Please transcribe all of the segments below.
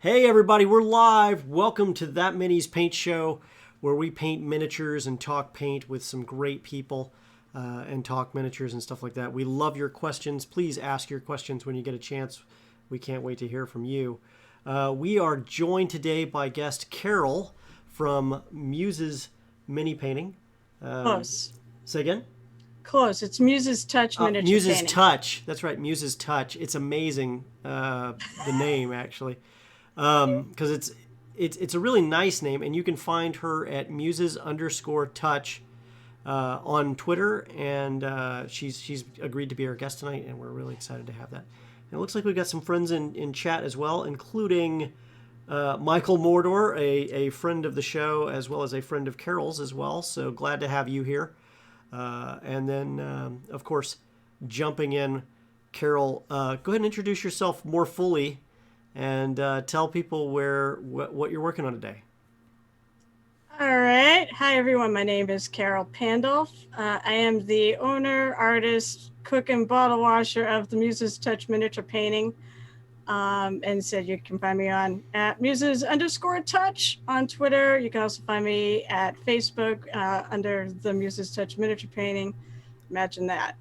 Hey everybody, we're live. Welcome to That Mini's Paint Show, where we paint miniatures and talk paint with some great people and talk miniatures and stuff like that. We love your questions. Please ask your questions when you get a chance. We can't wait to hear from you. We are joined today by guest Carol from Muses Mini Painting. Close. Say again? Close. It's Muses Touch Miniature Muses Painting. Touch. That's right, Muses Touch. It's amazing, the name, actually. Because it's a really nice name, and you can find her at Muses_Touch on Twitter, and she's agreed to be our guest tonight, and we're really excited to have that. And it looks like we've got some friends in chat as well, including Michael Mordor, a friend of the show, as well as a friend of Carol's as well. So glad to have you here. And then, of course, jumping in, Carol, go ahead and introduce yourself more fully and tell people what you're working on today. All right. Hi, everyone. My name is Carol Pandolf. I am the owner, artist, cook, and bottle washer of the Muses Touch Miniature Painting. And so you can find me on at Muses_Touch on Twitter. You can also find me at Facebook under the Muses Touch Miniature Painting. Imagine that.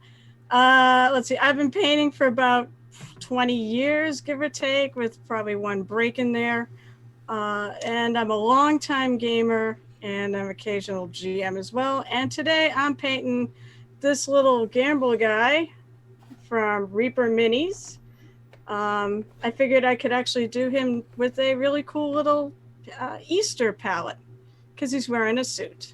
Let's see. I've been painting for about 20 years, give or take, with probably one break in there. And I'm a longtime gamer and I'm an occasional GM as well. And today I'm painting this little gamble guy from Reaper Minis. I figured I could actually do him with a really cool little Easter palette because he's wearing a suit.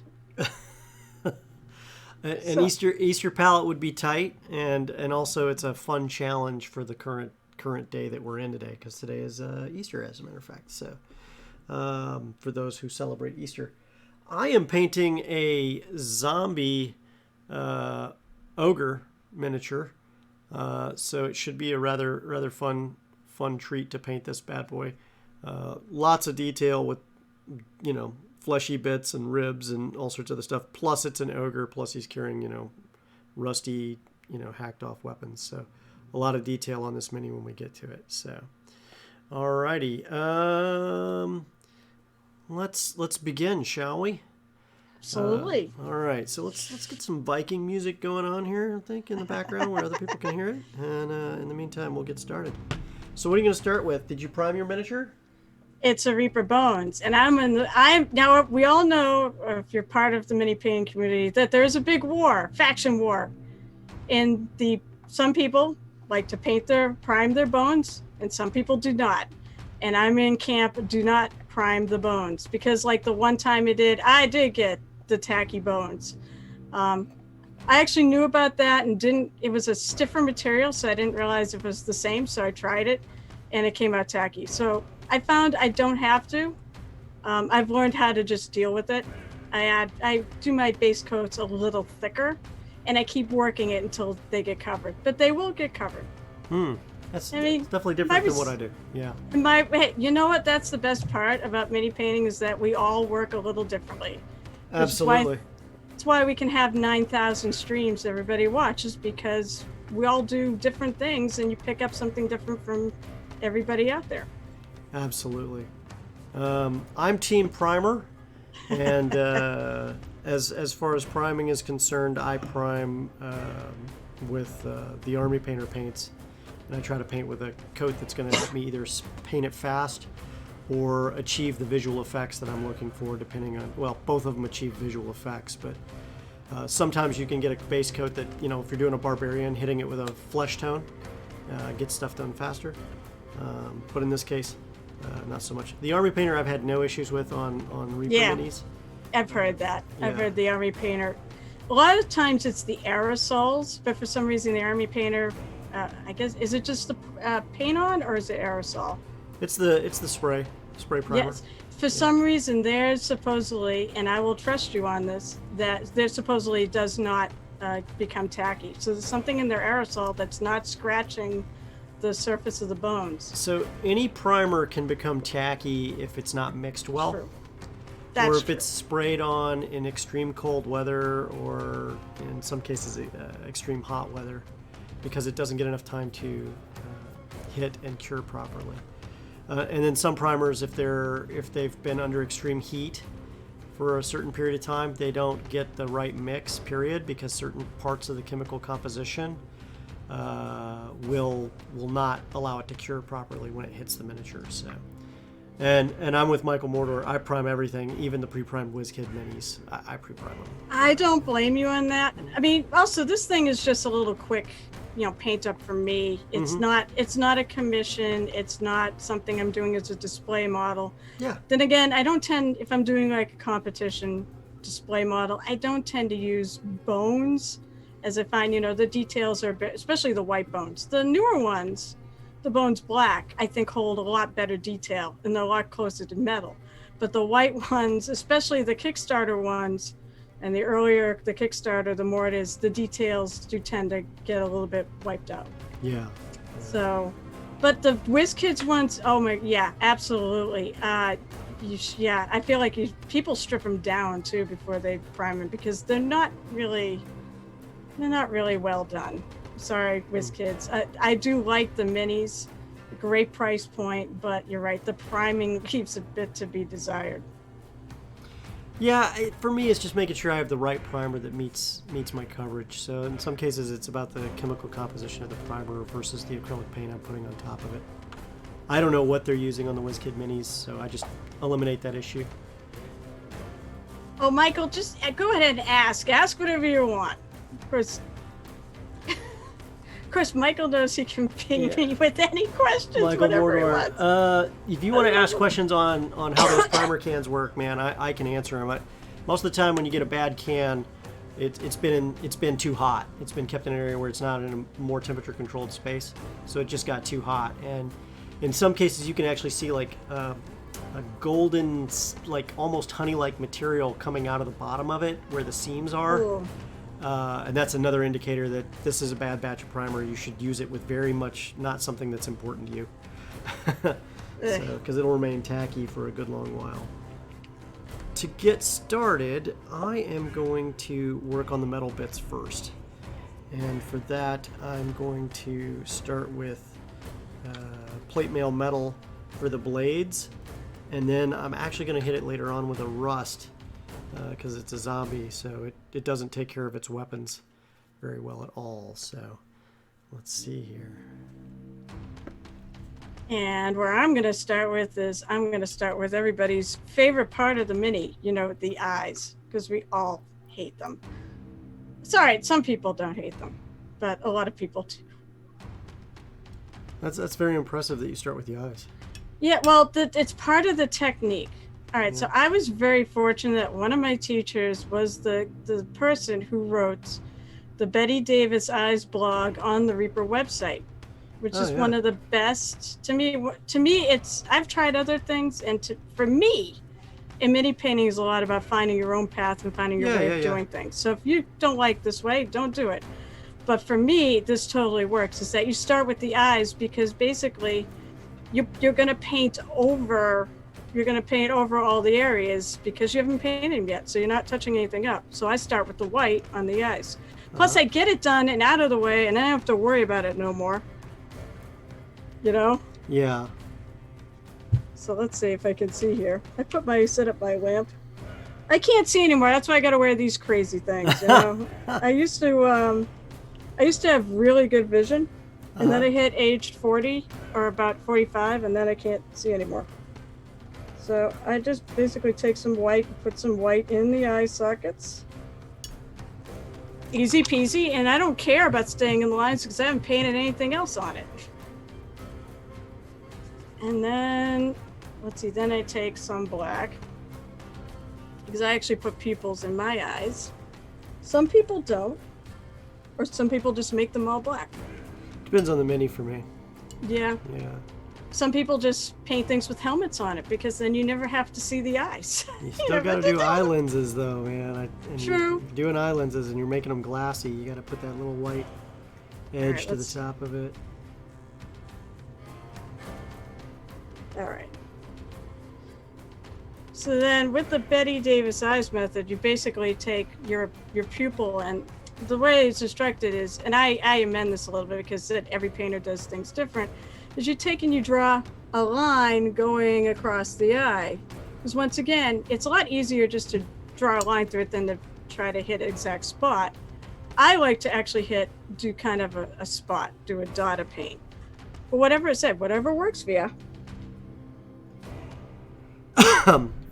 An Easter palette would be tight, and also it's a fun challenge for the current day that we're in today, because today is Easter, as a matter of fact. So for those who celebrate Easter, I am painting a zombie ogre miniature. So it should be a rather fun treat to paint this bad boy. Lots of detail with, fleshy bits and ribs and all sorts of other stuff. Plus it's an ogre. Plus he's carrying, rusty, hacked off weapons. So a lot of detail on this mini when we get to it. So, alrighty. Let's begin, shall we? Absolutely. All right, so let's get some Viking music going on here, I think, in the background where other people can hear it. And in the meantime, we'll get started. So what are you going to start with? Did you prime your miniature? It's a Reaper Bones, and now we all know, if you're part of the mini painting community, that there's a big faction war, and some people like to prime their bones, and some people do not. And I'm in camp, do not prime the bones, because like the one time I did get the tacky bones. I actually knew about that and it was a stiffer material, so I didn't realize it was the same, so I tried it and it came out tacky. So I found I don't have to. I've learned how to just deal with it. I do my base coats a little thicker and I keep working it until they get covered, but they will get covered. That's definitely different than what I do. Yeah. You know what? That's the best part about mini painting, is that we all work a little differently. Absolutely. That's why we can have 9,000 streams everybody watches, because we all do different things and you pick up something different from everybody out there. Absolutely. I'm Team Primer, and as far as priming is concerned, I prime with the Army Painter paints. And I try to paint with a coat that's going to help me either paint it fast or achieve the visual effects that I'm looking for, depending on, well, both of them achieve visual effects, but sometimes you can get a base coat that, if you're doing a barbarian, hitting it with a flesh tone gets stuff done faster. But in this case, not so much. The Army Painter I've had no issues with on Reaper Minis. I've heard that. Yeah. I've heard the Army Painter. A lot of times it's the aerosols, but for some reason the Army Painter, I guess, is it just the paint on, or is it aerosol? It's the spray primer. Yes. For some reason, they're supposedly, and I will trust you on this, that they're supposedly does not become tacky. So there's something in their aerosol that's not scratching the surface of the bones. So any primer can become tacky if it's not mixed well. True. Or if it's sprayed on in extreme cold weather, or in some cases extreme hot weather, because it doesn't get enough time to hit and cure properly. And then some primers, if they've been under extreme heat for a certain period of time, they don't get the right mix, period, because certain parts of the chemical composition will not allow it to cure properly when it hits the miniature. So, and I'm with Michael Mordor. I prime everything, even the pre-primed WizKid minis. I pre-prime them. I don't blame you on that. I mean, also this thing is just a little quick, paint up for me. It's not a commission. It's not something I'm doing as a display model. Yeah. Then again, I don't tend, if I'm doing like a competition display model, I don't tend to use bones, as I find, the details are, especially the white bones. The newer ones, the bones black, I think hold a lot better detail and they're a lot closer to metal. But the white ones, especially the Kickstarter ones, and the earlier the Kickstarter, the more it is, the details do tend to get a little bit wiped out. Yeah. So, but the WizKids ones, oh my, yeah, absolutely. I feel like people strip them down too before they prime them because they're not really well done. Sorry, WizKids. I do like the minis, great price point, but you're right, the priming keeps a bit to be desired. Yeah, for me, it's just making sure I have the right primer that meets my coverage. So in some cases, it's about the chemical composition of the primer versus the acrylic paint I'm putting on top of it. I don't know what they're using on the WizKid minis, so I just eliminate that issue. Oh, Michael, just go ahead and ask. Ask whatever you want. Of course, Michael knows he can ping me with any questions, Michael whatever he Mordor, wants. if you want to ask questions on how those primer cans work, man, I can answer them. Most of the time when you get a bad can, it's been too hot. It's been kept in an area where it's not in a more temperature controlled space, so it just got too hot. And in some cases, you can actually see like a golden, like almost honey-like material coming out of the bottom of it where the seams are. Ooh. And that's another indicator that this is a bad batch of primer. You should use it with very much not something that's important to you. Because it'll remain tacky for a good long while. To get started, I am going to work on the metal bits first. And for that, I'm going to start with plate mail metal for the blades. And then I'm actually going to hit it later on with a rust. Because it's a zombie, so it doesn't take care of its weapons very well at all. So let's see here. And where I'm going to start with is I'm going to start with everybody's favorite part of the mini, the eyes, because we all hate them. Sorry, some people don't hate them, but a lot of people do. That's very impressive that you start with the eyes. Yeah, well, it's part of the technique. All right, so I was very fortunate that one of my teachers was the person who wrote the Betty Davis Eyes blog on the Reaper website, which is one of the best. To me, I've tried other things, and for me, in mini painting is a lot about finding your own path and finding your way of doing things. So if you don't like this way, don't do it. But for me, this totally works, is that you start with the eyes because basically you're going to paint over all the areas because you haven't painted them yet, so you're not touching anything up. So I start with the white on the eyes. Plus I get it done and out of the way, and I don't have to worry about it no more. Yeah. So let's see if I can see here. I set up my lamp. I can't see anymore. That's why I got to wear these crazy things. I used to have really good vision, and then I hit age 40 or about 45, and then I can't see anymore. So I just basically take some white, put some white in the eye sockets. Easy peasy, and I don't care about staying in the lines because I haven't painted anything else on it. And then, let's see, then I take some black because I actually put pupils in my eyes. Some people don't, or some people just make them all black. Depends on the mini for me. Yeah. Yeah. Some people just paint things with helmets on it because then you never have to see the eyes. You still got to do eye lenses though, man. True. If you're doing eye lenses and you're making them glassy, you got to put that little white edge to the top of it. All right. So then with the Betty Davis Eyes method, you basically take your pupil, and the way it's instructed is, and I amend this a little bit because every painter does things different, is you take and you draw a line going across the eye. Because once again, it's a lot easier just to draw a line through it than to try to hit an exact spot. I like to actually do kind of a spot, do a dot of paint. But whatever it said, whatever works for you.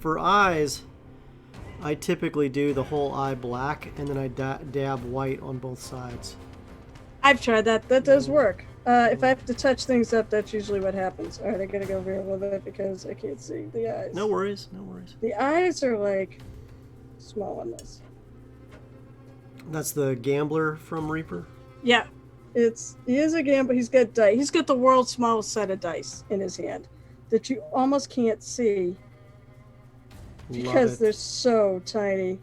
For eyes, I typically do the whole eye black, and then I dab white on both sides. I've tried that. That does work. If I have to touch things up, that's usually what happens. All right, I gotta go over here a little bit because I can't see the eyes. No worries, no worries. The eyes are like small on this. That's the gambler from Reaper? Yeah. He is a gambler. He's got dice. He's got the world's smallest set of dice in his hand that you almost can't see because they're so tiny.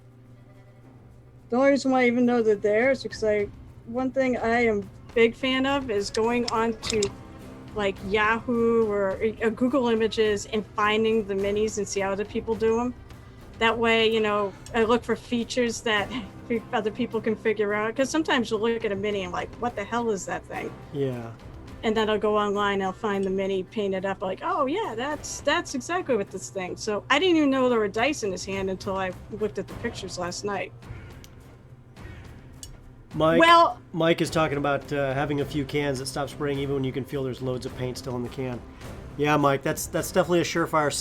The only reason why I even know they're there is because one thing I am a big fan of is going on to like Yahoo or Google Images and finding the minis and see how other people do them. That way, I look for features that other people can figure out. Because sometimes you'll look at a mini and like, what the hell is that thing? Yeah. And then I'll go online, I'll find the mini painted up, like, oh yeah, that's exactly what this thing. So I didn't even know there were dice in his hand until I looked at the pictures last night. Mike is talking about having a few cans that stop spraying even when you can feel there's loads of paint still in the can. Yeah, Mike, that's definitely a surefire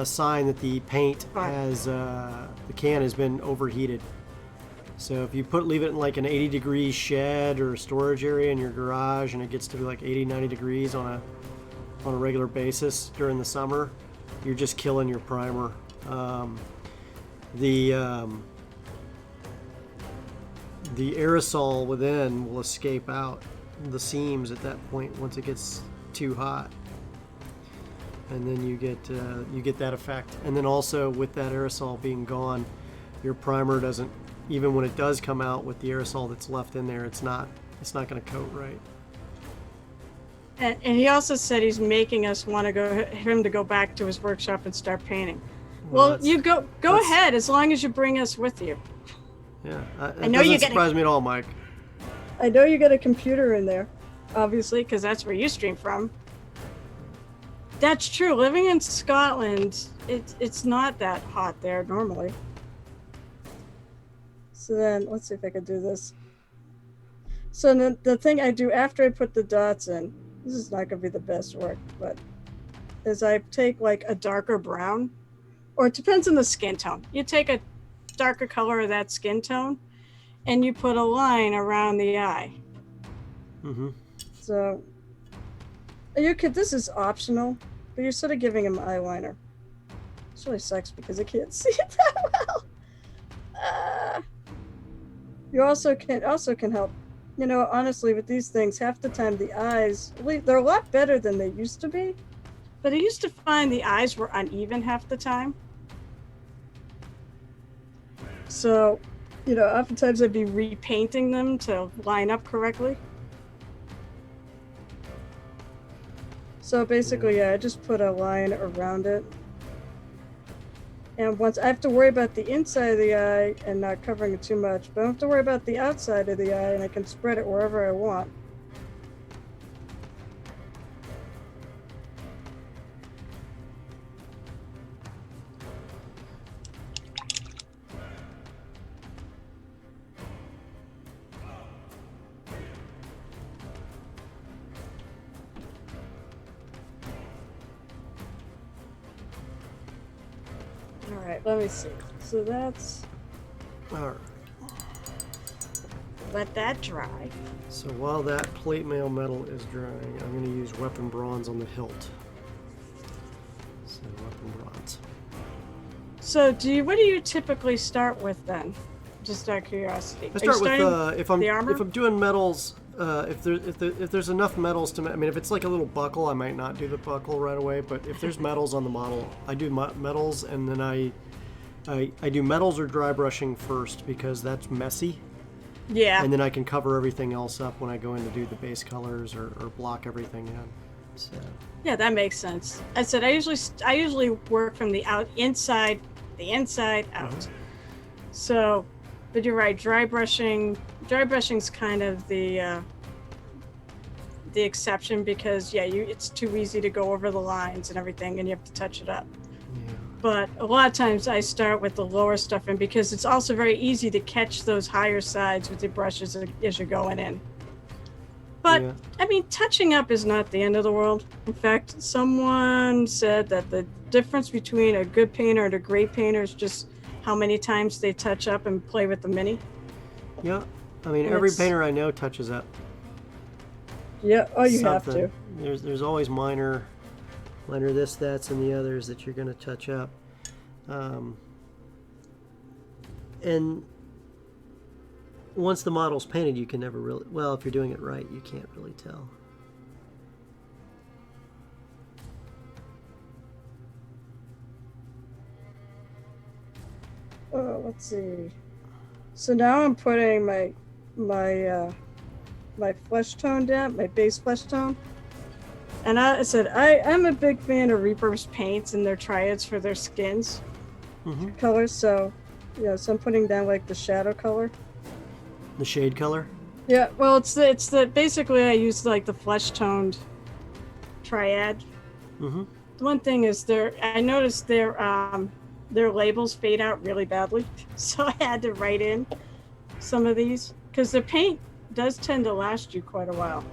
sign that the paint the can has been overheated. So if you leave it in like an 80-degree shed or storage area in your garage, and it gets to be like 80, 90 degrees on a regular basis during the summer, you're just killing your primer. The aerosol within will escape out the seams at that point once it gets too hot. And then you get that effect. And then also with that aerosol being gone, your primer doesn't, even when it does come out with the aerosol that's left in there, it's not going to coat right. And he also said he's making us want to him to go back to his workshop and start painting. Well, you go ahead as long as you bring us with you. Yeah, it doesn't surprise me at all, Mike. I know you got a computer in there, obviously, because that's where you stream from. That's true. Living in Scotland, it's not that hot there normally. So then, let's see if I can do this. So then the thing I do after I put the dots in, this is not going to be the best work, but is I take like a darker brown, or it depends on the skin tone. You take a darker color of that skin tone, and you put a line around the eye. Mm-hmm. So this is optional, but you're sort of giving him eyeliner. This really sucks because I can't see it that well. You also can help. Honestly, with these things, half the time the eyes, they're a lot better than they used to be. But I used to find the eyes were uneven half the time. So, oftentimes I'd be repainting them to line up correctly. So basically, I just put a line around it. And once I have to worry about the inside of the eye and not covering it too much, but I don't have to worry about the outside of the eye, and I can spread it wherever I want. Alright, let me see. So that's... Alright. Let that dry. So while that plate mail metal is drying, I'm going to use weapon bronze on the hilt. So weapon bronze. So what do you typically start with then? Just out of curiosity. I start with if I'm doing metals. If there's enough metals to, if it's like a little buckle, I might not do the buckle right away. But if there's metals on the model, I do metals, and then I do metals or dry brushing first because that's messy. Yeah. And then I can cover everything else up when I go in to do the base colors or block everything in. So. Yeah, that makes sense. I said I usually work from the inside out. So, but you're right. Dry brushing's kind of the the exception because it's too easy to go over the lines and everything, and you have to touch it up. Yeah. But a lot of times I start with the lower stuff in because it's also very easy to catch those higher sides with your brushes as you're going in. But, Yeah. I mean, touching up is not the end of the world. In fact, someone said that the difference between a good painter and a great painter is just how many times they touch up and play with the mini. Yeah. I mean, And every it's- painter I know touches up. Yeah, you something. have to. There's always minor this, that's, and the others that you're going to touch up. And once the model's painted, you can never really... Well, if you're doing it right, you can't really tell. Let's see. So now I'm putting my flesh tone down, my base flesh tone. And I said I'm a big fan of Reaper's paints and their triads for their skins colors. So so I'm putting down like the shadow color. The shade color? Yeah, well, it's the basically I use like the flesh toned triad. Mm-hmm. The one thing is I noticed their labels fade out really badly, so I had to write in some of these because the paint does tend to last you quite a while.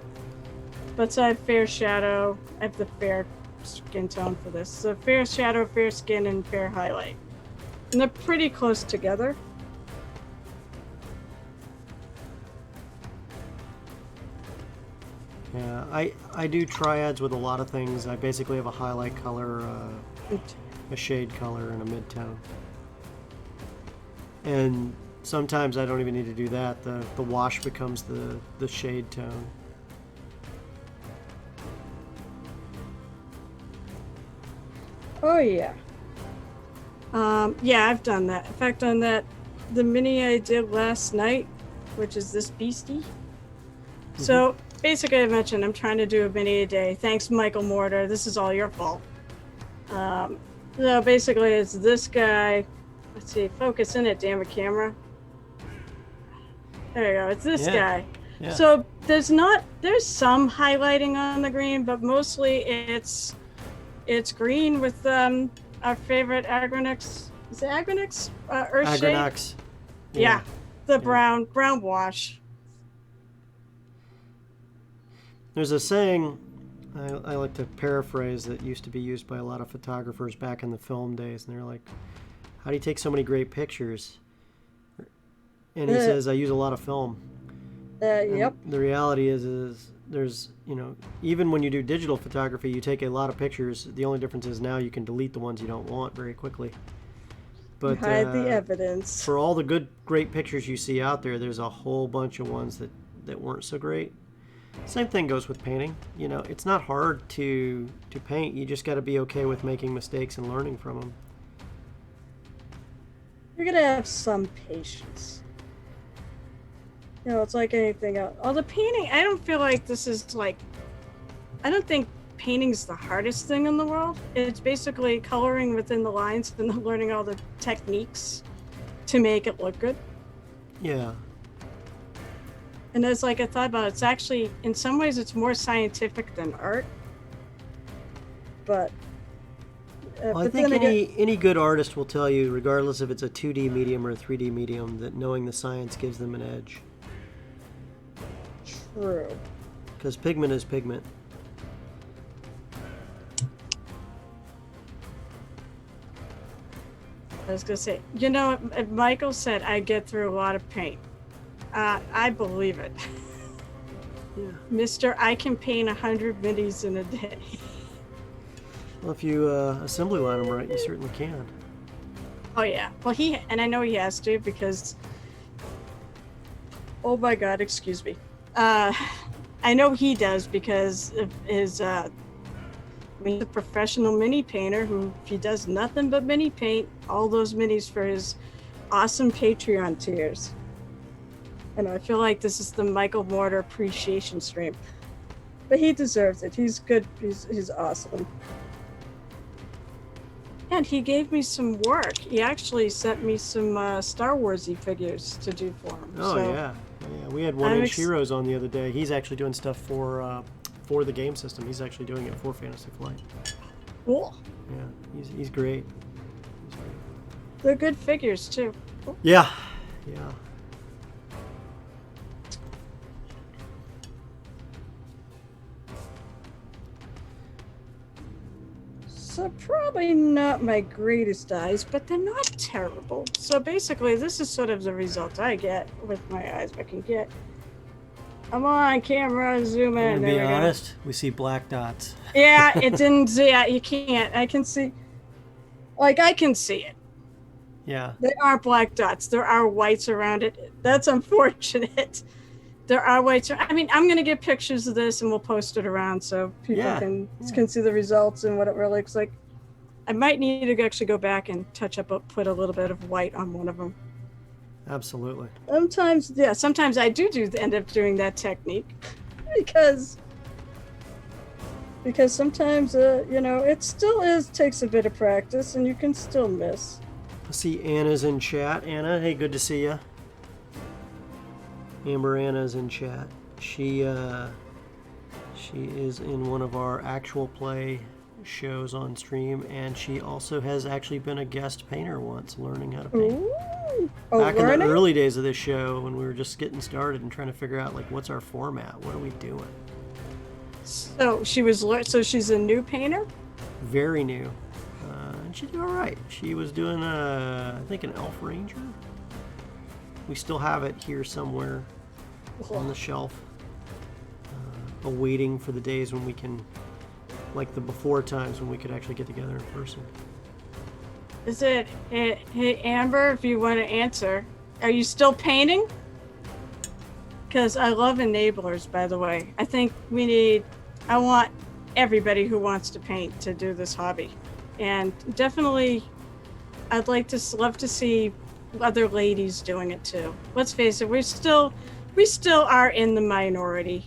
But so I have fair shadow. I have the fair skin tone for this. So fair shadow, fair skin, and fair highlight, and they're pretty close together. Yeah, I do triads with a lot of things. I basically have a highlight color, a shade color, and a mid-tone. And sometimes I don't even need to do that. The wash becomes the shade tone. Oh yeah. Yeah, I've done that. In fact, on the mini I did last night, which is this beastie. Mm-hmm. So basically, I mentioned I'm trying to do a mini a day. Thanks, Michael Mortar. This is all your fault. So basically, it's this guy. Let's see, focus in it, damn it, camera. There you go. It's this guy. Yeah. So there's some highlighting on the green, but mostly it's green with our favorite Agronix. Is it Agronix? Earthshade? Agronix. Yeah. The brown wash. There's a saying I like to paraphrase that used to be used by a lot of photographers back in the film days, and they're like, how do you take so many great pictures? And he says, I use a lot of film. Yep. The reality is there's, even when you do digital photography, you take a lot of pictures. The only difference is now you can delete the ones you don't want very quickly. But hide the evidence. For all the great pictures you see out there, there's a whole bunch of ones that weren't so great. Same thing goes with painting. It's not hard to paint. You just got to be okay with making mistakes and learning from them. You're going to have some patience. It's like anything else. All the painting, I don't feel like this is I don't think painting's the hardest thing in the world. It's basically coloring within the lines and learning all the techniques to make it look good. Yeah. And as I thought about it, it's actually, in some ways, it's more scientific than art. But I think any good artist will tell you, regardless if it's a 2D medium or a 3D medium, that knowing the science gives them an edge. True. Because pigment is pigment. I was going to say, Michael said I get through a lot of paint. I believe it. Yeah. Mister, I can paint 100 minis in a day. Well, if you assembly line them right, you certainly can. Oh, yeah. Well, and I know he has to because... Oh, my God, excuse me. I know he does because of his... he's a professional mini painter who, he does nothing but mini paint, all those minis for his awesome Patreon tiers. And I feel like this is the Michael Mortar appreciation stream. But he deserves it. He's good. He's awesome. And he gave me some work. He actually sent me some Star Wars-y figures to do for him. Oh, so, yeah. We had 1-inch heroes on the other day. He's actually doing stuff for for the game system. He's actually doing it for Fantasy Flight. Cool. Yeah, he's great. They're good figures too. Yeah. So probably not my greatest eyes, but they're not terrible. So basically, this is sort of the result I get with my eyes. I can get. I'm on camera, zoom in. To be honest, we see black dots. Yeah, it didn't. Yeah, you can't. I can see. Like I can see it. Yeah. There are black dots. There are whites around it. That's unfortunate. There are whites. I mean, I'm gonna get pictures of this and we'll post it around so people can see the results and what it really looks like. I might need to actually go back and touch up, put a little bit of white on one of them. Absolutely. Sometimes I do end up doing that technique because sometimes it still takes a bit of practice and you can still miss. I see Anna's in chat. Anna, hey, good to see you. Amber Anna's in chat. She is in one of our actual play shows on stream, and she also has actually been a guest painter once, learning how to paint. Ooh. Back in the early days of this show, when we were just getting started and trying to figure out what's our format, what are we doing? So she's a new painter. Very new, and she did all right. She was doing I think an Elf Ranger. We still have it here somewhere on the shelf, awaiting for the days when we can, like the before times when we could actually get together in person. Is it, hey Amber, if you want to answer, are you still painting? Because I love enablers, by the way. I think I want everybody who wants to paint to do this hobby. And definitely, I'd love to see other ladies doing it too. Let's face it, we still are in the minority.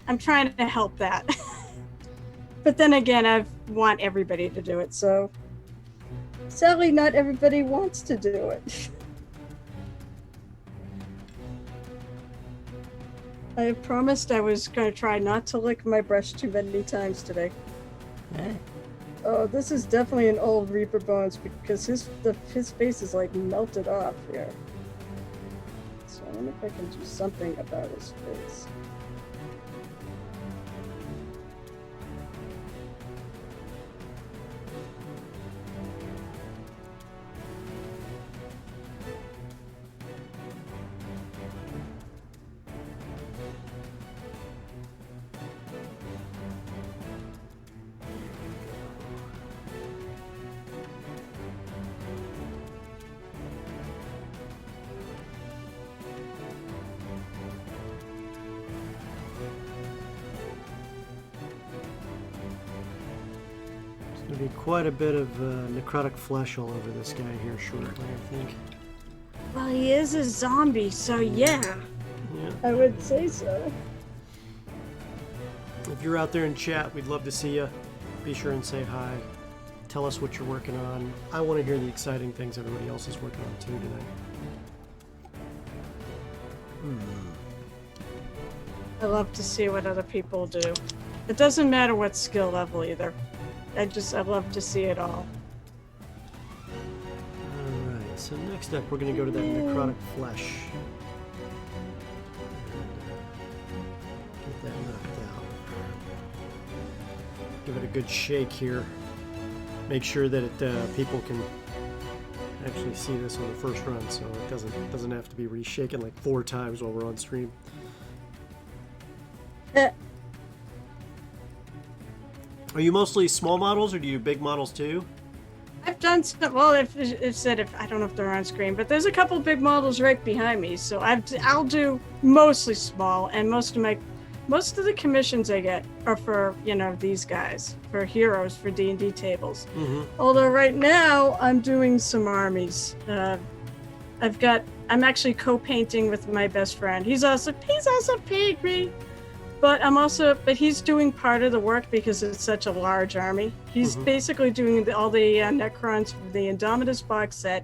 I'm trying to help that. But then again, I want everybody to do it, so sadly not everybody wants to do it. I have promised I was going to try not to lick my brush too many times today. Hey. Oh, this is definitely an old Reaper Bones because his face is melted off here. So I wonder if I can do something about his face. There'll be quite a bit of necrotic flesh all over this guy here shortly, I think. Well, he is a zombie, so yeah. I would say so. If you're out there in chat, we'd love to see you. Be sure and say hi. Tell us what you're working on. I want to hear the exciting things everybody else is working on too tonight. I love to see what other people do. It doesn't matter what skill level either. I love to see it all. Alright, so next up we're going to go to that necrotic flesh. Get that knocked out. Give it a good shake here. Make sure that people can actually see this on the first run, so it doesn't have to be reshaken like 4 times while we're on stream. Are you mostly small models, or do you do big models too? I've done some. Well, if I don't know if they're on screen, but there's a couple big models right behind me. So I'll do mostly small, and most of the commissions I get are for these guys, for heroes, for D&D tables. Mm-hmm. Although right now I'm doing some armies. I'm actually co-painting with my best friend. He's also paid me. But he's doing part of the work because it's such a large army. He's basically doing all the Necrons for the Indomitus box set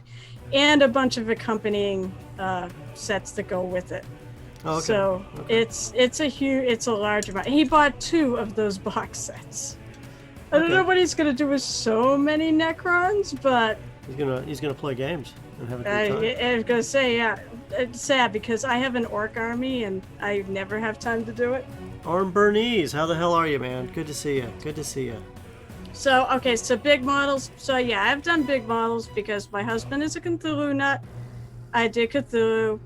and a bunch of accompanying sets that go with it. Oh, okay. So Okay. it's a large amount. He bought 2 of those box sets. I don't know what he's gonna do with so many Necrons, but He's gonna play games and have a good time. I was gonna say, yeah, it's sad because I have an orc army and I never have time to do it. Arm Bernese, how the hell are you, man? Good to see you. Good to see you. So, okay, so big models. So, yeah, I've done big models because my husband is a Cthulhu nut. I did Cthulhu,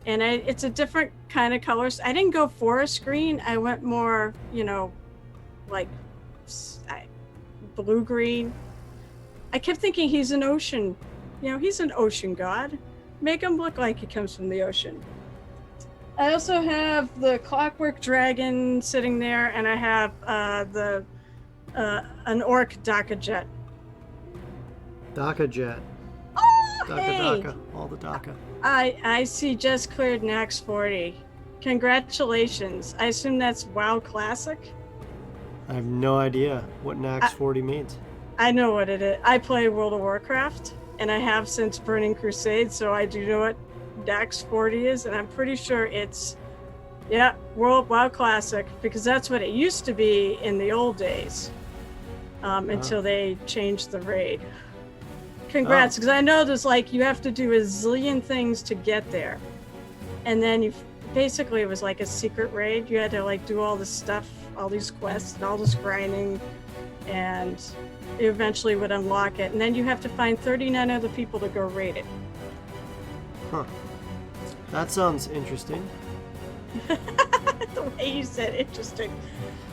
and it's a different kind of colors. I didn't go forest green. I went more, like blue-green. I kept thinking he's an ocean. He's an ocean god. Make him look like he comes from the ocean. I also have the Clockwork Dragon sitting there, and I have an orc Daka Jet. Daka Jet. Oh, Daka hey! Daka. All the Daka. I see just cleared Nax 40. Congratulations. I assume that's WoW Classic? I have no idea what Nax 40 means. I know what it is. I play World of Warcraft, and I have since Burning Crusade, so I do know what Nax 40 is, and I'm pretty sure it's, WoW Classic, because that's what it used to be in the old days, until they changed the raid. Congrats, because I know there's you have to do a zillion things to get there, and then basically it was like a secret raid. You had to do all this stuff, all these quests, and all this grinding, and you eventually would unlock it, and then you have to find 39 other people to go raid it. Huh. That sounds interesting. The way you said interesting.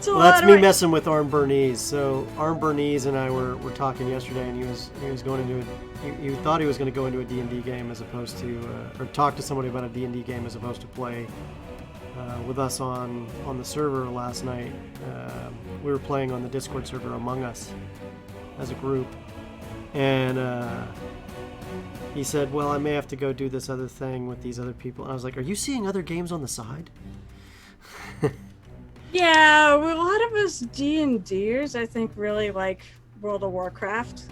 Well, that's me messing with Arm Bernese. So Arm Bernese and I were talking yesterday, and he was going into he thought he was going to go into a D&D game as opposed to or talk to somebody about a D&D game as opposed to play with us on the server last night. We were playing on the Discord server Among Us as a group, and he said, well, I may have to go do this other thing with these other people. And I was like, are you seeing other games on the side? Yeah, well, a lot of us D&Ders, I think, really like World of Warcraft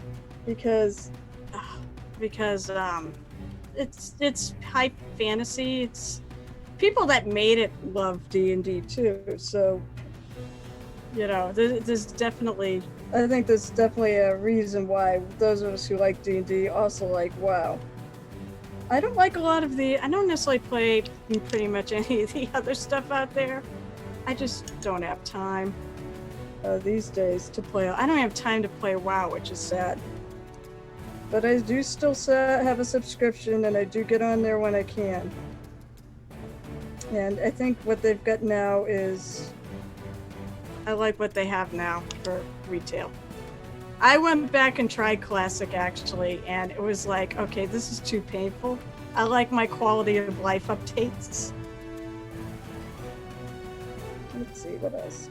because it's high fantasy. It's people that made it love D&D too. So, there's definitely, I think there's definitely a reason why those of us who like D&D also like WoW. I don't like I don't necessarily play pretty much any of the other stuff out there. I just don't have time these days to play. I don't have time to play WoW, which is sad. But I do still have a subscription, and I do get on there when I can. And I think what they've got now is... I like what they have now for retail. I went back and tried Classic, actually, and it was like, okay, this is too painful. I like my quality of life updates. Let's see, what else?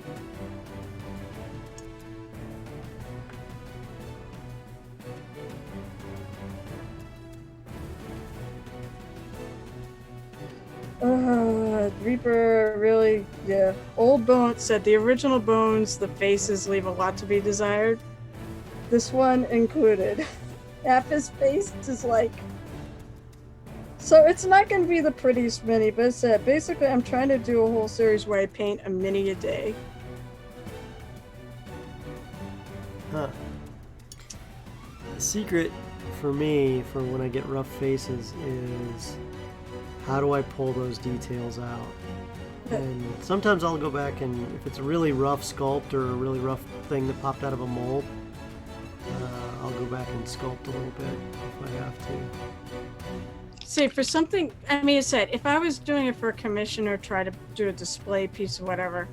Reaper, really, yeah. Old Bones said the original Bones, the faces leave a lot to be desired. This one included. Half his face is so it's not going to be the prettiest mini, but it's basically I'm trying to do a whole series where I paint a mini a day. Huh. The secret for me for when I get rough faces is how do I pull those details out? And sometimes I'll go back and if it's a really rough sculpt or a really rough thing that popped out of a mold, I'll go back and sculpt a little bit if I have to. See, for something, I said, if I was doing it for a commission or try to do a display piece or whatever,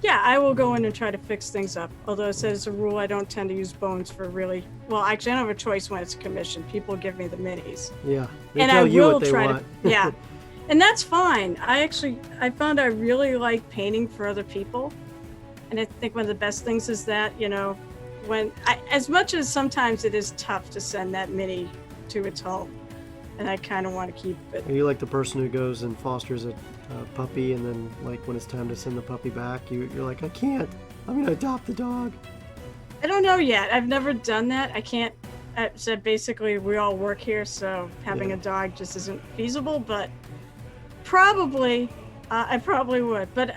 yeah, I will go in and try to fix things up. Although it says as a rule, I don't tend to use Bones for really, well, actually I don't have a choice when it's a commission. People give me the minis. Yeah, they tell you what they want. Yeah, and that's fine. I found I really like painting for other people. And I think one of the best things is that, as much as sometimes it is tough to send that mini to its home, and I kind of want to keep it. Are you like the person who goes and fosters a puppy, and then when it's time to send the puppy back, you're like, I can't. I'm going to adopt the dog. I don't know yet. I've never done that. I can't. So basically, we all work here, so having a dog just isn't feasible, but probably I probably would, but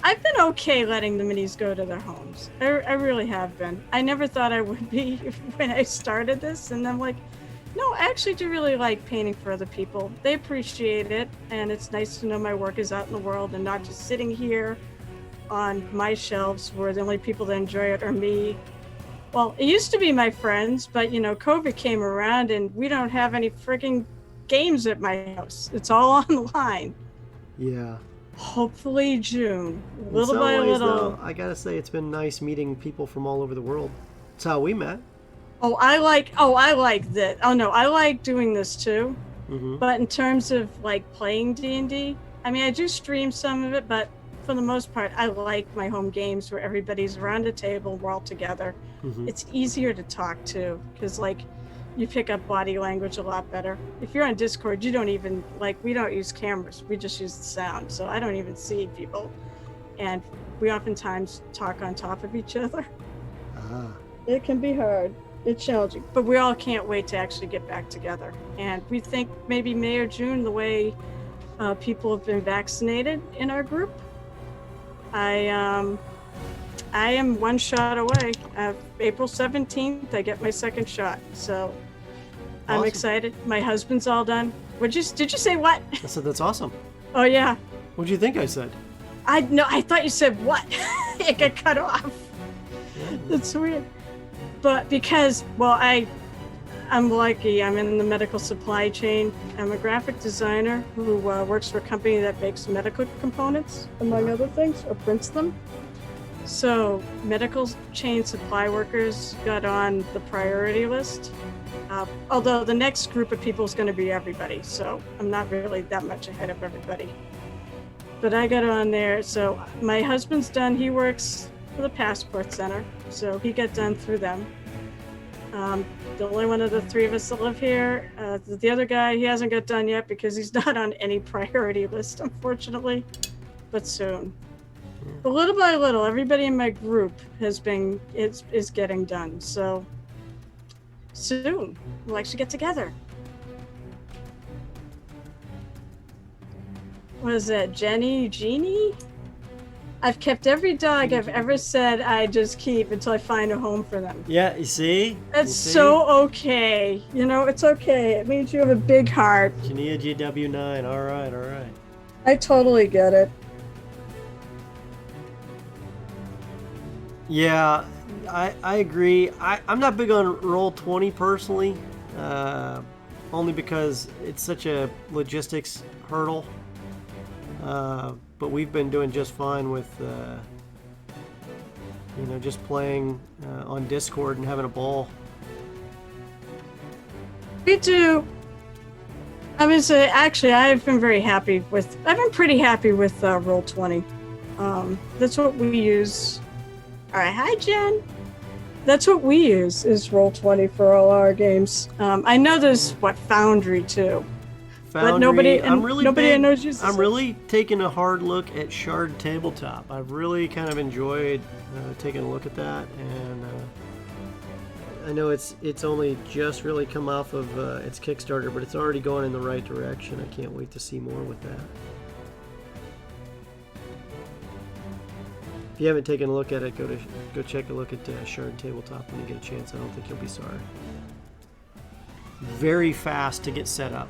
I've been okay letting the minis go to their homes. I really have been. I never thought I would be when I started this, and I'm like, no, I actually do really like painting for other people. They appreciate it, and it's nice to know my work is out in the world and not just sitting here on my shelves where the only people that enjoy it are me. Well, it used to be my friends, but COVID came around and we don't have any freaking games at my house. It's all online. Yeah. Hopefully June, In some ways, though, I gotta say it's been nice meeting people from all over the world. That's how we met. I like that. Oh no, I like doing this too. Mm-hmm. But in terms of like playing D&D, I mean, I do stream some of it, but for the most part, I like my home games where everybody's around a table, we're all together. Mm-hmm. It's easier to talk to because like you pick up body language a lot better. If you're on Discord, you don't even we don't use cameras. We just use the sound. So I don't even see people. And we oftentimes talk on top of each other. Ah. It can be hard. It's challenging. But we all can't wait to actually get back together. And we think maybe May or June, the way people have been vaccinated in our group, I am one shot away. April 17th, I get my second shot. So I'm excited. My husband's all done. Did you say what? I said that's awesome. Oh yeah. What'd you think I said? I thought you said what? It got cut off. Yeah. That's weird. But because, I'm lucky. I'm in the medical supply chain. I'm a graphic designer who works for a company that makes medical components, among other things, or prints them. So medical chain supply workers got on the priority list. Although the next group of people is going to be everybody. So I'm not really that much ahead of everybody. But I got on there. So my husband's done. He works for the Passport Center. So he got done through them. The only one of the three of us that live here. The other guy, he hasn't got done yet because he's not on any priority list, unfortunately. But soon. But little by little, everybody in my group is getting done. So soon we'll actually get together. What is that, Jeannie? I've kept every dog I've ever said I just keep until I find a home for them. Yeah, you see? That's so okay. It's okay. It means you have a big heart. Jania GW9. All right. I totally get it. Yeah, I agree. I'm not big on Roll20 personally, only because it's such a logistics hurdle. But we've been doing just fine with, just playing on Discord and having a ball. Me too. I would say, actually, I've been pretty happy with Roll20. That's what we use. All right, hi, Jen. That's what we use is Roll20 for all our games. I know there's Foundry too. Foundry, but nobody knows uses I'm really taking a hard look at Shard Tabletop. I've really kind of enjoyed taking a look at that, and I know it's only just really come off of its Kickstarter, but it's already going in the right direction. I can't wait to see more with that. If you haven't taken a look at it, go check a look at Shard Tabletop when you get a chance. I don't think you'll be sorry. Very fast to get set up.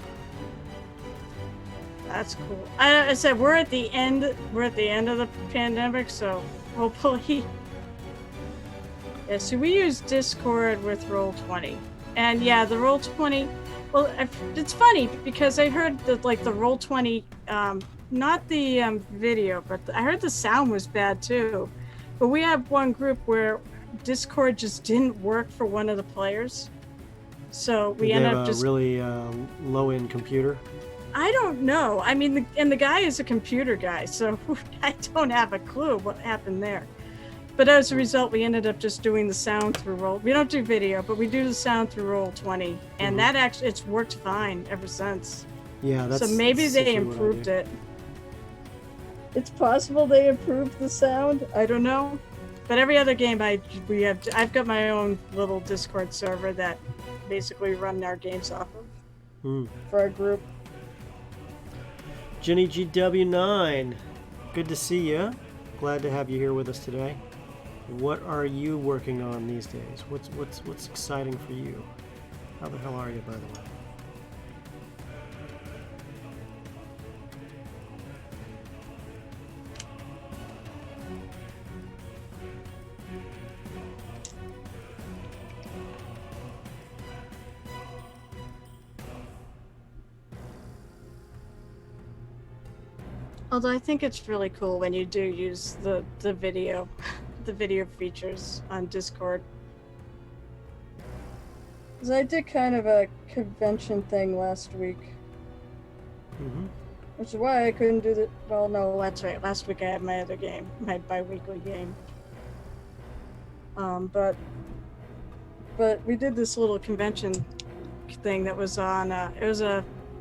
That's cool. I said we're at the end of the pandemic, so hopefully. Yeah, so we use Discord with Roll20, and yeah, the Roll20. Well, it's funny because I heard that the Roll20, not the video, but I heard the sound was bad too. But we have one group where Discord just didn't work for one of the players, so we ended up just really low-end computer. I don't know. I mean, the guy is a computer guy, so I don't have a clue what happened there. But as a result, we ended up just doing the sound through Roll. We don't do video, but we do the sound through Roll20, and that actually it's worked fine ever since. Yeah, that's so maybe they improved it. It's possible they improved the sound. I don't know, but every other game I've got my own little Discord server that basically run our games off of for our group. Jenny GW9, good to see you. Glad to have you here with us today. What are you working on these days? What's exciting for you? How the hell are you, by the way? Although I think it's really cool when you do use the video, the video features on Discord. Because I did kind of a convention thing last week. Mm-hmm. Which is why I couldn't do the. Well, no, that's right. Last week I had my other game, my bi-weekly game. But we did this little convention thing that was on.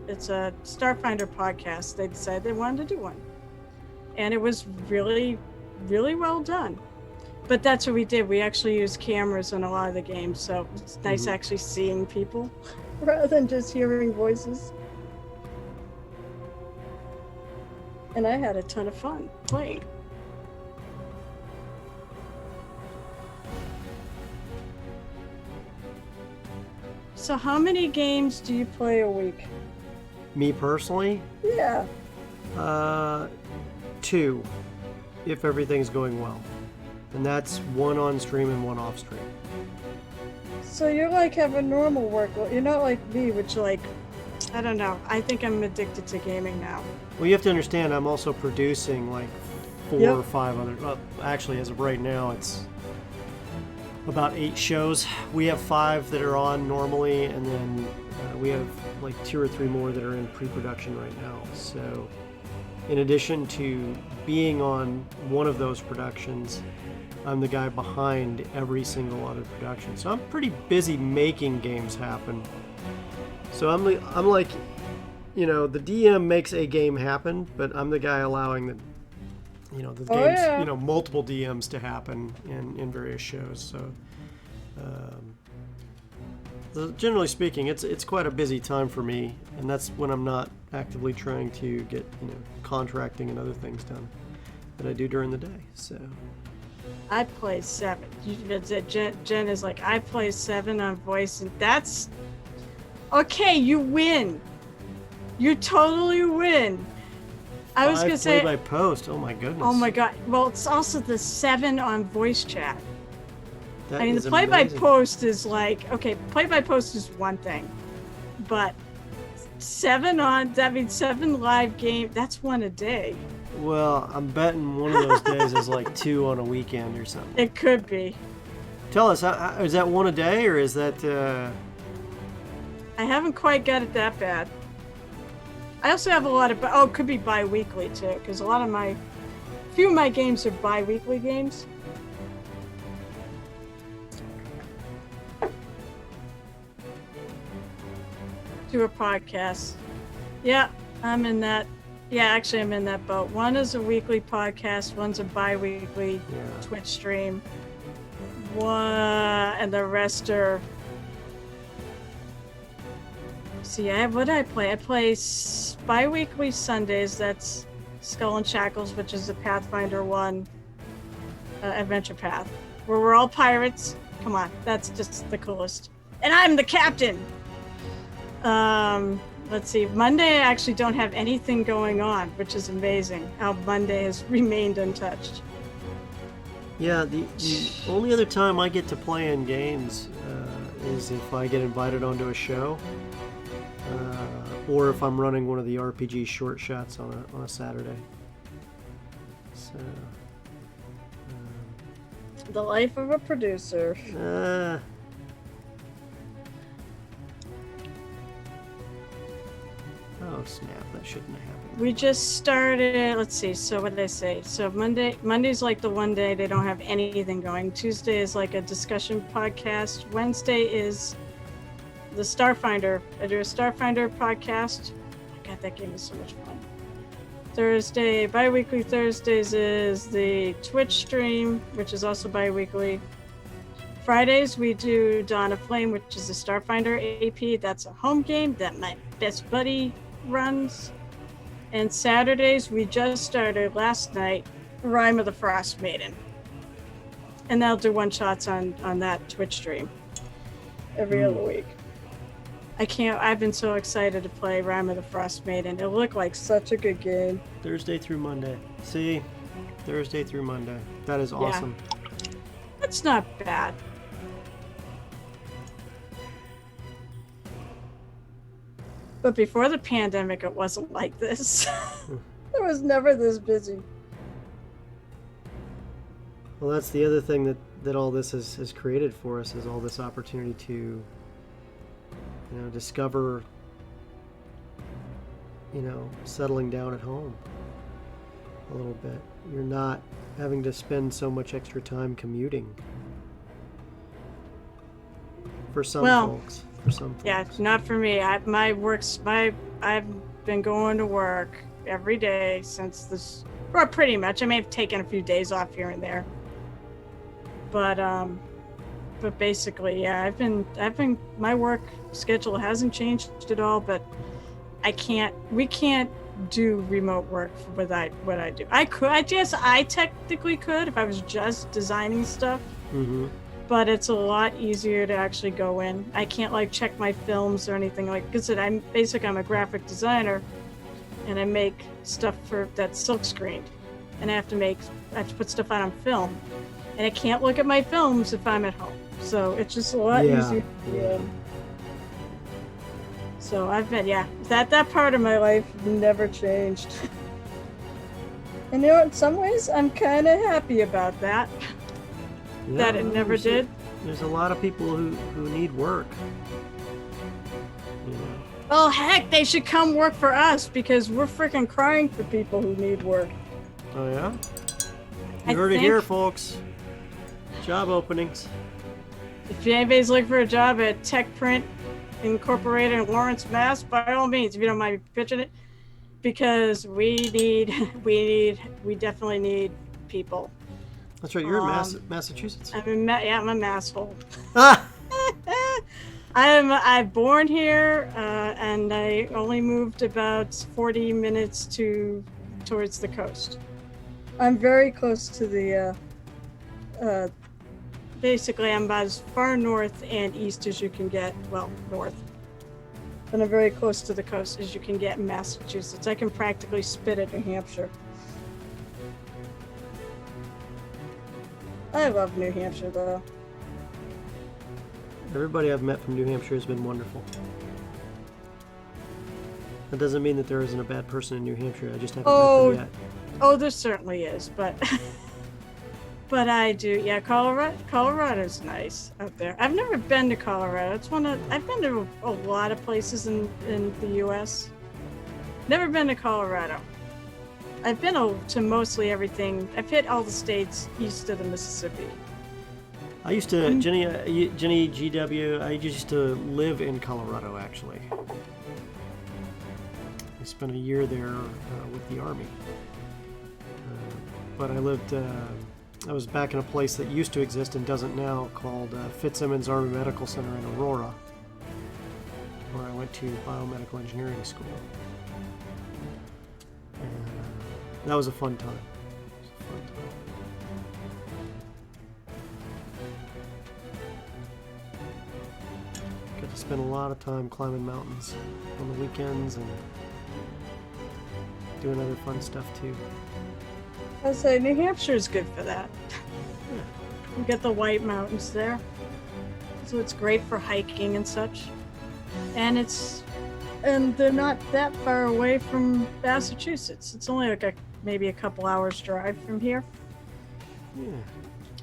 It's a Starfinder podcast. They decided they wanted to do one, and it was really, really well done. But that's what we did. We actually used cameras in a lot of the games, so it's nice actually seeing people rather than just hearing voices. And I had a ton of fun playing. So how many games do you play a week? Me personally? Yeah. 2, if everything's going well. And that's 1 on stream and 1 off stream. So you're like have a normal work. You're not like me, which like, I don't know. I think I'm addicted to gaming now. Well, you have to understand, I'm also producing like 4 or 5 other. Well, actually, as of right now, it's about 8 shows. We have 5 that are on normally, and then we have like 2 or 3 more that are in pre-production right now. So, in addition to being on one of those productions, I'm the guy behind every single other production. So I'm pretty busy making games happen. So I'm like, you know, the DM makes a game happen, but I'm the guy allowing the, you know, the games, you know, multiple DMs to happen in various shows. So, generally speaking, it's quite a busy time for me, and that's when I'm not actively trying to get, you know, contracting and other things done that I do during the day. So I play 7. Jen is like, I play 7 on voice, and that's okay. You win. You totally win. I was gonna say play by post. Oh my goodness. Oh my god. Well, it's also the 7 on voice chat. That I mean, the play-by-post is like, okay, play-by-post is one thing, but 7 on, that means 7 live game, that's 1 a day. Well, I'm betting one of those days is like 2 on a weekend or something. It could be. Tell us, is that 1 a day, or is that... I haven't quite got it that bad. I also have a lot of, it could be bi-weekly too, because a few of my games are bi-weekly games. Do a podcast. Yeah, I'm in that. Yeah, actually, I'm in that boat. 1 is a weekly podcast. 1's a bi-weekly Twitch stream. 1, and the rest are. See, what do I play? I play bi-weekly Sundays. That's Skull and Shackles, which is the Pathfinder 1 adventure path, where we're all pirates. Come on, that's just the coolest. And I'm the captain. Let's see. Monday, I actually don't have anything going on, which is amazing. How Monday has remained untouched. Yeah, the only other time I get to play in games is if I get invited onto a show, or if I'm running one of the RPG short shots on a Saturday. So. The life of a producer. Oh snap, that shouldn't have happened. We just started, let's see, so what did I say? So Monday's like the one day they don't have anything going. Tuesday is like a discussion podcast. Wednesday is the Starfinder. I do a Starfinder podcast. Oh God, that game is so much fun. Thursday, bi-weekly Thursdays is the Twitch stream, which is also bi-weekly. Fridays we do Dawn of Flame, which is a Starfinder AP. That's a home game that my best buddy runs. And Saturdays, we just started last night, Rime of the Frost Maiden. And they'll do one-shots on that Twitch stream every other week. I've been so excited to play Rime of the Frost Maiden. It looked like such a good game. Thursday through Monday. See? Thursday through Monday. That is awesome. Yeah. That's not bad. But before the pandemic, it wasn't like this. It was never this busy. Well, that's the other thing that all this has created for us, is all this opportunity to, discover, settling down at home a little bit. You're not having to spend so much extra time commuting. For some folks. Yeah, not for me. I've been going to work every day since this, or pretty much. I may have taken a few days off here and there. But basically, yeah, I've been my work schedule hasn't changed at all, but we can't do remote work for what I do. I technically could if I was just designing stuff. Mm-hmm. But it's a lot easier to actually go in. I can't check my films or anything because I'm a graphic designer, and I make stuff that's silk screened, and I have to put stuff out on film, and I can't look at my films if I'm at home. So it's just a lot easier. Yeah. So I've been that part of my life never changed. And in some ways I'm kind of happy about that. Yeah, that it never did. There's a lot of people who need work. Well, heck, they should come work for us because we're freaking crying for people who need work. Oh, yeah? You heard it here, folks. Job openings. If anybody's looking for a job at Tech Print Incorporated in Lawrence, Mass, by all means, if you don't mind me pitching it, because we definitely need people. That's right. You're in Massachusetts. I'm a masshole. I'm born here, and I only moved about 40 minutes towards the coast. I'm very close to the. Basically, I'm about as far north and east as you can get. Well, north. But I'm very close to the coast as you can get in Massachusetts. I can practically spit at New Hampshire. I love New Hampshire, though. Everybody I've met from New Hampshire has been wonderful. That doesn't mean that there isn't a bad person in New Hampshire. I just haven't met them yet. Oh, there certainly is, but but I do. Yeah, Colorado's nice out there. I've never been to Colorado. I've been to a lot of places in the U.S. Never been to Colorado. I've been to mostly everything. I've hit all the states east of the Mississippi. I used to, Jenny GW, I used to live in Colorado, actually. I spent a year there with the Army. But I was back in a place that used to exist and doesn't now, called Fitzsimmons Army Medical Center in Aurora, where I went to biomedical engineering school. That was a fun time. Got to spend a lot of time climbing mountains on the weekends and doing other fun stuff too. I say New Hampshire is good for that. Yeah. You get the White Mountains there, so it's great for hiking and such. And they're not that far away from Massachusetts. It's only maybe a couple hours drive from here. Yeah.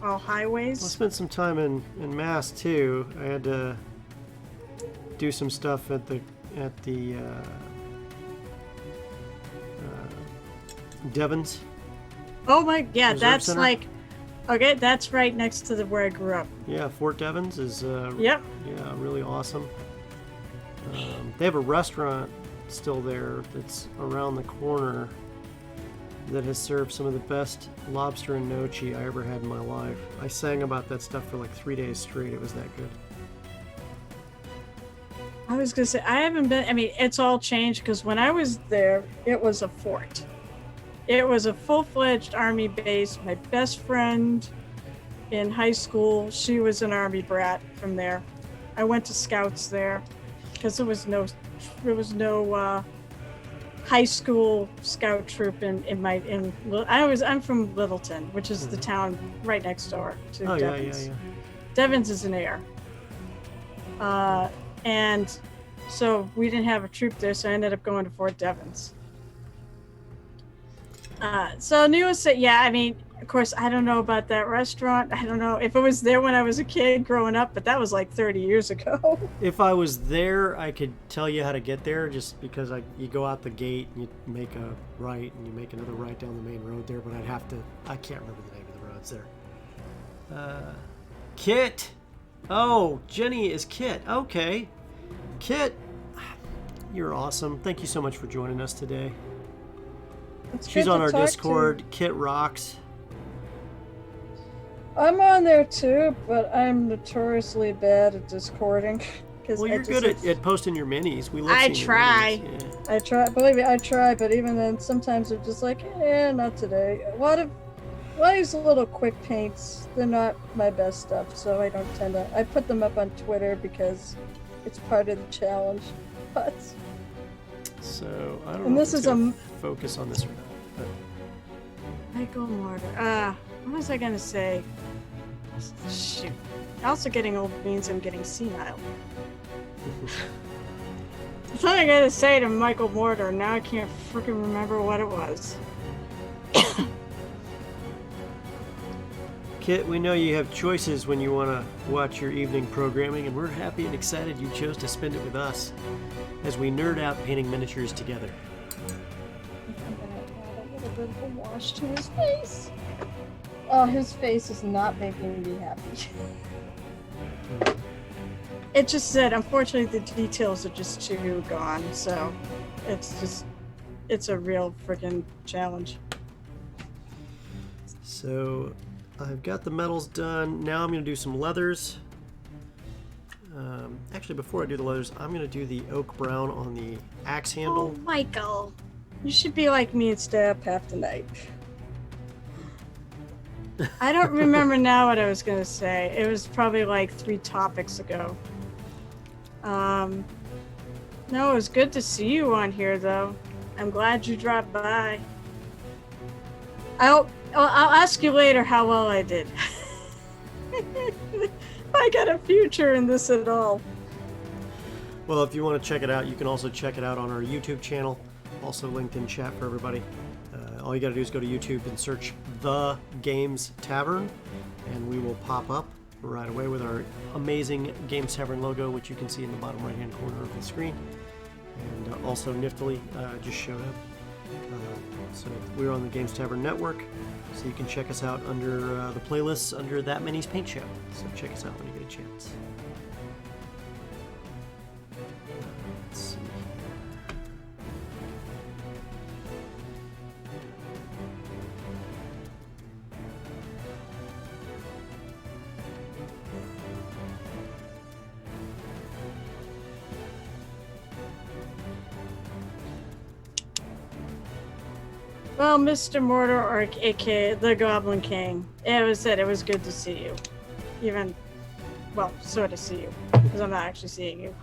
All highways. I spent some time in Mass too. I had to do some stuff at the Devon's. Oh my, yeah, Reserve that's Center. That's right next to where I grew up. Yeah, Fort Devens is Yep. Yeah, really awesome. They have a restaurant still there that's around the corner that has served some of the best lobster and nochi I ever had in my life. I sang about that stuff for 3 days straight. It was that good. I was gonna say I haven't been. I mean, it's all changed because when I was there, it was a fort. It was a full-fledged army base. My best friend in high school, she was an army brat from there. I went to scouts there because there was no high school scout troop I'm from Littleton, which is the town right next door to Devon's. Yeah. Devon's is an air. And so we didn't have a troop there, so I ended up going to Fort Devon's. So needless to say, yeah, I mean, of course, I don't know about that restaurant. I don't know if it was there when I was a kid growing up, but that was like 30 years ago. If I was there, I could tell you how to get there, just because you go out the gate and you make a right and you make another right down the main road there, but I can't remember the name of the roads there. Kit! Oh, Jenny is Kit. Okay. Kit, you're awesome. Thank you so much for joining us today. She's on our Discord. Kit rocks. I'm on there too, but I'm notoriously bad at Discording. Well, you're good at posting your minis. We love I seeing try. Your minis. Yeah. I try. Believe me, I try. But even then, sometimes I'm just like, not today. A lot of these little quick paints, they're not my best stuff, so I don't tend to. I put them up on Twitter because it's part of the challenge. But so I don't and know this if is it's gonna focus on this or not. But Michael Mortar. What was I gonna say? Shoot. Also, getting old means I'm getting senile. Something I gotta say to Michael Mortar. Now I can't freaking remember what it was. Kit, we know you have choices when you want to watch your evening programming, and we're happy and excited you chose to spend it with us as we nerd out painting miniatures together. I'm gonna add a little bit of a wash to his face. Oh, his face is not making me happy. It just said, unfortunately, the details are just too gone, so it's a real freaking challenge. So I've got the metals done. Now I'm going to do some leathers. Actually, before I do the leathers, I'm going to do the oak brown on the axe handle. Oh, Michael. You should be like me and stay up half the night. I don't remember now what I was going to say. It was probably like 3 topics ago. No, it was good to see you on here, though. I'm glad you dropped by. I'll ask you later how well I did. If I got a future in this at all. Well, if you want to check it out, you can also check it out on our YouTube channel. Also linked in chat for everybody. All you got to do is go to YouTube and search The Games Tavern, and we will pop up right away with our amazing Games Tavern logo, which you can see in the bottom right-hand corner of the screen. And also Niftily just showed up. So we're on the Games Tavern Network, so you can check us out under the playlists under That Many's Paint Show. So check us out when you get a chance. Let's see. Well, Mr. Mortar, or aka the Goblin King, it was good to see you. Sort of see you, because I'm not actually seeing you.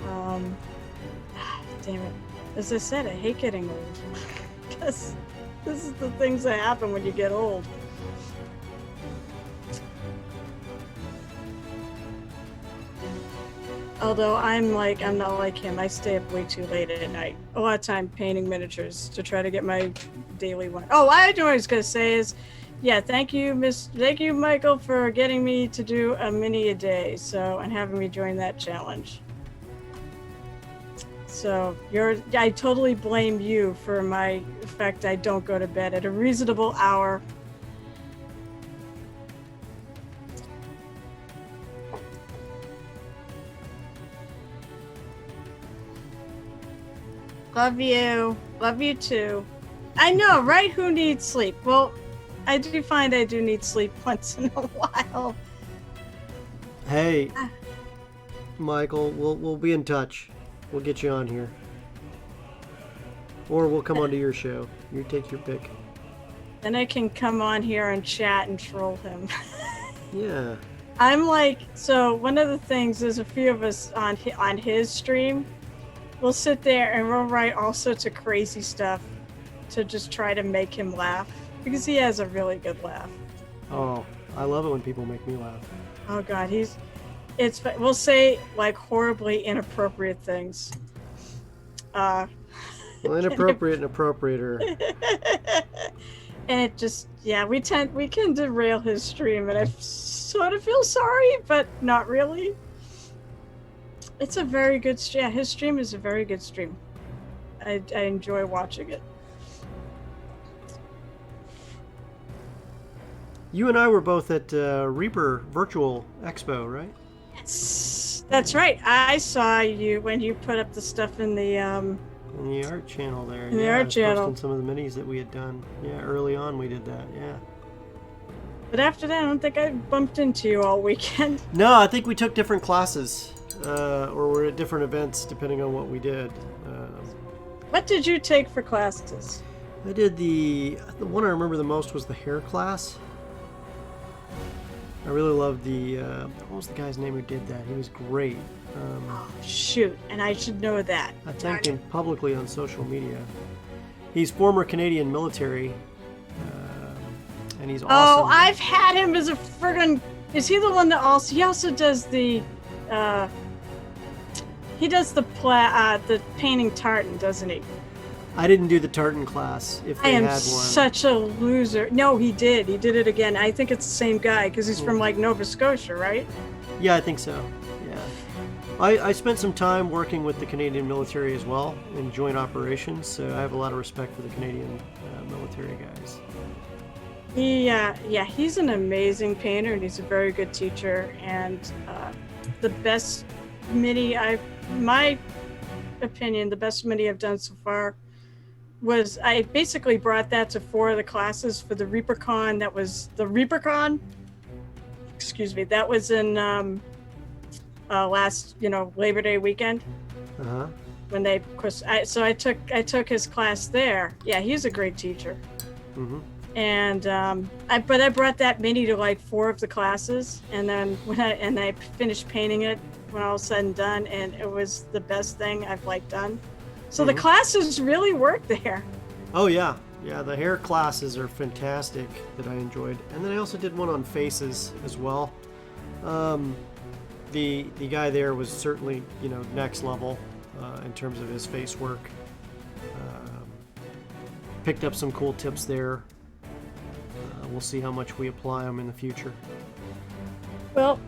Damn it. As I said, I hate getting old. Because this is the things that happen when you get old. Although I'm not like him. I stay up way too late at night. A lot of time painting miniatures to try to get my daily one. Oh, I know what I was gonna say is, yeah, thank you, Michael, for getting me to do a mini a day, and having me join that challenge. So I totally blame you for my fact I don't go to bed at a reasonable hour. Love you. Love you too. I know, right? Who needs sleep? Well, I do find I do need sleep once in a while. Hey, Michael. We'll be in touch. We'll get you on here. Or we'll come onto your show. You take your pick. Then I can come on here and chat and troll him. Yeah. I'm like, so one of the things, there's a few of us on his stream. We'll sit there and we'll write all sorts of crazy stuff to just try to make him laugh, because he has a really good laugh. Oh, I love it when people make me laugh. Oh God, we'll say like horribly inappropriate things. Well, inappropriate and appropriator. And it just, yeah, we can derail his stream, and I sort of feel sorry, but not really. It's a very good stream. Yeah, his stream is a very good stream. I enjoy watching it. You and I were both at Reaper Virtual Expo, right? Yes, that's right. I saw you when you put up the stuff in the In the art channel there. In the art channel. Posting some of the minis that we had done. Yeah, early on we did that, yeah. But after that, I don't think I bumped into you all weekend. No, I think we took different classes. Or we're at different events depending on what we did. What did you take for classes? I did the one I remember the most was the hair class. I really loved what was the guy's name who did that? He was great. Shoot, and I should know that. I thanked him publicly on social media. He's former Canadian military, and he's awesome. Oh, I've had him as a friggin'. Is he the one that also? He also does the. He does the painting tartan, doesn't he? I didn't do the tartan class. If they I am had one. such a loser. No, he did. He did it again. I think it's the same guy because he's from like Nova Scotia, right? Yeah, I think so. Yeah. I spent some time working with the Canadian military as well in joint operations, so I have a lot of respect for the Canadian military guys. He's an amazing painter and he's a very good teacher. And the best mini my opinion, the best mini I've done so far was I basically brought that to 4 of the classes for the ReaperCon. That was the ReaperCon. Excuse me. That was in last, Labor Day weekend. Uh-huh. When they, I took his class there. Yeah, he's a great teacher. Mm-hmm. And I brought that mini to like 4 of the classes, and then I finished painting it when all was said and done, and it was the best thing I've done. So the classes really work there. Oh yeah, the hair classes are fantastic that I enjoyed, and then I also did one on faces as well. The guy there was certainly next level in terms of his face work. Picked up some cool tips there. We'll see how much we apply them in the future. Well,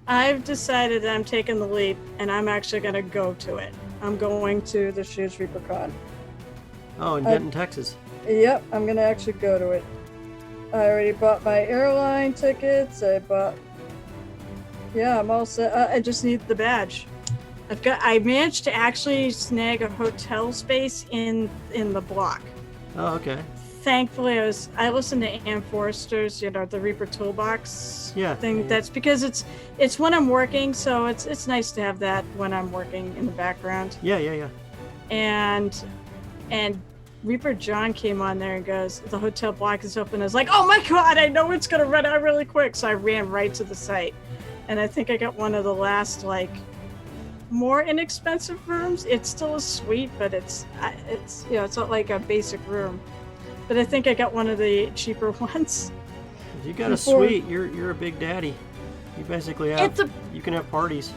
I've decided that I'm taking the leap, and I'm actually going to go to it. I'm going to this year's ReaperCon. Oh, in Denton, Texas. Yep, I'm going to actually go to it. I already bought my airline tickets. I'm all set. I just need the badge. I managed to actually snag a hotel space in the block. Oh, okay. Thankfully, I listened to Ann Forrester's, the Reaper Toolbox thing. Yeah. That's because it's when I'm working, so it's nice to have that when I'm working in the background. Yeah. And Reaper John came on there and goes, the hotel block is open. I was like, oh my God, I know it's gonna run out really quick. So I ran right to the site, and I think I got one of the last more inexpensive rooms. It's still a suite, but it's not like a basic room. But I think I got one of the cheaper ones. If you got a suite, you're a big daddy. You basically have you can have parties.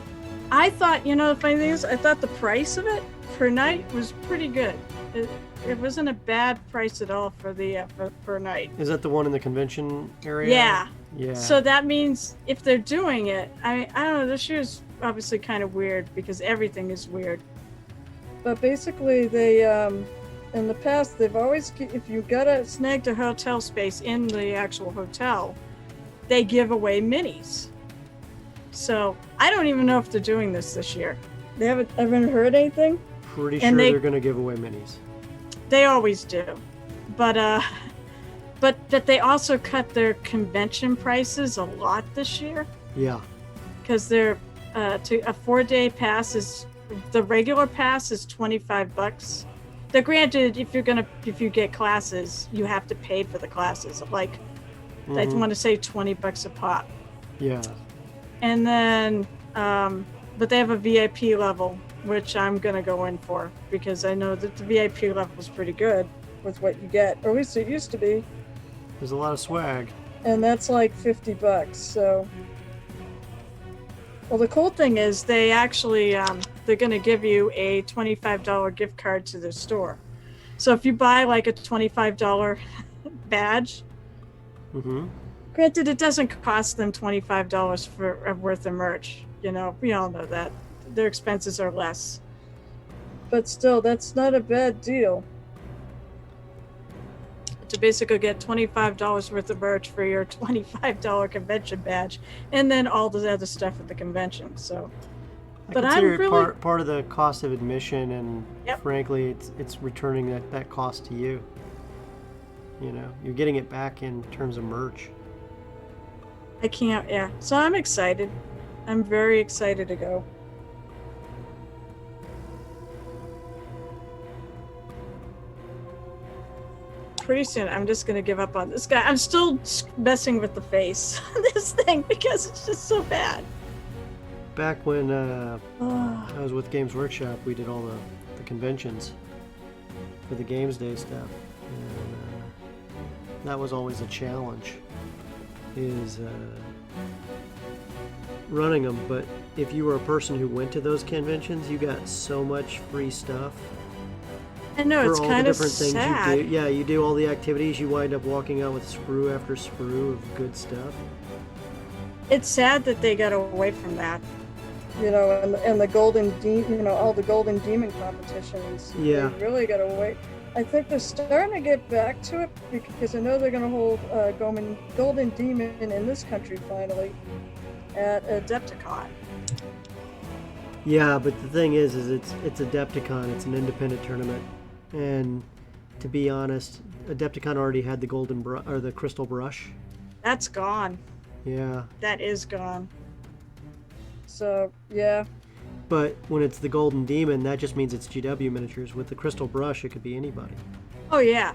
I thought, the funny thing is, I thought the price of it per night was pretty good. It wasn't a bad price at all for the per night. Is that the one in the convention area? Yeah. Yeah. So that means if they're doing it, I don't know. This year's obviously kind of weird because everything is weird. But basically, they in the past, they've always, if you snagged a hotel space in the actual hotel, they give away minis. So I don't even know if they're doing this year. They haven't heard anything? Pretty sure they're going to give away minis. They always do. But they also cut their convention prices a lot this year. Yeah. Because they're to a 4-day pass is the regular pass is $25. The granted, if you get classes, you have to pay for the classes. Like I want to say $20 a pop. Yeah. And then, but they have a VIP level, which I'm gonna go in for because I know that the VIP level is pretty good with what you get, or at least it used to be. There's a lot of swag. And that's like $50. So, well, the cool thing is they actually they're gonna give you a $25 gift card to their store. So if you buy like a $25 badge, granted it doesn't cost them $25 for worth of merch. You know, we all know that their expenses are less. But still, that's not a bad deal. To basically get $25 worth of merch for your $25 convention badge, and then all the other stuff at the convention. So, but I'm really part of the cost of admission, and frankly, it's returning that cost to you. You know, you're getting it back in terms of merch. I can't. Yeah. So I'm excited. I'm very excited to go. Pretty soon I'm just gonna give up on this guy. I'm still messing with the face on this thing because it's just so bad. Back when I was with Games Workshop, we did all the conventions for the Games Day stuff, and that was always a challenge, is running them. But if you were a person who went to those conventions, you got so much free stuff. I know, it's kind of sad. You do. Yeah, you do all the activities. You wind up walking out with sprue after sprue of good stuff. It's sad that they got away from that. You know, and the golden demon, you know, all the golden demon competitions. Yeah. They really got away. I think they're starting to get back to it because I know they're going to hold golden demon in this country finally at Adepticon. Yeah, but the thing is it's Adepticon. It's an independent tournament. And to be honest, Adepticon already had the the crystal brush. That's gone. Yeah. That is gone. So, yeah. But when it's the golden demon, that just means it's GW miniatures. With the crystal brush, it could be anybody. Oh, yeah.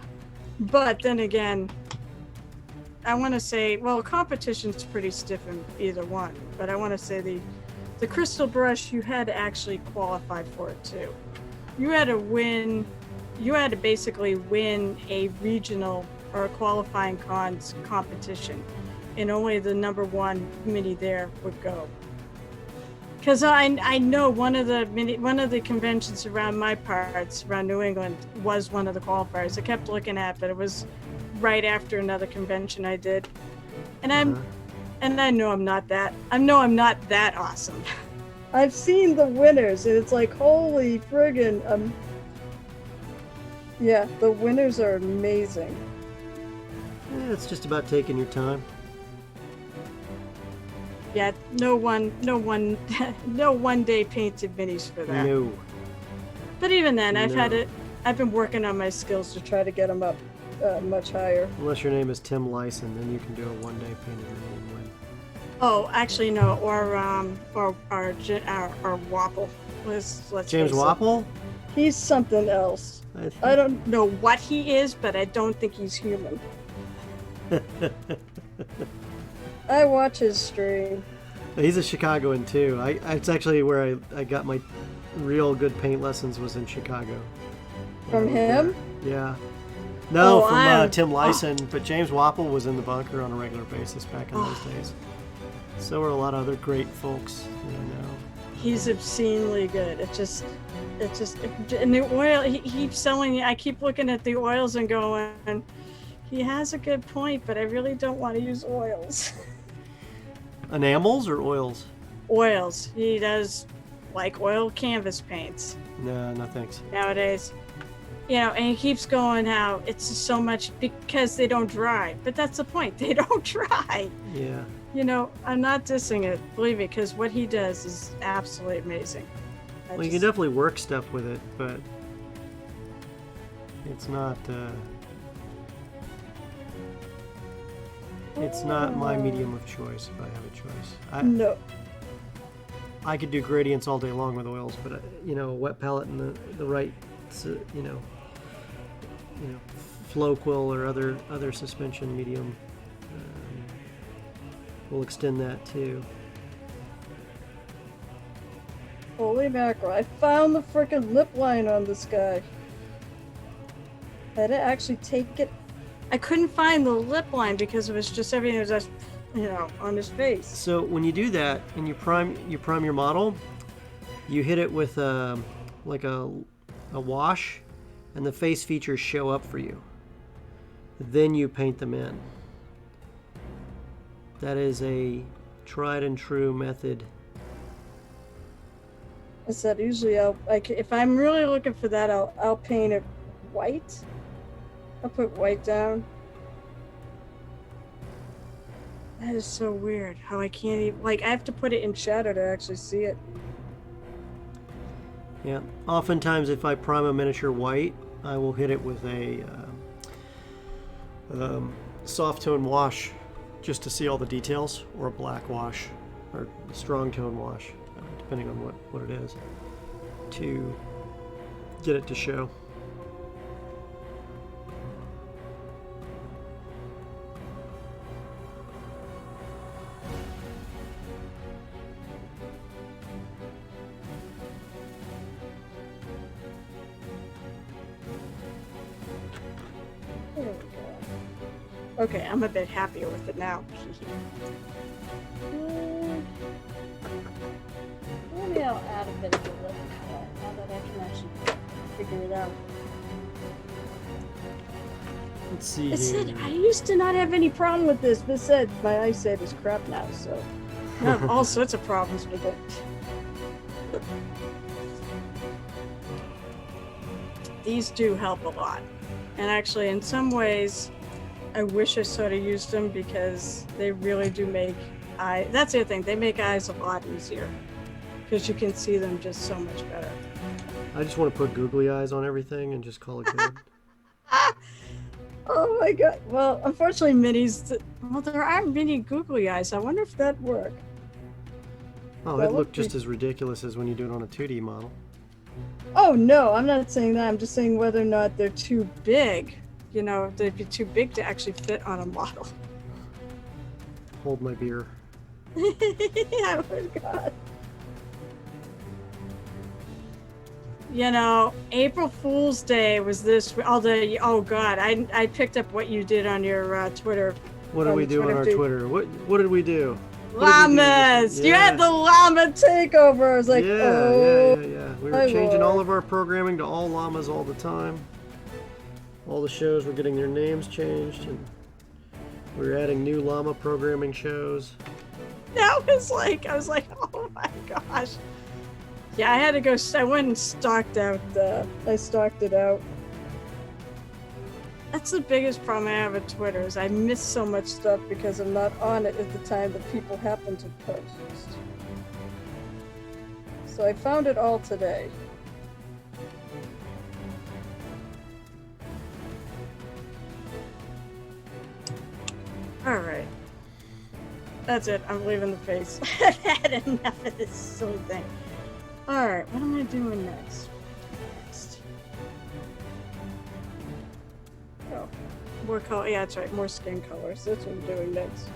But then again, I want to say, well, competition's pretty stiff in either one. But I want to say the crystal brush, you had to actually qualify for it too. You had to basically win a regional or a qualifying competition, and only the number one mini there would go. Because I know one of the conventions around my parts, around New England, was one of the qualifiers. I kept looking at, but it was right after another convention I did, and I know I'm not that awesome. I've seen the winners, and it's like, holy friggin', yeah, the winners are amazing. Yeah, it's just about taking your time. Yeah, no one day painted minis for that. No. But even then, I've been working on my skills to try to get them up much higher. Unless your name is Tim Lyson, then you can do a one-day painted mini and win. Oh, actually no, or Wapple. Let's James Wapple? He's something else. I don't know what he is, but I don't think he's human. I watch his stream. He's a Chicagoan too. It's actually where I got my real good paint lessons, was in Chicago. From him? Yeah. No, from Tim Lyson, but James Wapple was in the bunker on a regular basis back in those days. So were a lot of other great folks, you know. He's obscenely good. It's just, and the oil, he keeps selling. I keep looking at the oils and going, he has a good point, but I really don't want to use oils. Enamels or oils? Oils. He does like oil canvas paints. No thanks. Nowadays. You know, and he keeps going how it's so much because they don't dry. But that's the point. They don't dry. Yeah. You know, I'm not dissing it, believe me, because what he does is absolutely amazing. You can definitely work stuff with it, but it's not my medium of choice if I have a choice. No. I could do gradients all day long with oils, but a wet palette and the right, flow quill or other suspension medium will extend that too. Holy mackerel! I found the frickin' lip line on this guy. I had to actually take it. I couldn't find the lip line because it was just everything was just, on his face. So when you do that and you prime your model, you hit it with like a wash, and the face features show up for you. Then you paint them in. That is a tried and true method. I said usually if I'm really looking for that, I'll paint it white. I'll put white down. That is so weird how I can't even, I have to put it in shadow to actually see it. Yeah. Oftentimes, if I prime a miniature white, I will hit it with a soft tone wash just to see all the details, or a black wash, or a strong tone wash, depending on what it is, to get it to show. Okay, I'm a bit happier with it now. Maybe I'll add a bit of the lip now that I can actually figure it out. Let's see It here. said I used to not have any problem with this, but it said my eyesight is crap now, so I have all sorts of problems with it. These do help a lot. And actually, in some ways, I wish I sort of used them because they really do make that's the other thing, they make eyes a lot easier because you can see them just so much better. I just want to put googly eyes on everything and just call it good. oh my god. Well, unfortunately, there are mini googly eyes. I wonder if that'd work. Oh, That it would looked be- just as ridiculous as when you do it on a 2D model. Oh no, I'm not saying that. I'm just saying whether or not they're too Big, they'd be too big to actually fit on a model. Hold my beer. oh my god. April Fool's Day was this. Oh God, I picked up what you did on your Twitter. What did we do on our Twitter? What did we do? Llamas! You had the llama Takeover. I was like, Yeah. We were my changing lord. all of our programming to all llamas all the time. All the shows were getting their names changed, and we were adding new llama programming shows. I was like, oh my gosh. Yeah, I had to go. I went and stocked out. I stocked it out. That's the biggest problem I have with Twitter is I miss so much Stuff because I'm not on it at the time that people happen to post. So I found it all today. All right. That's it. I'm leaving the face. I've had enough of this silly thing. All right. What am I doing next? Oh, more color. Yeah, that's right. More skin colors. That's what I'm doing next.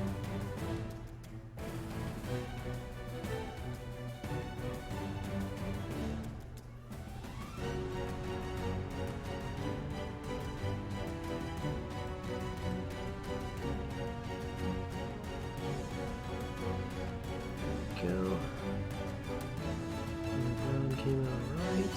Go. And the brown came out right.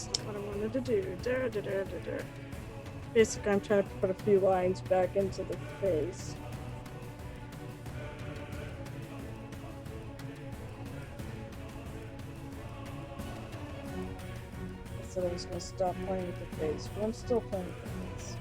That's not what I wanted to do. Basically, I'm trying to put a few lines back into the face. I said I was going to stop playing with the face, but I'm still playing with the face.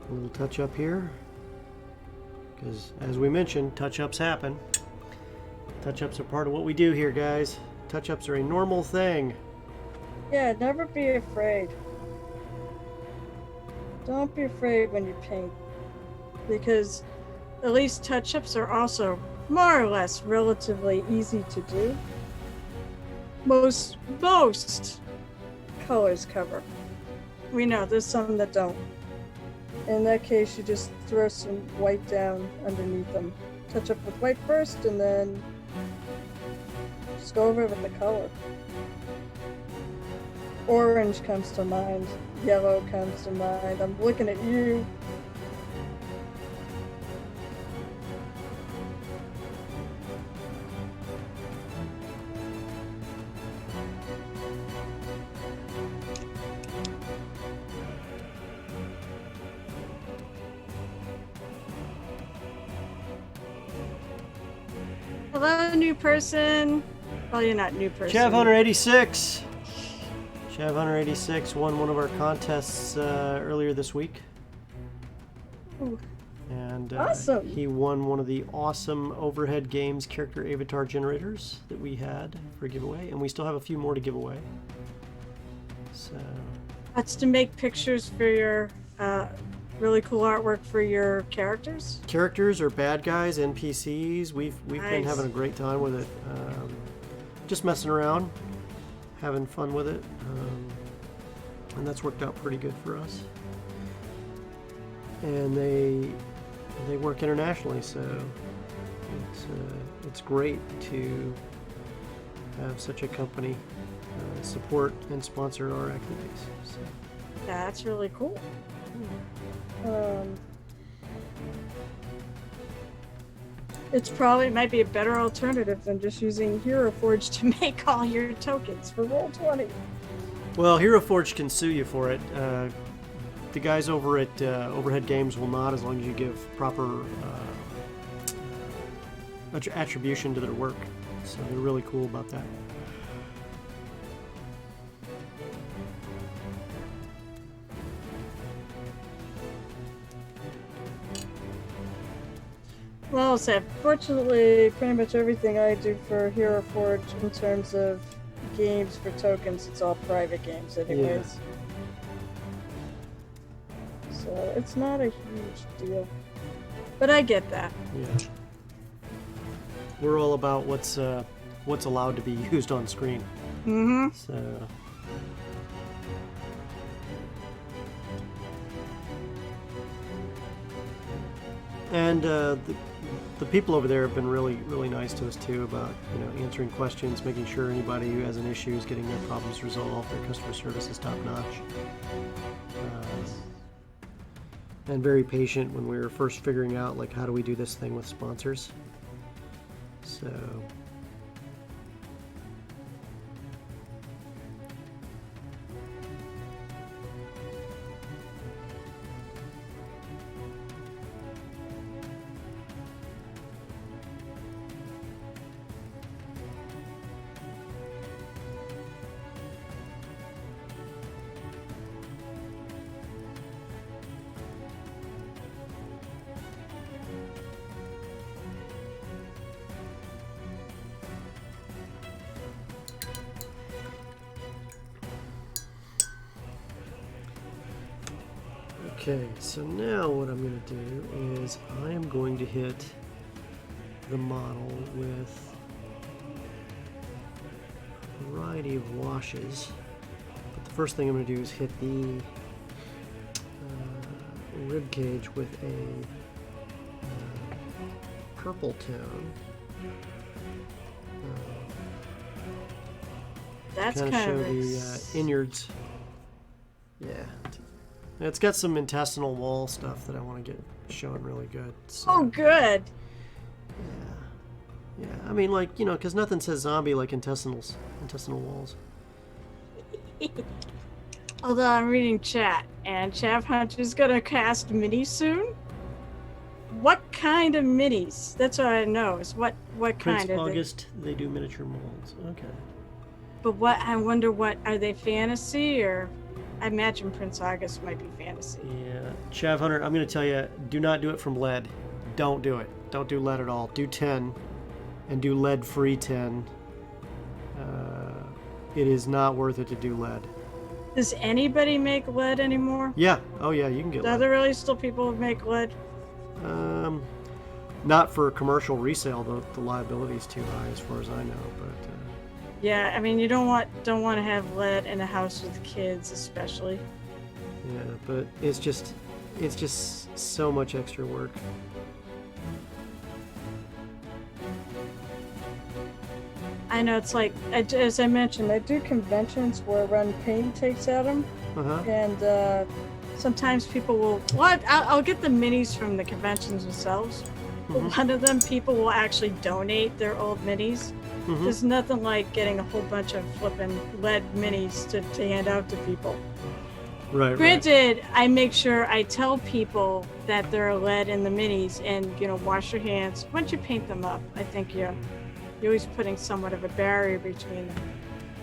A little touch up here, because as we mentioned, touch-ups happen. Touch-ups are part of what we do here, guys. Touch-ups are a normal thing. Yeah, never be afraid. Don't be afraid when you paint, because At least touch-ups are also more or less relatively easy to do. Most colors cover. We know there's some that don't. in that case, you just throw some white down underneath them. Touch up with white first, and then just go over it with the color. Orange comes to mind. Yellow comes to mind. I'm looking at you. Hello, new person. Well, you're not new person. Chav Hunter 86. Chav Hunter 86 won one of our contests earlier this week. Ooh. And Awesome. he won one of the awesome Overhead Games character avatar generators that we had for a giveaway, and we still have a few more to give away. So That's to make pictures for your really cool artwork for your characters. characters are bad guys, NPCs. We've been Nice. having a great time with it. Just messing around, having fun with it, and that's worked out pretty good for us. And they work internationally, so it's great to have such a company support and sponsor our activities. So. That's really cool. It might be a better alternative than just using Hero Forge to make all your tokens for Roll20. Well, Hero Forge can sue you for it. The guys over at Overhead Games will not, as long as you give proper attribution to their work. So they're really cool about that. Well said. Fortunately, pretty much everything I do for Hero Forge in terms of games for tokens, it's all private games anyways. So it's not a huge deal. But I get that. Yeah. We're all about what's allowed to be used on screen. Mm-hmm. So. And the people over there have been really, really nice to us too about answering questions, making sure anybody who has an issue is getting their problems resolved. Their customer service is top notch, and very patient when we were first figuring out like how do we do this thing with sponsors. So. Okay, so now what I'm going to do is I am going to hit the model with a variety of washes. But the first thing I'm going to do is hit the rib cage with a purple tone. That's kind of show the innards. Yeah. It's got some intestinal wall stuff that I want to get showing really good. So, Oh, good. yeah. I mean, like, because nothing says zombie like intestinal walls. Although I'm reading chat, and Chav Hunt is gonna cast minis soon. What kind of minis? That's what I know. Is what Prince kind of August, they do miniature molds. Okay. But what I wonder, what are they, fantasy, or I imagine Prince August might be fantasy. Yeah. Chav Hunter, I'm going to tell you, do not do it from lead. Don't do it. Don't do lead at all. Do 10 and do lead-free 10. It is not worth it to do lead. Does anybody make lead anymore? Yeah. Oh, yeah, you can get Are lead. there really still people who make lead? Not for commercial resale. The liability is too high as far as I know, but... Yeah, I mean, you don't want to have lead in a house with kids, especially. Yeah, but it's just so much extra work. I know, it's like, as I mentioned, I do conventions where run paint takes at them, and sometimes people will. Well, I'll get the minis from the conventions themselves. But one of them, people will actually donate their old minis. There's nothing like getting a whole bunch of flipping lead minis to hand out to people. Right. Granted, I make sure I tell people that there are lead in the minis, and wash your hands once you paint them up. I think you're always putting somewhat of a barrier between them.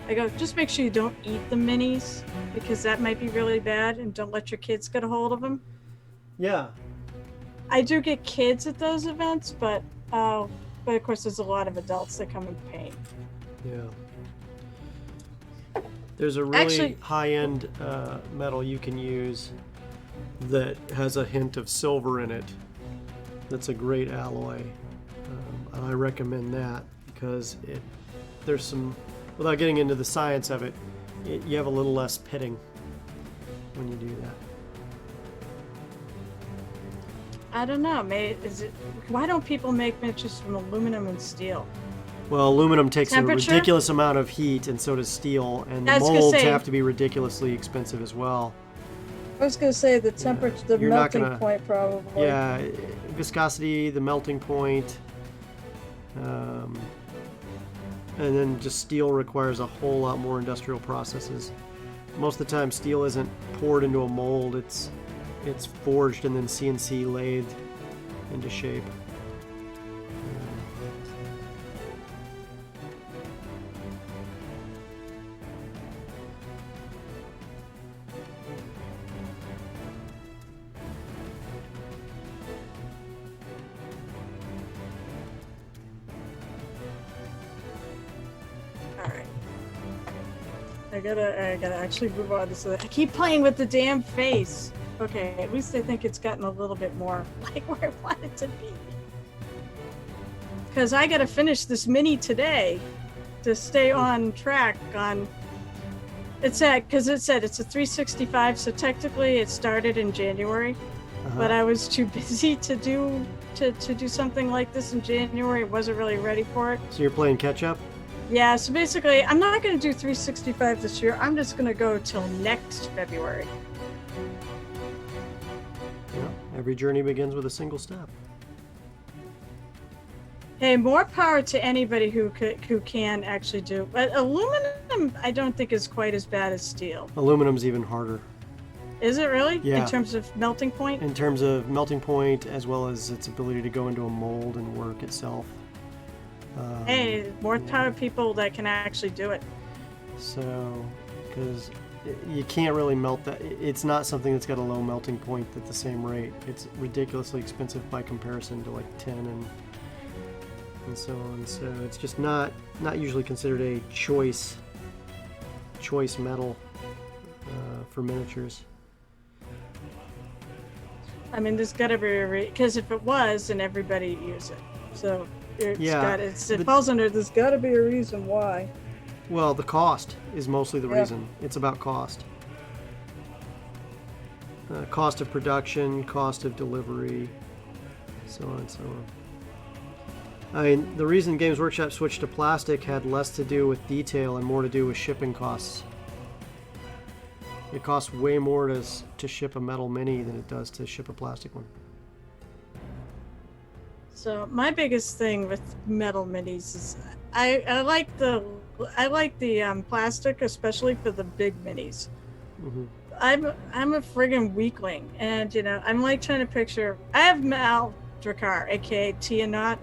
I go, just make sure you don't eat the minis, because that might be really bad, and don't let your kids get a hold of them. Yeah. I do get kids at those events, but of course there's a lot of adults that come and paint. Yeah. There's a really high-end metal you can use that has a hint of silver in it. That's a great alloy. And I recommend that because there's some, without getting into the science of it, you have a little less pitting when you do that. I don't know. Why don't people make miniatures from aluminum and steel? Well, aluminum takes a Temperature? ridiculous amount of heat, and so does steel, and the molds have to be ridiculously expensive as well. I was going to say the temperature, the You're not melting gonna- point probably. Yeah, viscosity, the melting point, and then just steel requires a whole lot more industrial processes. Most of the time, steel isn't poured into a mold; it's forged and then CNC lathed into shape. I gotta actually move on to so I keep playing with the damn face. Okay, at least I think it's gotten a little bit more like where I want it to be. Because I gotta finish this mini today to stay on track on. Because it said it's a 365, so technically it started in January, but I was too busy to do something like this in January. Wasn't really ready for it. So you're playing catch up? Yeah, so basically, I'm not going to do 365 this year. I'm just going to go till next February. Yeah, every journey begins with a single step. Hey, more power to anybody who can actually do. But aluminum, I don't think is quite as bad as steel. Aluminum's even harder. Is it really? Yeah. In terms of melting point? In terms of melting point, as well as its ability to go into a mold and work itself. Hey, more power to people that can actually do it. So, because you can't really melt that. It's not something that's got a low melting point at the same rate. It's ridiculously expensive by comparison to like tin and so on. So it's just not usually considered a choice metal for miniatures. I mean, there's got to be because if it was, then everybody would use it. So It falls under There's got to be a reason why. Well, the cost is mostly the Yeah. reason. It's about cost. Cost of production, cost of delivery, so on and so on. I mean, the reason Games Workshop switched to plastic had less to do with detail and more to do with shipping costs. It costs way more to ship a metal mini than it does to ship a plastic one. So my biggest thing with metal minis is I like the plastic, especially for the big minis. Mm-hmm. I'm a friggin' weakling, and I'm like trying to picture. I have Mal Drakkar, aka Tiamat,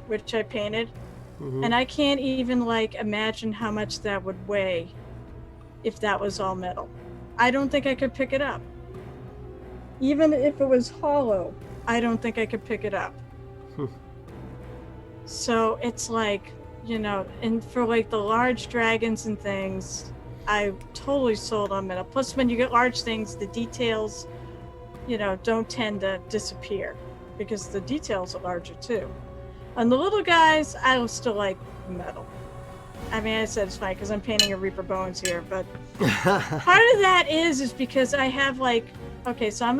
which I painted, Mm-hmm. and I can't even like imagine how much that would weigh if that was all metal. I don't think I could pick it up. Even if it was hollow. I don't think I could pick it up. So it's like, and for like the large dragons and things, I totally sold on metal. Plus, when you get large things, the details, don't tend to disappear because the details are larger too. On the little guys, I still like metal. I mean, I said it's fine because I'm painting a Reaper Bones here, but part of that is because I have so I'm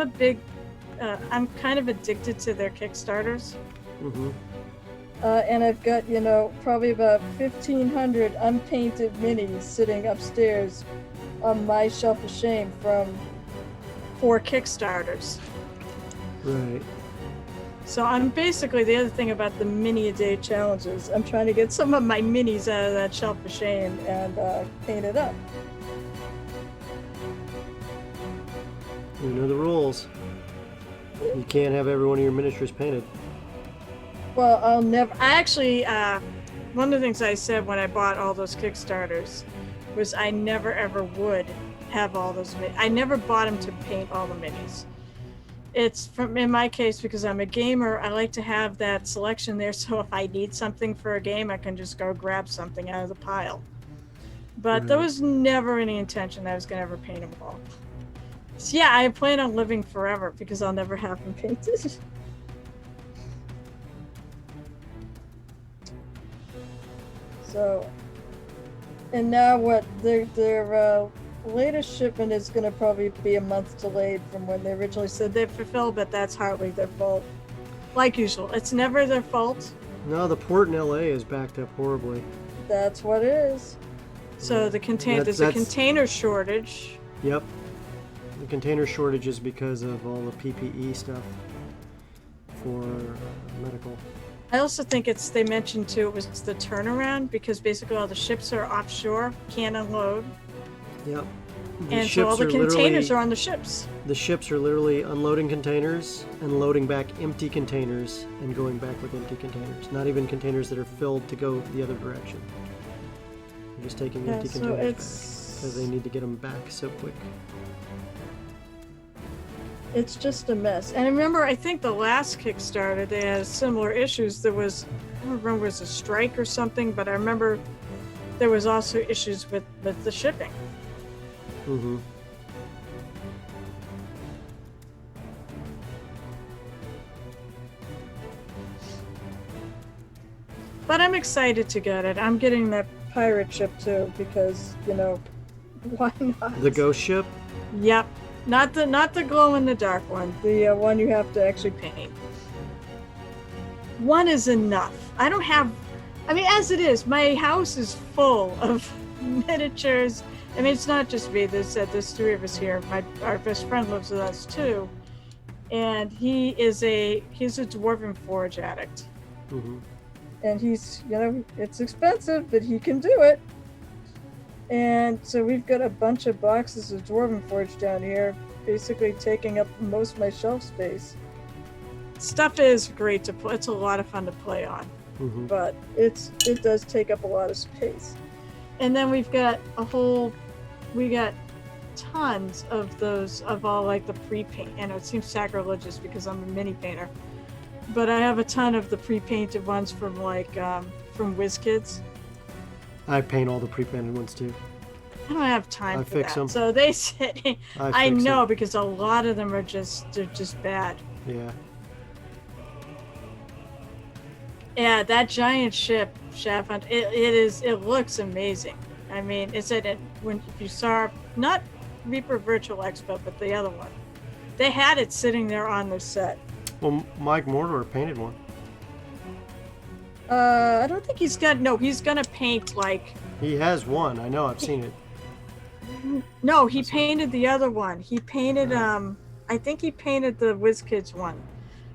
I'm kind of addicted to their Kickstarters. Mm-hmm. And I've got, probably about 1,500 unpainted minis sitting upstairs on my shelf of shame from 4 Kickstarters. Right. So I'm basically, the other thing about the mini-a-day challenges, I'm trying to get some of my minis out of that shelf of shame and paint it up. You know the rules. You can't have every one of your miniatures painted. Well, I'll never... I actually, one of the things I said when I bought all those Kickstarters was I never ever would have all those I never bought them to paint all the minis. It's in my case, because I'm a gamer, I like to have that selection there, so if I need something for a game, I can just go grab something out of the pile. But there was never any intention I was going to ever paint them all. So yeah, I plan on living forever because I'll never have them painted. So, and now what? Their latest shipment is going to probably be a month delayed from when they originally said They fulfill, but that's hardly their fault. Like usual, it's never their fault. No, the port in LA is backed up horribly. That's what it is. So there's a container shortage. Yep. The container shortage is because of all the PPE stuff for medical. I also think they mentioned too, it was the turnaround because basically all the ships are offshore, can't unload. Yep. And so all the containers are on the ships. The ships are literally unloading containers and loading back empty containers and going back with empty containers. Not even containers that are filled to go the other direction. They're just taking empty containers back because they need to get them back so quick. It's just a mess. And I remember, I think the last Kickstarter, they had similar issues. There was, I don't remember, it was a strike or something, but I remember there was also issues with the shipping. Mm-hmm. But I'm excited to get it. I'm getting that. Pirate ship too, because, why not? The ghost ship? Yep. Not the glow-in-the-dark one. The one you have to actually Paint. One is enough. I don't have... I mean, as it is, my house is full of miniatures. I mean, it's not just me. There's 3 of us here. Our best friend lives with us too, and he's a Dwarven Forge addict. Mm-hmm. And he's, it's expensive, but he can do it. And so we've got a bunch of boxes of Dwarven Forge down here, basically taking up most of my shelf space. Stuff is great to play. It's a lot of fun to play on. Mm-hmm. But it does take up a lot of space. And then we got tons of those, of all like the pre-paint. And it seems sacrilegious because I'm a mini painter. But I have a ton of the pre-painted ones from from WizKids. I paint all the pre-painted ones too. I don't have time for fix that. them. So they say, I fix know them. because a lot of them are they're just bad. Yeah. Yeah, that giant ship, Chef Hunt, it looks amazing. I mean, is it when if you saw not Reaper Virtual Expo, but the other one, they had it sitting there on the set. Well, Mike Mordor painted one. I don't think He's got no. He's gonna paint like. He has one. I know. I've seen it. No, he painted the other one. He painted I think he painted the WizKids one,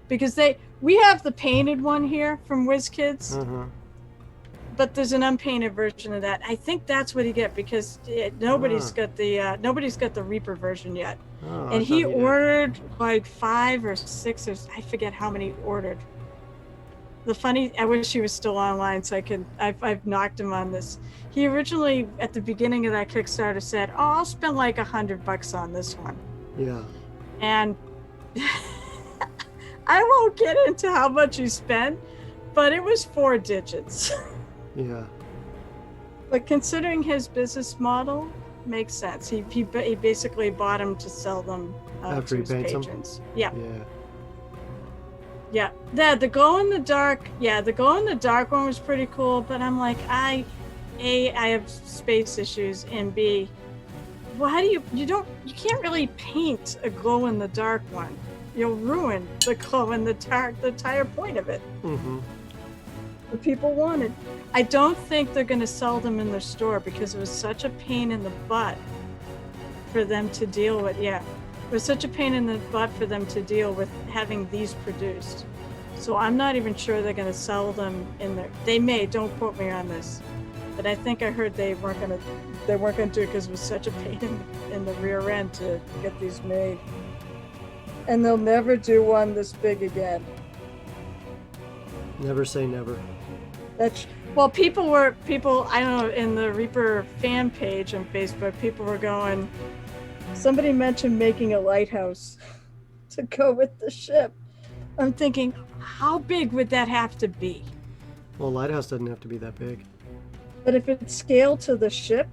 because we have the painted one here from WizKids. Uh-huh. But there's an unpainted version of that. I think that's what he get because nobody's got the Reaper version yet. Oh, And he ordered like 5 or 6 or I forget how many he ordered. I wish he was still online so I've knocked him on this. He originally at the beginning of that Kickstarter said, "Oh, I'll spend like $100 on this one." Yeah. And I won't get into how much he spent, but it was 4 digits. Yeah. But considering his business model, makes sense. He basically bought them to sell them After to he his paints patrons. them? Yeah. Yeah. Yeah. The glow in the dark. Yeah, the glow in the dark one was pretty cool. But I'm like, I have space issues, and B, well, how do you can't really paint a glow in the dark one. You'll ruin the glow in the dark, the entire point of it. Mm-hmm. The people wanted. I don't think they're going to sell them in their store because it was such a pain in the butt for them to deal with. Yeah, it was such a pain in the butt for them to deal with having these produced. So I'm not even sure they're going to sell them in there. They may, don't quote me on this, but I think I heard they weren't going to do it because it was such a pain in the rear end to get these made. And they'll never do one this big again. Never say never. Well, people, I don't know, in the Reaper fan page on Facebook, people were going, somebody mentioned making a lighthouse to go with the ship. I'm thinking, how big would that have to be? Well, lighthouse doesn't have to be that big. But if it's scaled to the ship,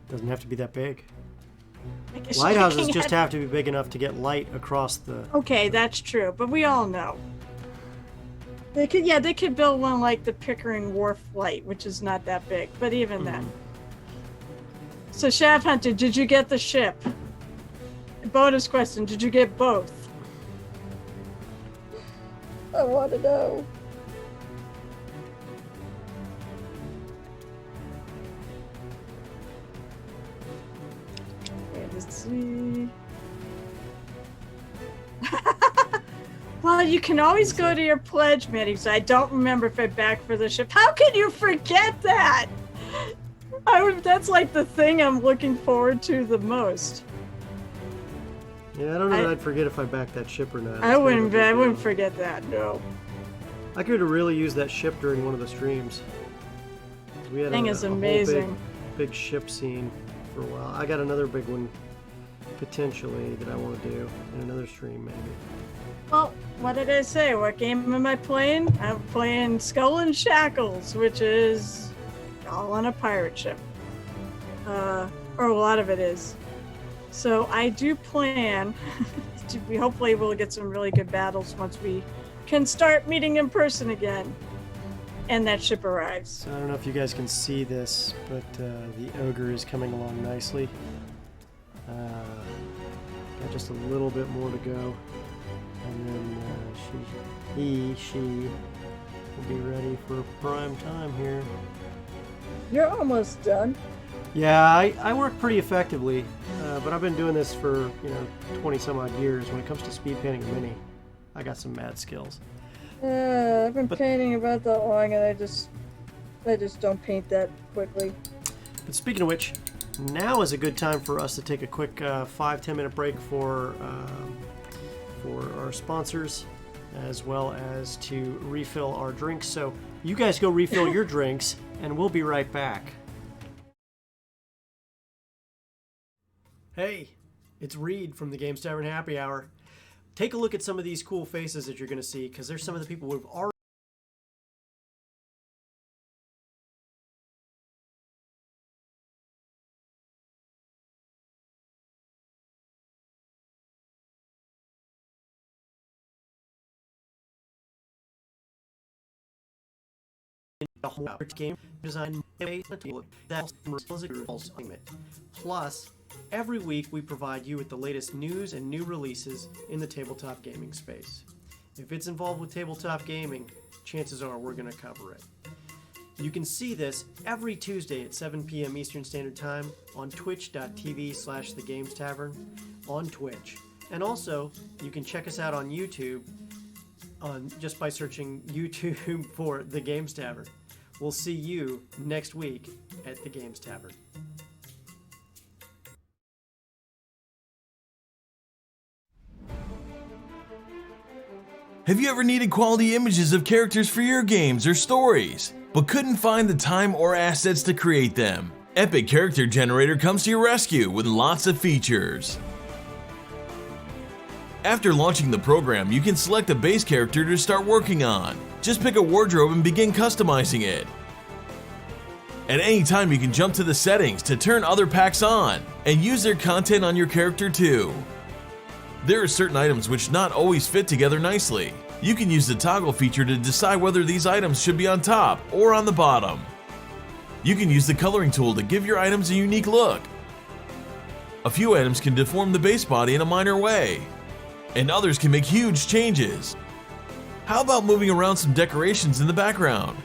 Doesn't have to be that big. I guess Lighthouses just have to be big enough to get light across the... Okay, that's true, but we all know. They could build one like the Pickering Wharf Light, which is not that big, but even then. So, Shaft Hunter, did you get the ship? Bonus question, did you get both? I want to know. Okay, let's see. Well, you can always go to your pledge meetings. I don't remember if I backed for the ship. How can you forget that? That's like the thing I'm looking forward to the most. Yeah, I don't know that I'd forget if I backed that ship or not. I wouldn't forget that, no. I could have really used that ship during one of the streams. We had Thing is amazing. Whole big ship scene for a while. I got another big one potentially that I want to do in another stream maybe. Well, what did I say? What game am I playing? I'm playing Skull and Shackles, which is all on a pirate ship. Or a lot of it is. So I do plan we hopefully will get some really good battles once we can start meeting in person again. And that ship arrives. So I don't know if you guys can see this, but the Ogre is coming along nicely. Got just a little bit more to go. And then she will be ready for prime time here. You're almost done. Yeah, I work pretty effectively, but I've been doing this for 20 some odd years. When it comes to speed painting a mini, I got some mad skills. I've been painting about that long, and I just don't paint that quickly. But speaking of which, now is a good time for us to take a quick 5-10 minute break for our sponsors, as well as to refill our drinks. So you guys go refill your drinks, and we'll be right back. Hey, it's Reid from the Tavern Happy Hour. Take a look at some of these cool faces that you're going to see, because there's some of the people who've already a whole game design that plus every week we provide you with the latest news and new releases in the tabletop gaming space. If it's involved with tabletop gaming, chances are we're going to cover it. You can see this every Tuesday at 7 p.m. Eastern Standard Time on twitch.tv/thegamestavern on Twitch. And also, you can check us out on YouTube just by searching YouTube for The Games Tavern. We'll see you next week at The Games Tavern. Have you ever needed quality images of characters for your games or stories, but couldn't find the time or assets to create them? Epic Character Generator comes to your rescue with lots of features. After launching the program, you can select a base character to start working on. Just pick a wardrobe and begin customizing it. At any time, you can jump to the settings to turn other packs on and use their content on your character too. There are certain items which not always fit together nicely. You can use the toggle feature to decide whether these items should be on top or on the bottom. You can use the coloring tool to give your items a unique look. A few items can deform the base body in a minor way, and others can make huge changes. How about moving around some decorations in the background?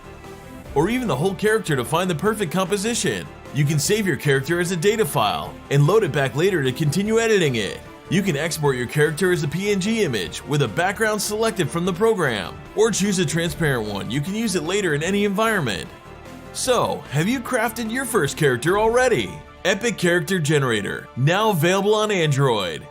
Or even the whole character to find the perfect composition? You can save your character as a data file and load it back later to continue editing it. You can export your character as a PNG image with a background selected from the program, or choose a transparent one. You can use it later in any environment. So, have you crafted your first character already? Epic Character Generator, now available on Android.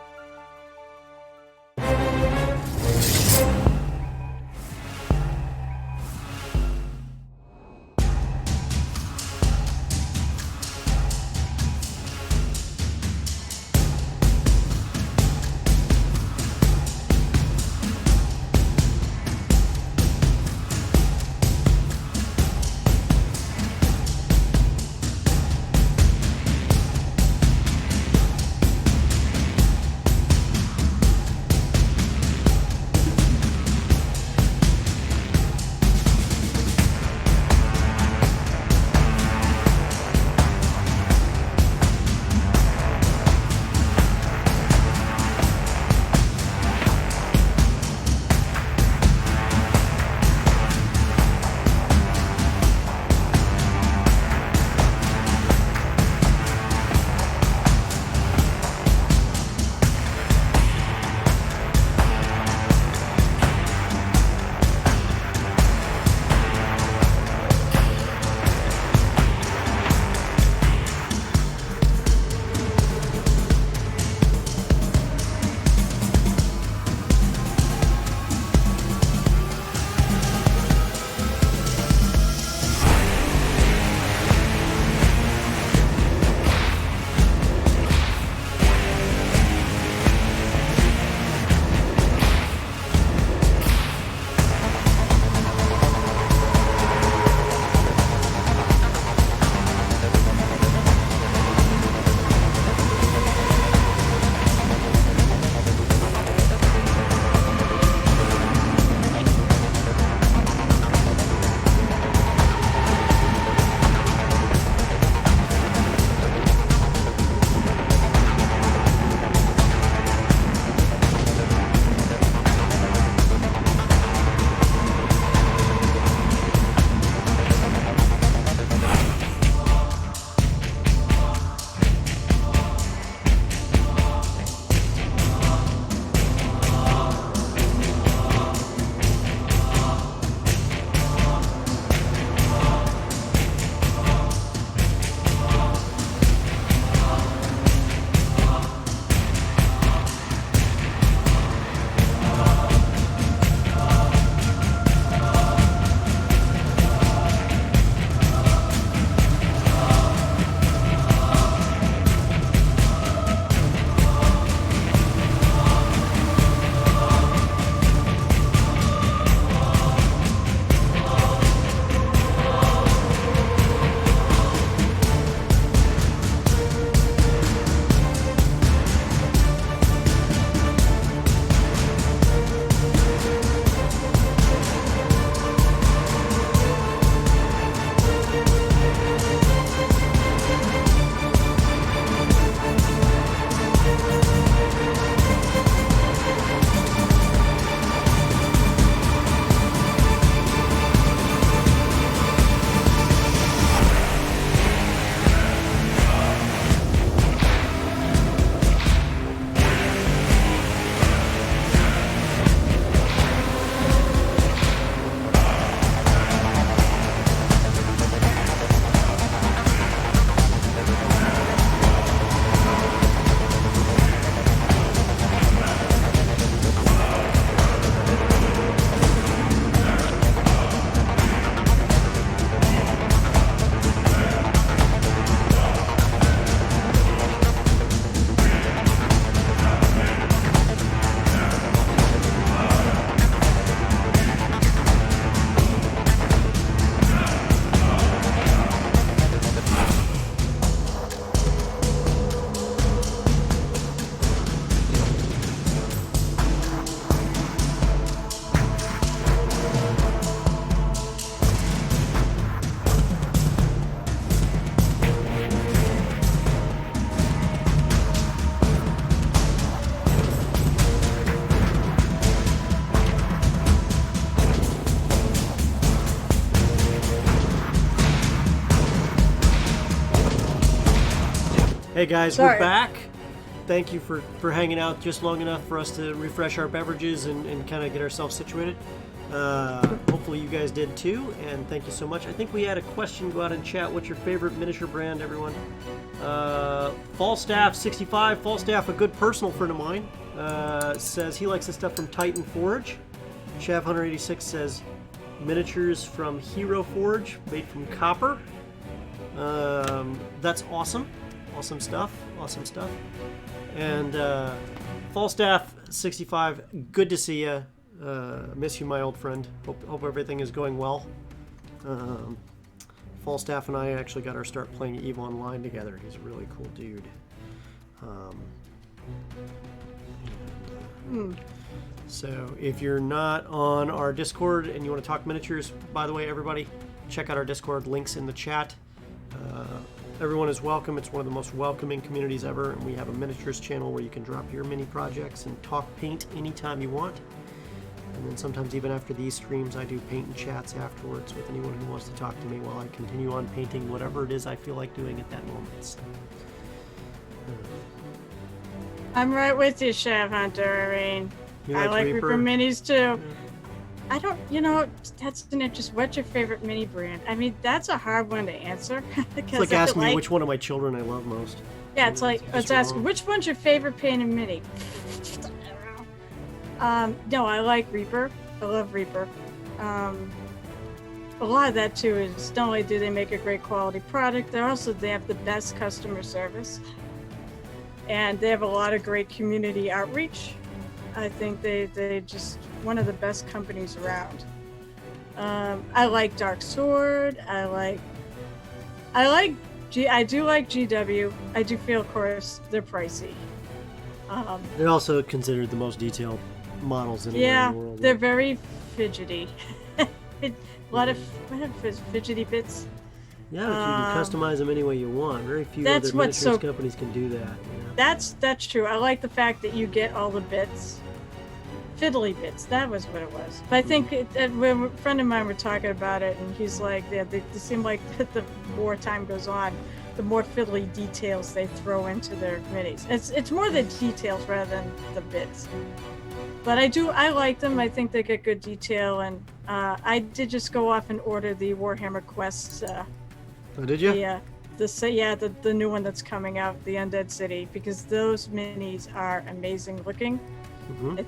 Hey guys, Sorry. we're back. Thank you for hanging out just long enough for us to refresh our beverages and kind of get ourselves situated. Hopefully you guys did too, and thank you so much. I think we had a question go out in chat. What's your favorite miniature brand, everyone? Falstaff65, Falstaff, a good personal friend of mine, says he likes the stuff from Titan Forge. Shav186 says miniatures from Hero Forge, made from copper. That's awesome. Awesome stuff. And Falstaff65, good to see you. Miss you, my old friend. Hope everything is going well. Falstaff and I actually got our start playing EVE Online together. He's a really cool dude. So if you're not on our Discord and you want to talk miniatures, by the way, everybody, check out our Discord. Links in the chat. Everyone is welcome. It's one of the most welcoming communities ever, and we have a miniatures channel where you can drop your mini projects and talk paint anytime you want. And then sometimes even after these streams, I do paint and chats afterwards with anyone who wants to talk to me while I continue on painting whatever it is I feel like doing at that moment. So, I'm right with you, Shav Hunter. I mean, you I like Reaper minis too. Yeah. I don't, that's an interest. What's your favorite mini brand? I mean, that's a hard one to answer. It's like asking me which one of my children I love most. Yeah, it's like, let's ask, which one's your favorite painted mini? No, I like Reaper. I love Reaper. A lot of that too is not only do they make a great quality product, they have the best customer service, and they have a lot of great community outreach. I think they just one of the best companies around. I like Dark Sword. I do like GW. I do feel, of course, they're pricey. They're also considered the most detailed models in the world. They're very fidgety. A lot of fidgety bits. Yeah, but you can customize them any way you want. Very few other miniatures companies can do that. That's true. I like the fact that you get all the bits. Fiddly bits, that was what it was. But I think when a friend of mine were talking about it, and he's like, they seem like the more time goes on, the more fiddly details they throw into their minis. It's more the details rather than the bits. But I like them. I think they get good detail, and I did just go off and order the Warhammer Quests. Oh, did you? Yeah. The new one that's coming out, the Undead City, because those minis are amazing looking. Mm-hmm.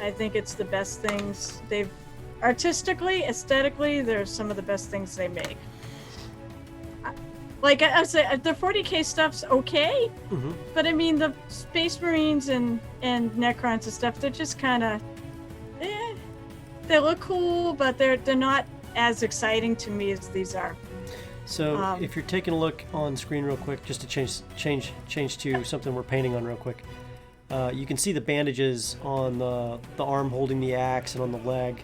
I think it's the best things they've artistically, aesthetically. They're some of the best things they make. Like I say, the 40K stuff's okay, but I mean the Space Marines and Necrons and stuff, they're just kind of, they look cool, but they're not as exciting to me as these are. So if you're taking a look on screen real quick, just to change to something we're painting on real quick, you can see the bandages on the arm holding the axe and on the leg,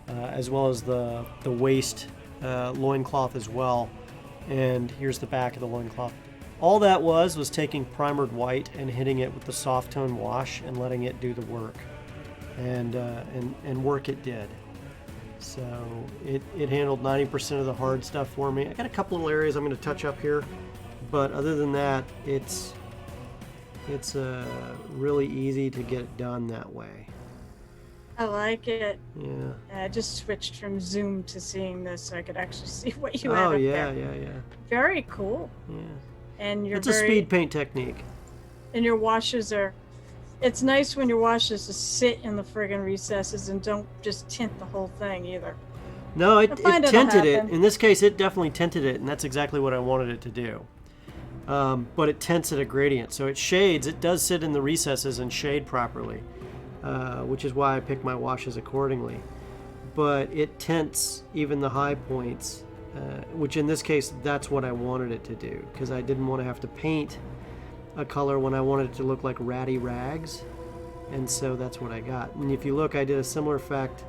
as well as the waist loincloth as well. And here's the back of the loincloth. All that was taking primered white and hitting it with the soft tone wash and letting it do the work, and work it did. So it handled 90% of the hard stuff for me. I got a couple little areas I'm going to touch up here, but other than that, it's really easy to get done that way. I like it. Yeah. I just switched from Zoom to seeing this so I could actually see what you have. Oh up yeah, there. yeah. Very cool. Yeah. And It's a speed paint technique. And your washes are. It's nice when your washes just sit in the friggin' recesses and don't just tint the whole thing either. No, it tinted it. In this case, it definitely tinted it, and that's exactly what I wanted it to do. But it tints at a gradient, so it shades. It does sit in the recesses and shade properly, which is why I pick my washes accordingly. But it tints even the high points, which in this case, that's what I wanted it to do, because I didn't want to have to paint a color when I wanted it to look like ratty rags, and so that's what I got. And if you look, I did a similar effect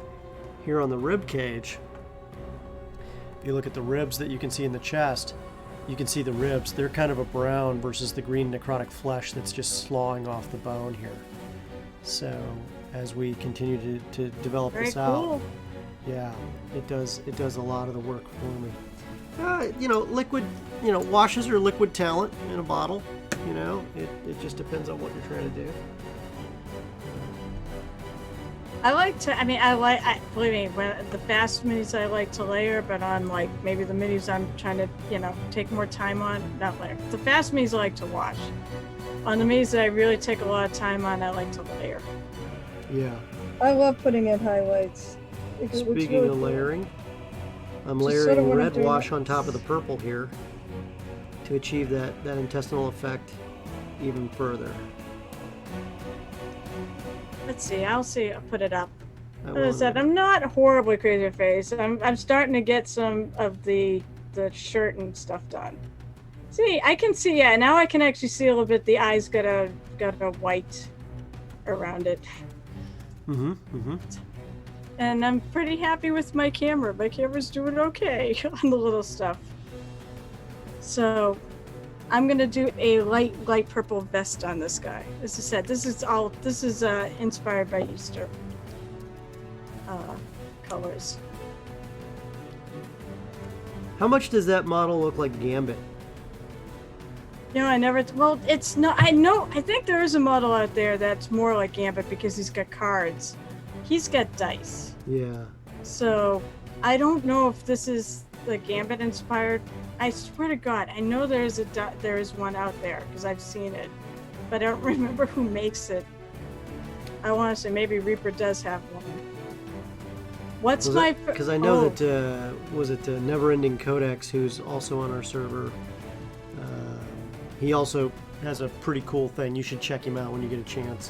here on the rib cage. If you look at the ribs that you can see in the chest, you can see the ribs. They're kind of a brown versus the green necrotic flesh that's just slawing off the bone here. So as we continue to develop this out, yeah, it does a lot of the work for me. Liquid, washes are liquid talent in a bottle. You know, it just depends on what you're trying to do. I believe me, when the fast minis I like to layer, but on like maybe the minis I'm trying to, take more time on, not layer. The fast minis I like to wash. On the minis that I really take a lot of time on, I like to layer. Yeah. I love putting in highlights. Because it looks Speaking really of cool. layering, I'm Just layering sort of what I'm red doing wash now. on top of the purple here to achieve that intestinal effect even further. Let's see. I'll put it up. I As I will- said, I'm not horribly crazy face. I'm starting to get some of the shirt and stuff done. See, I can see. Yeah, now I can actually see a little bit. The eyes got a white around it, and I'm pretty happy with my camera. My camera's doing okay on the little stuff. So, I'm gonna do a light purple vest on this guy. As I said, this is inspired by Easter colors. How much does that model look like Gambit? I never. Well, it's not. I know. I think there is a model out there that's more like Gambit because he's got cards. He's got dice. Yeah. So I don't know if this is the Gambit inspired. I swear to God, I know there is one out there because I've seen it, but I don't remember who makes it. I want to say maybe Reaper does have one. What's my? Because I know that was it Neverending Codex, who's also on our server. He also has a pretty cool thing. You should check him out when you get a chance.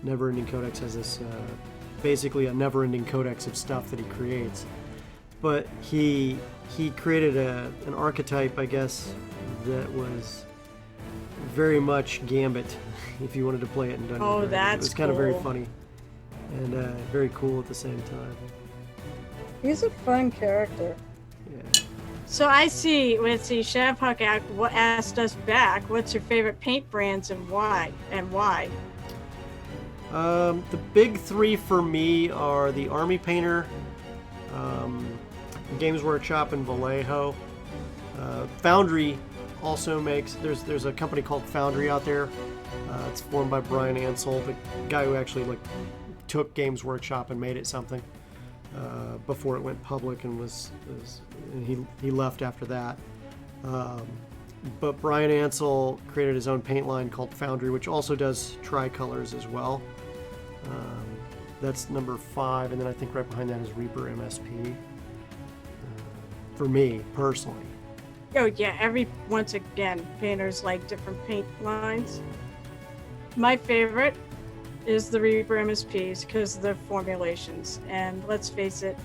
Neverending Codex has this basically a never-ending codex of stuff that he creates. But he created an archetype, I guess, that was very much Gambit. If you wanted to play it in Dungeons & Dragons. That's it was kind of very cool. funny and very cool at the same time. He's a fun character. Yeah. So I see. Let's see. Shavhawk asked us back. What's your favorite paint brands and why? The big three for me are the Army Painter, Games Workshop, and Vallejo. Foundry also makes. There's a company called Foundry out there. It's formed by Brian Ansel, the guy who actually took Games Workshop and made it something before it went public, and he left after that. But Brian Ansel created his own paint line called Foundry, which also does tricolors as well. That's number 5, and then I think right behind that is Reaper MSP. For me personally. Oh yeah. Once again, painters like different paint lines. My favorite is the Reaper MSPs because of their formulations. And let's face it,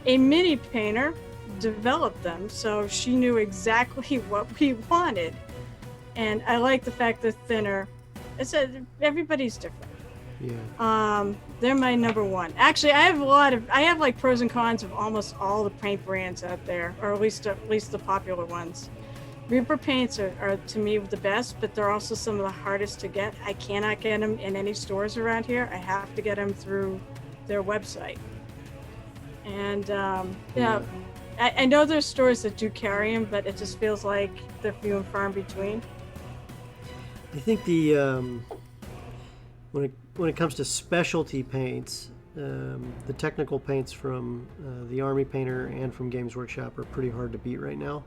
a mini painter developed them, so she knew exactly what we wanted. And I like the fact they're thinner. Everybody's different. Yeah. They're my number one. Actually, I have like pros and cons of almost all the paint brands out there, or at least the popular ones. Reaper paints are to me the best, but they're also some of the hardest to get. I cannot get them in any stores around here. I have to get them through their website. And I know there's stores that do carry them, but it just feels like they're few and far in between. I think the when it comes to specialty paints, the technical paints from the Army Painter and from Games Workshop are pretty hard to beat right now.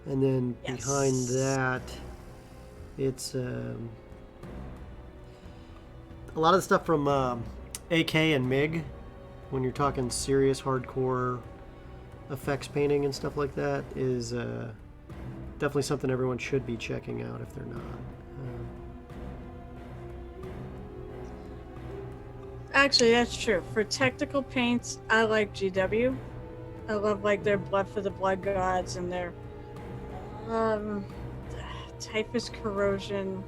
And then behind that, it's a lot of the stuff from AK and MIG. When you're talking serious hardcore effects painting and stuff like that, is definitely something everyone should be checking out if they're not. Actually, that's true. For technical paints, I like GW. I love their Blood for the Blood Gods and their Typhus Corrosion.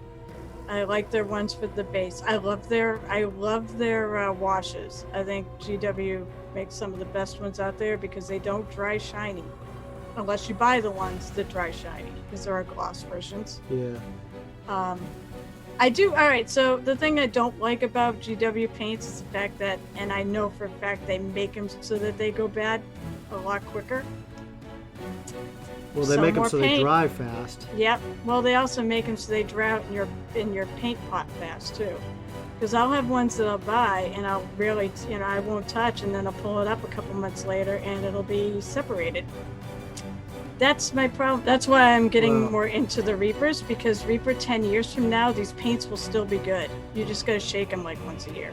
I like their ones for the base. I love their washes. I think GW makes some of the best ones out there because they don't dry shiny, unless you buy the ones that dry shiny, because there are gloss versions. Yeah. I do. All right. So the thing I don't like about GW paints is the fact that, and I know for a fact they make them so that they go bad a lot quicker. Well, they some make them more so they paint. dry fast. Yep. Well, they also make them so they dry out in your paint pot fast too. Because I'll have ones that I'll buy and I'll really, I won't touch, and then I'll pull it up a couple months later and it'll be separated. That's my problem. That's why I'm getting more into the Reapers, because Reaper 10 years from now, these paints will still be good. You just got to shake them like once a year.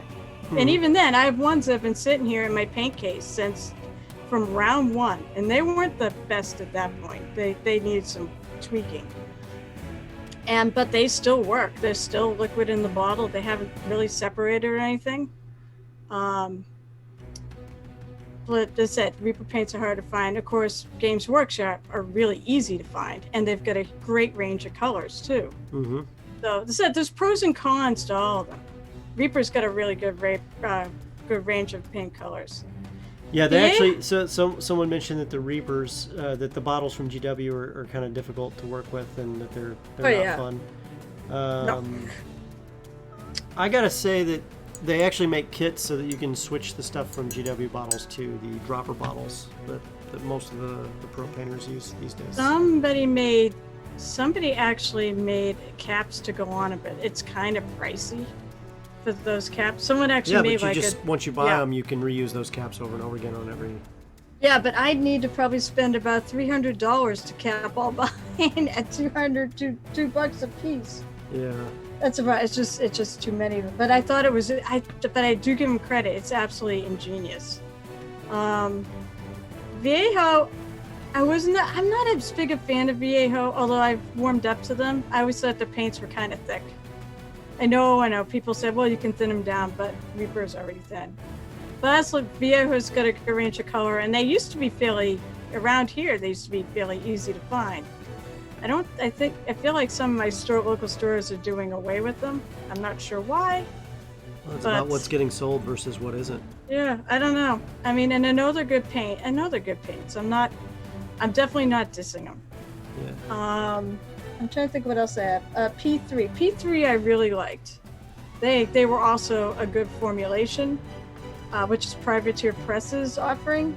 And even then, I have ones that have been sitting here in my paint case since from round 1, and they weren't the best at that point. They needed some tweaking. But they still work. They're still liquid in the bottle. They haven't really separated or anything. But as I said, Reaper paints are hard to find. Of course, Games Workshop are really easy to find, and they've got a great range of colors too. Mm-hmm. So as I said, there's pros and cons to all of them. Reaper's got a really good range of paint colors. Yeah, they actually. So someone mentioned that the Reapers, that the bottles from GW are kind of difficult to work with, and that they're not fun. No. I gotta say that they actually make kits so that you can switch the stuff from GW bottles to the dropper bottles that most of the pro painters use these days. Somebody actually made caps to go on it, but it's kind of pricey for those caps. Someone actually made once you buy them, you can reuse those caps over and over again on every. Yeah, but I'd need to probably spend about $300 to cap all mine at $2 a piece. Yeah. That's about. It's just too many. But I thought it was. But I do give them credit. It's absolutely ingenious. Viejo, I'm not as big a fan of Viejo, although I've warmed up to them. I always thought the paints were kind of thick. I know. People said, well, you can thin them down, but Reaper is already thin. But that's like Viejo's got a good range of color, and they used to be around here. They used to be fairly easy to find. I feel like some of my local stores are doing away with them. I'm not sure why. Well, it's about what's getting sold versus what isn't. Yeah, I don't know. I mean, and I know they're good paint. I know they're good paints. I'm definitely not dissing them. Yeah. I'm trying to think what else I have. P3. P3 I really liked. They were also a good formulation, which is Privateer Press's offering.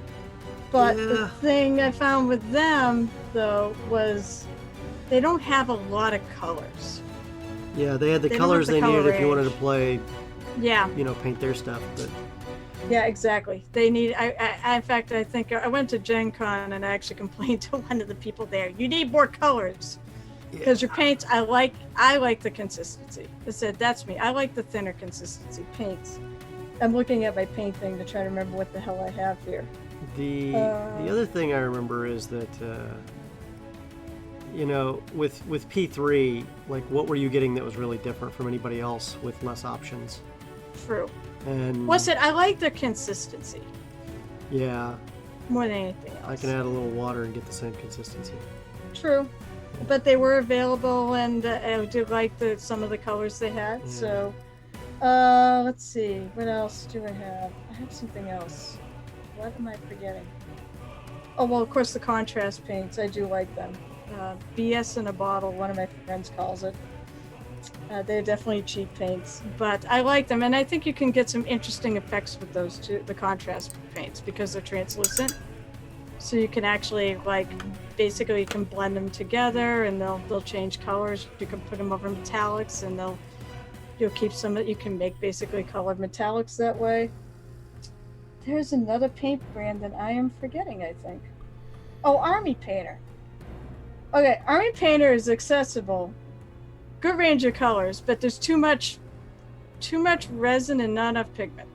But the thing I found with them, though, was they don't have a lot of colors. Yeah, they had the colors they needed if you wanted to play. Yeah. Paint their stuff, but. Yeah, exactly. They need. In fact, I think I went to Gen Con and I actually complained to one of the people there. You need more colors because your paints. I like the consistency. I said that's me. I like the thinner consistency paints. I'm looking at my paint thing to try to remember what the hell I have here. The other thing I remember is that with P3, like, what were you getting that was really different from anybody else with less options? True. And I like the consistency. Yeah. More than anything else. I can add a little water and get the same consistency. True. But they were available, and I did like some of the colors they had. Yeah. So, let's see. What else do I have? I have something else. What am I forgetting? Oh, well, of course, the contrast paints. I do like them. BS in a bottle, one of my friends calls it. They're definitely cheap paints, but I like them, and I think you can get some interesting effects with those two, the contrast paints, because they're translucent. So you can actually, basically you can blend them together, and they'll change colors. You can put them over metallics, and you'll keep some. You can make basically colored metallics that way. There's another paint brand that I am forgetting, I think. Oh, Army Painter. Okay, Army Painter is accessible. Good range of colors, but there's too much resin and not enough pigment.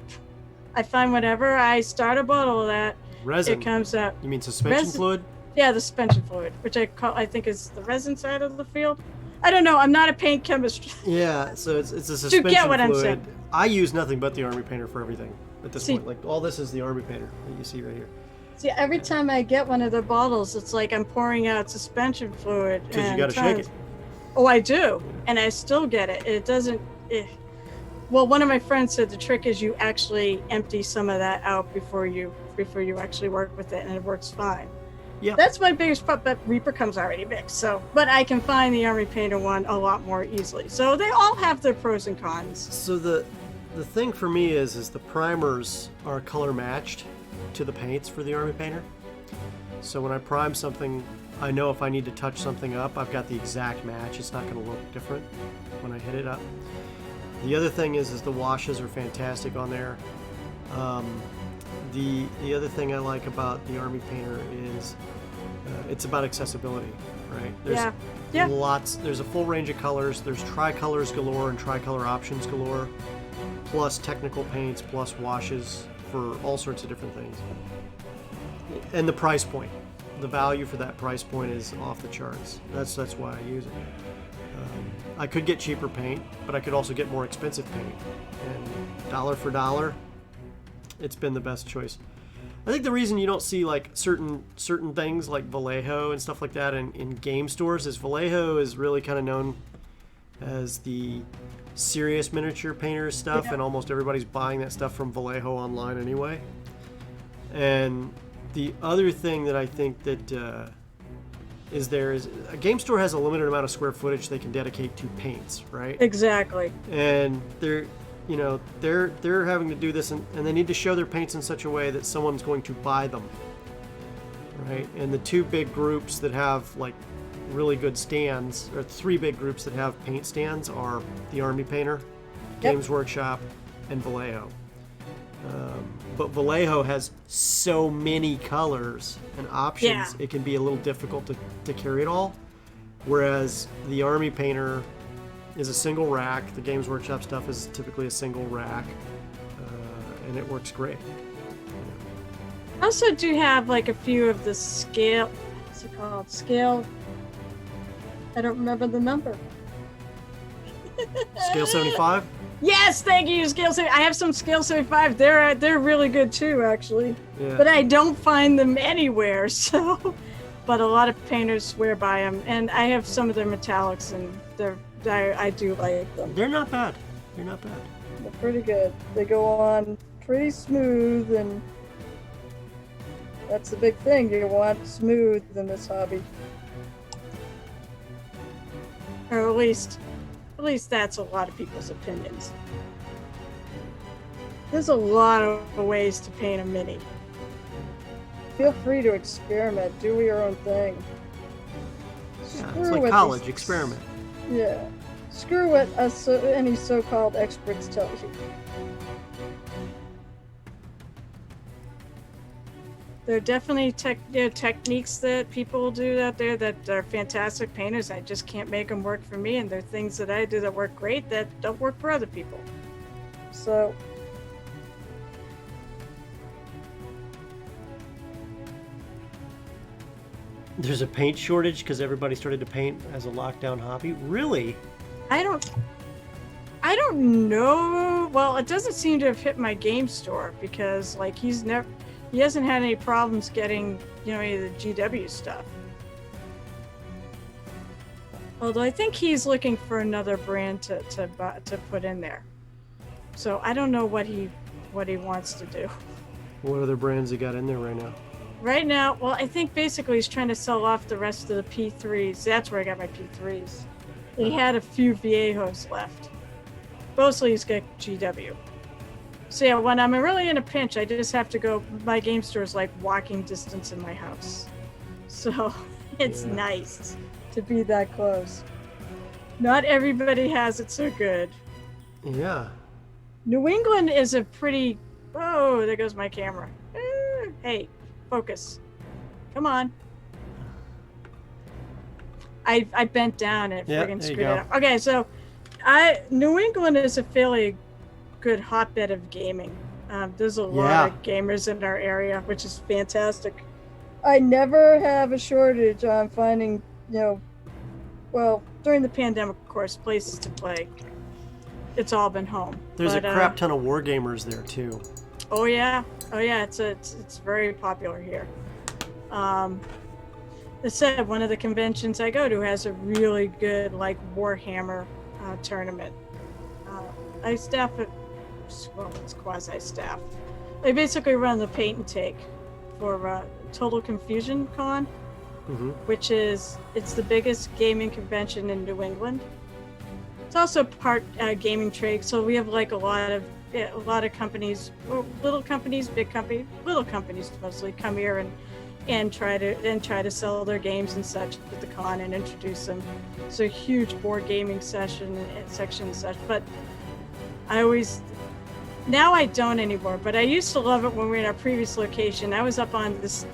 I find whenever I start a bottle of that, resin. It comes out. You mean suspension fluid? Yeah, the suspension fluid, which I think is the resin side of the field. I don't know. I'm not a paint chemist. Yeah, so it's a suspension fluid. You get what I'm saying. I use nothing but the Army Painter for everything at this point. Like, all this is the Army Painter that you see right here. See, every time I get one of their bottles, it's like I'm pouring out suspension fluid. Because you got to shake it. Oh, I do, and I still get it. It doesn't. Well, one of my friends said the trick is you actually empty some of that out before you actually work with it, and it works fine. Yeah, that's my biggest problem. But Reaper comes already mixed, but I can find the Army Painter one a lot more easily. So they all have their pros and cons. So the thing for me is the primers are color matched to the paints for the Army Painter. So when I prime something, I know if I need to touch something up, I've got the exact match. It's not going to look different when I hit it up. The other thing is the washes are fantastic on there. The other thing I like about the Army Painter is it's about accessibility, right? There's lots. There's a full range of colors. There's tricolors galore and tricolor options galore, plus technical paints, plus washes for all sorts of different things. And the price point, the value for that price point is off the charts. That's why I use it. I could get cheaper paint, but I could also get more expensive paint. And dollar for dollar, it's been the best choice. I think the reason you don't see like certain things like Vallejo and stuff like that in game stores is Vallejo is really kind of known as the serious miniature painter stuff, and almost everybody's buying that stuff from Vallejo online anyway. And the other thing that I think that is a game store has a limited amount of square footage they can dedicate to paints, right? Exactly. And they're having to do this, and they need to show their paints in such a way that someone's going to buy them, right? And the two big groups that have like really good stands, or three big groups that have paint stands, are the Army Painter, Games Workshop, and Vallejo. But Vallejo has so many colors and options, it can be a little difficult to carry it all. Whereas the Army Painter is a single rack. The Games Workshop stuff is typically a single rack, and it works great. I also do have like a few of the scale, what's it called? Scale, I don't remember the number. Scale 75? Yes, thank you, Scale 75. I have some Scale 75. They're really good too, actually. Yeah. But I don't find them anywhere, so. But a lot of painters swear by them, and I have some of their metallics, and I do like them. They're not bad. They're pretty good. They go on pretty smooth, and that's the big thing. You want smooth in this hobby. Or at least that's a lot of people's opinions. There's a lot of ways to paint a mini. Feel free to experiment. Do your own thing. Yeah, it's like college. Experiment. Yeah. Screw what any so-called experts tell you. There are definitely techniques that people do out there that are fantastic painters. I just can't make them work for me, and there are things that I do that work great that don't work for other people. So, There's a paint shortage because everybody started to paint as a lockdown hobby. Really? I don't know. Well, it doesn't seem to have hit my game store because like he hasn't had any problems getting, any of the GW stuff. Although I think he's looking for another brand to put in there. So I don't know what he wants to do. What other brands he got in there right now? Right now, well, I think basically he's trying to sell off the rest of the P3s. That's where I got my P3s. He had a few Viejos left. Mostly he's got GW. So yeah, when I'm really in a pinch, I just have to go. My game store is like walking distance in my house. So it's nice to be that close. Not everybody has it so good. Yeah. New England is a pretty... Oh, there goes my camera. Hey, focus. Come on. I bent down and friggin' screwed it up. Okay, so New England is a fairly good hotbed of gaming. There's a lot of gamers in our area, which is fantastic. I never have a shortage on finding, well, during the pandemic, of course, places to play. It's all been home. There's a crap ton of wargamers there too. Oh yeah, it's very popular here. As said, one of the conventions I go to has a really good like Warhammer tournament. I staff it. Well, it's quasi-staff. They basically run the paint and take for Total Confusion Con, which it's the biggest gaming convention in New England. It's also part gaming trade, so we have like a lot of companies, little companies, big companies, little companies mostly come here and and try to sell their games and such at the con and introduce them. It's a huge board gaming section and such. But now I don't anymore, but I used to love it when we were in our previous location. I was up on this,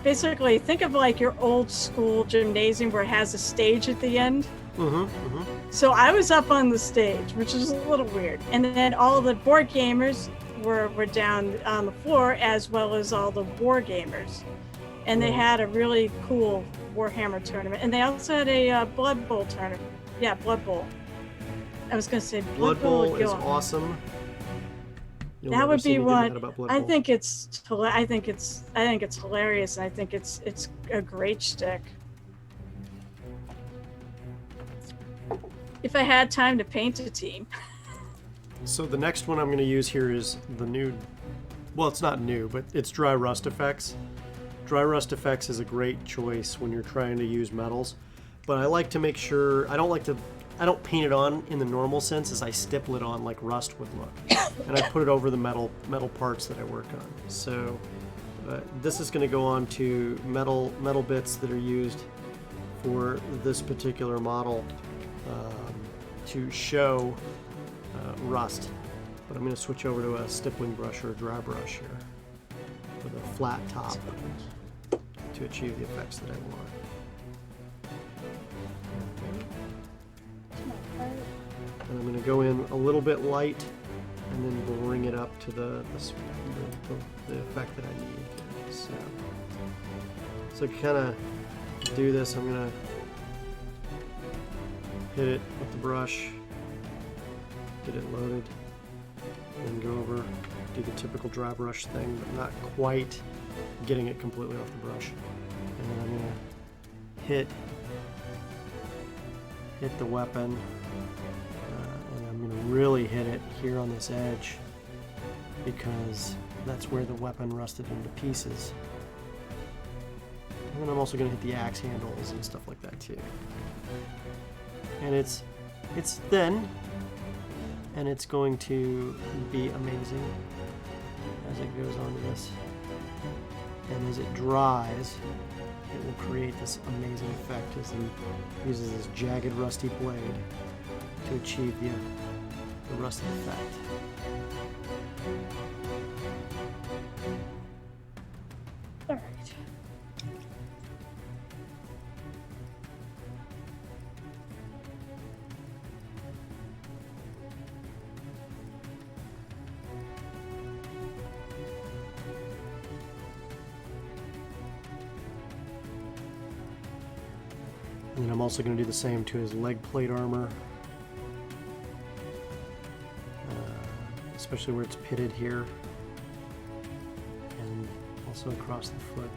basically, think of like your old school gymnasium where it has a stage at the end. So I was up on the stage, which is a little weird. And then all the board gamers were down on the floor, as well as all the war gamers. And they had a really cool Warhammer tournament. And they also had a Blood Bowl tournament. Yeah, Blood Bowl. I was going to say Blood Bowl is awesome. That would be one. I think it's hilarious. And I think it's a great shtick. If I had time to paint a team. So the next one I'm going to use here is the new, well, it's not new, but it's Dry Rust Effects. Dry Rust Effects is a great choice when you're trying to use metals, but I like to make sure, I don't paint it on in the normal sense as I stipple it on like rust would look. And I put it over the metal parts that I work on. So this is going to go on to metal bits that are used for this particular model to show rust. But I'm going to switch over to a stippling brush or a dry brush here with a flat top to achieve the effects that I want. And I'm going to go in a little bit light and then bring it up to the effect that I need. So to kind of do this, I'm going to hit it with the brush, get it loaded, and go over, do the typical dry brush thing, but not quite getting it completely off the brush. And then I'm going to hit the weapon, and I'm going to really hit it here on this edge because that's where the weapon rusted into pieces. And then I'm also going to hit the axe handles and stuff like that too. And it's thin, and it's going to be amazing as it goes on to this. And as it dries, it will create this amazing effect as he uses this jagged, rusty blade to achieve the rusted effect. All right. And then I'm also going to do the same to his leg plate armor, especially where it's pitted here, and also across the foot.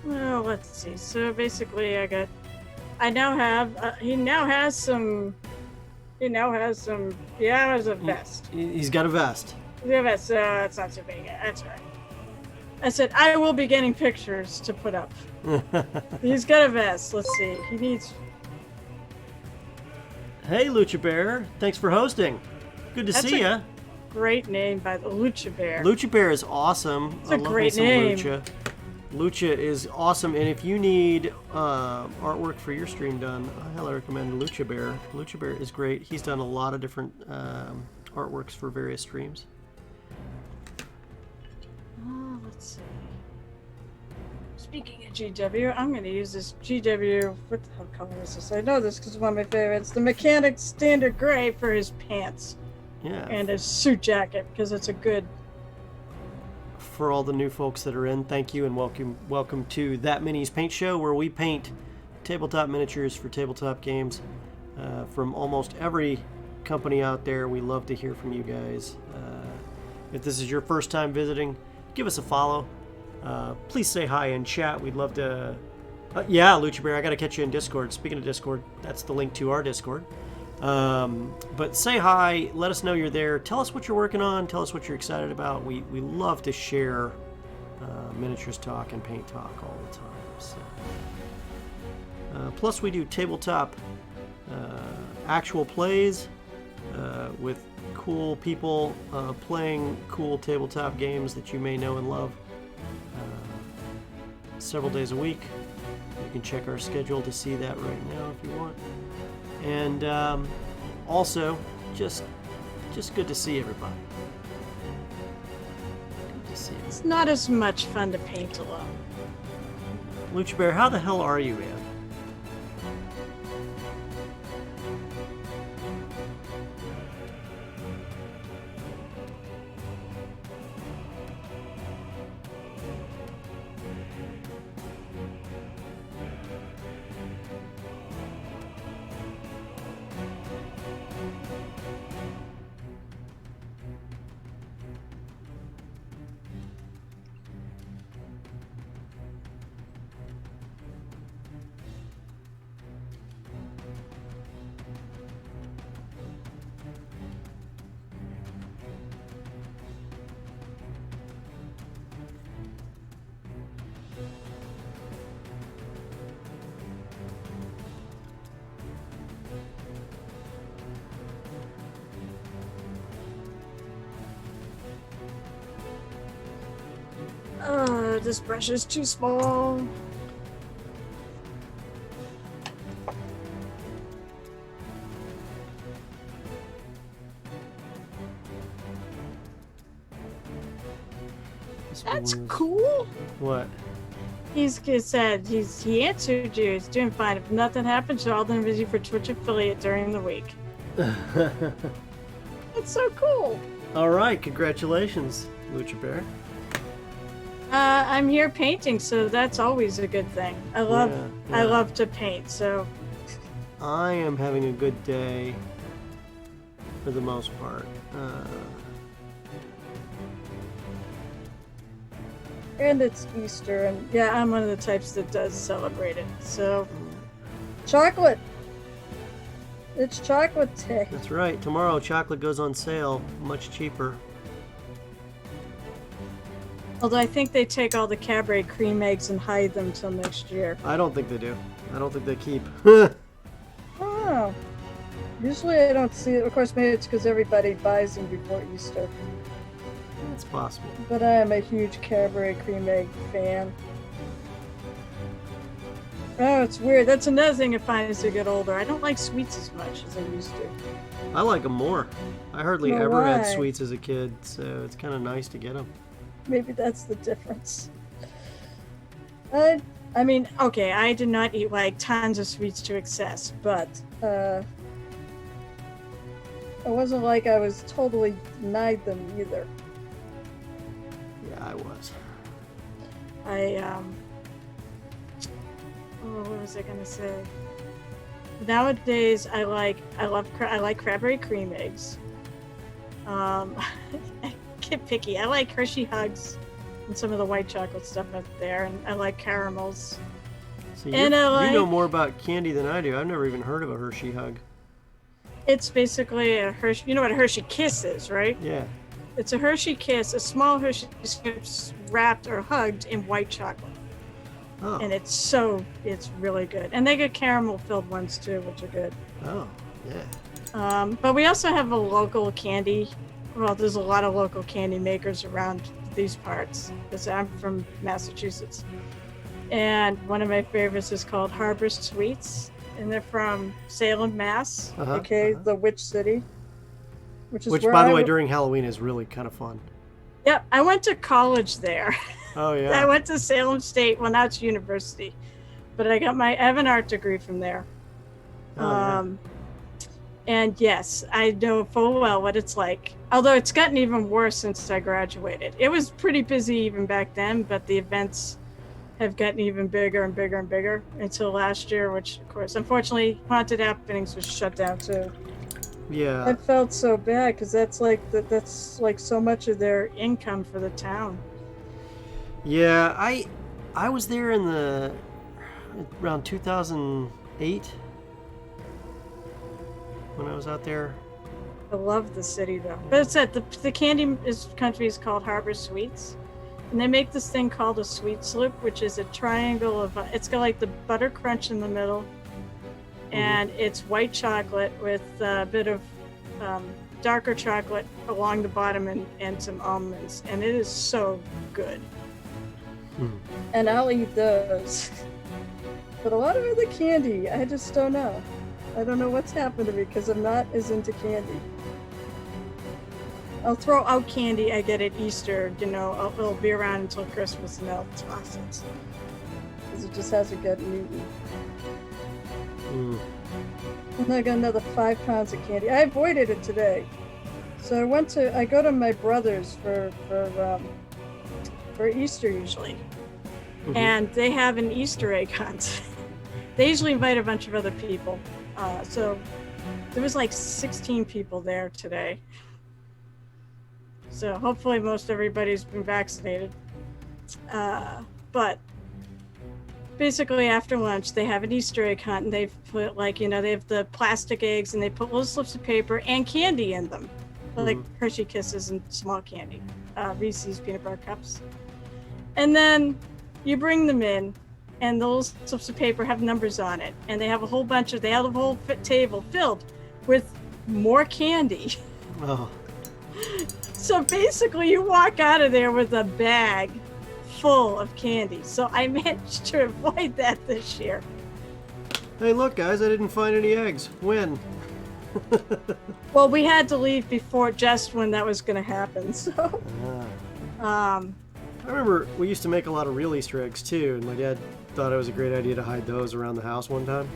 Well, let's see. So basically, he now has a vest. He's got a vest. Yeah, vest. That's not so big. That's right. I said, I will be getting pictures to put up. He's got a vest. Let's see. He needs... Hey, Lucha Bear. Thanks for hosting. Good to see ya. Great name by the Lucha Bear. Lucha Bear is awesome. It's a great name. Lucha is awesome, and if you need artwork for your stream done, I highly recommend Lucha Bear. Lucha Bear is great. He's done a lot of different artworks for various streams. Let's see. Speaking of GW, I'm going to use this GW. What the hell color is this? I know this because it's one of my favorites. The Mechanic Standard Gray for his pants. Yeah. And his suit jacket because it's a good. For all the new folks that are in, thank you and welcome to That Minis Paint Show, where we paint tabletop miniatures for tabletop games from almost every company out there. We love to hear from you guys. If this is your first time visiting, give us a follow. Please say hi in chat. We'd love to... yeah, Lucha Bear, I got to catch you in Discord. Speaking of Discord, that's the link to our Discord. But say hi. Let us know you're there. Tell us what you're working on. Tell us what you're excited about. We love to share miniatures talk and paint talk all the time. So. Plus, we do tabletop actual plays with cool people playing cool tabletop games that you may know and love several days a week. You can check our schedule to see that right now if you want. And also, just good to see everybody. Good to see you. It's not as much fun to paint alone. Lucha Bear, how the hell are you, man? This brush is too small. That's cool. What? He said he answered you. He's doing fine. If nothing happens, you're all done busy for Twitch affiliate during the week. That's so cool. All right, congratulations, Lucha Bear. I'm here painting, so that's always a good thing. I love to paint, so. I am having a good day for the most part. And it's Easter, and Yeah, I'm one of the types that does celebrate it, so. chocolate. It's chocolate day. That's right. Tomorrow, chocolate goes on sale, much cheaper. Although I think they take all the Cadbury cream eggs and hide them till next year. I don't think they do. I don't think they keep. Oh. Usually I don't see it. Of course, maybe it's because everybody buys them before Easter. It's possible. But I am a huge Cadbury cream egg fan. Oh, it's weird. That's another thing I find as I get older. I don't like sweets as much as I used to. I like them more. I hardly Well, ever had why? sweets as a kid, so it's kind of nice to get them. Maybe that's the difference. I mean, okay, I did not eat like tons of sweets to excess, but It wasn't like I was totally denied them either. Yeah, I was. What was I gonna say? Nowadays, I like Cadbury cream eggs. I get picky. I like Hershey Hugs and some of the white chocolate stuff up there, and I like caramels. See, And you I know like- more about candy than I do. I've never even heard of a Hershey Hug. It's basically a Hershey. You know what a Hershey Kiss is, right? Yeah. It's a Hershey Kiss, a small Hershey Kiss wrapped or hugged in white chocolate. Oh. And it's really good. And they get caramel filled ones too, which are good. Oh. Yeah. But we also have a local candy. Well, there's a lot of local candy makers around these parts because I'm from Massachusetts. And one of my favorites is called Harbor Sweets. And they're from Salem, Mass. Uh-huh. Okay, the Witch City. Which, Which, where by the I way, w- during Halloween is really kind of fun. Yep, I went to college there. Oh, I yeah. went to Salem State. Well, now it's university. But I got I have an art degree from there. Oh, yeah. And yes, I know full well what it's like. Although it's gotten even worse since I graduated. It was pretty busy even back then, but the events have gotten even bigger and bigger and bigger until last year, which, of course, unfortunately, Haunted Happenings was shut down too. Yeah. I felt so bad because that's like so much of their income for the town. Yeah, I was there in around 2008 when I was out there. I love the city though. But it's at the candy country is called Harbor Sweets. And they make this thing called a sweet sloop, which is a triangle of it's got like the butter crunch in the middle. And it's white chocolate with a bit of darker chocolate along the bottom and some almonds, and it is so good. And I'll eat those. But a lot of other candy, I just don't know. I don't know what's happened to me because I'm not as into candy. I'll throw out candy I get at Easter, you know, it'll be around until Christmas and I'll toss it. Because it just hasn't gotten eaten. Mm. And I got another 5 pounds of candy. I avoided it today. So I go to my brother's for Easter usually. Mhm. And they have an Easter egg hunt. They usually invite a bunch of other people. So there was like 16 people there today. So hopefully most everybody's been vaccinated. But basically after lunch, they have an Easter egg hunt and they've put they have the plastic eggs and they put little slips of paper and candy in them. Like Hershey Kisses and small candy. Reese's peanut butter cups. And then you bring them in and those slips of paper have numbers on it. And they have a whole table filled with more candy. Oh. So basically you walk out of there with a bag full of candy. So I managed to avoid that this year. Hey, look, guys, I didn't find any eggs. When? Well, we had to leave before just when that was going to happen. So, I remember we used to make a lot of real Easter eggs too, and my dad thought it was a great idea to hide those around the house one time.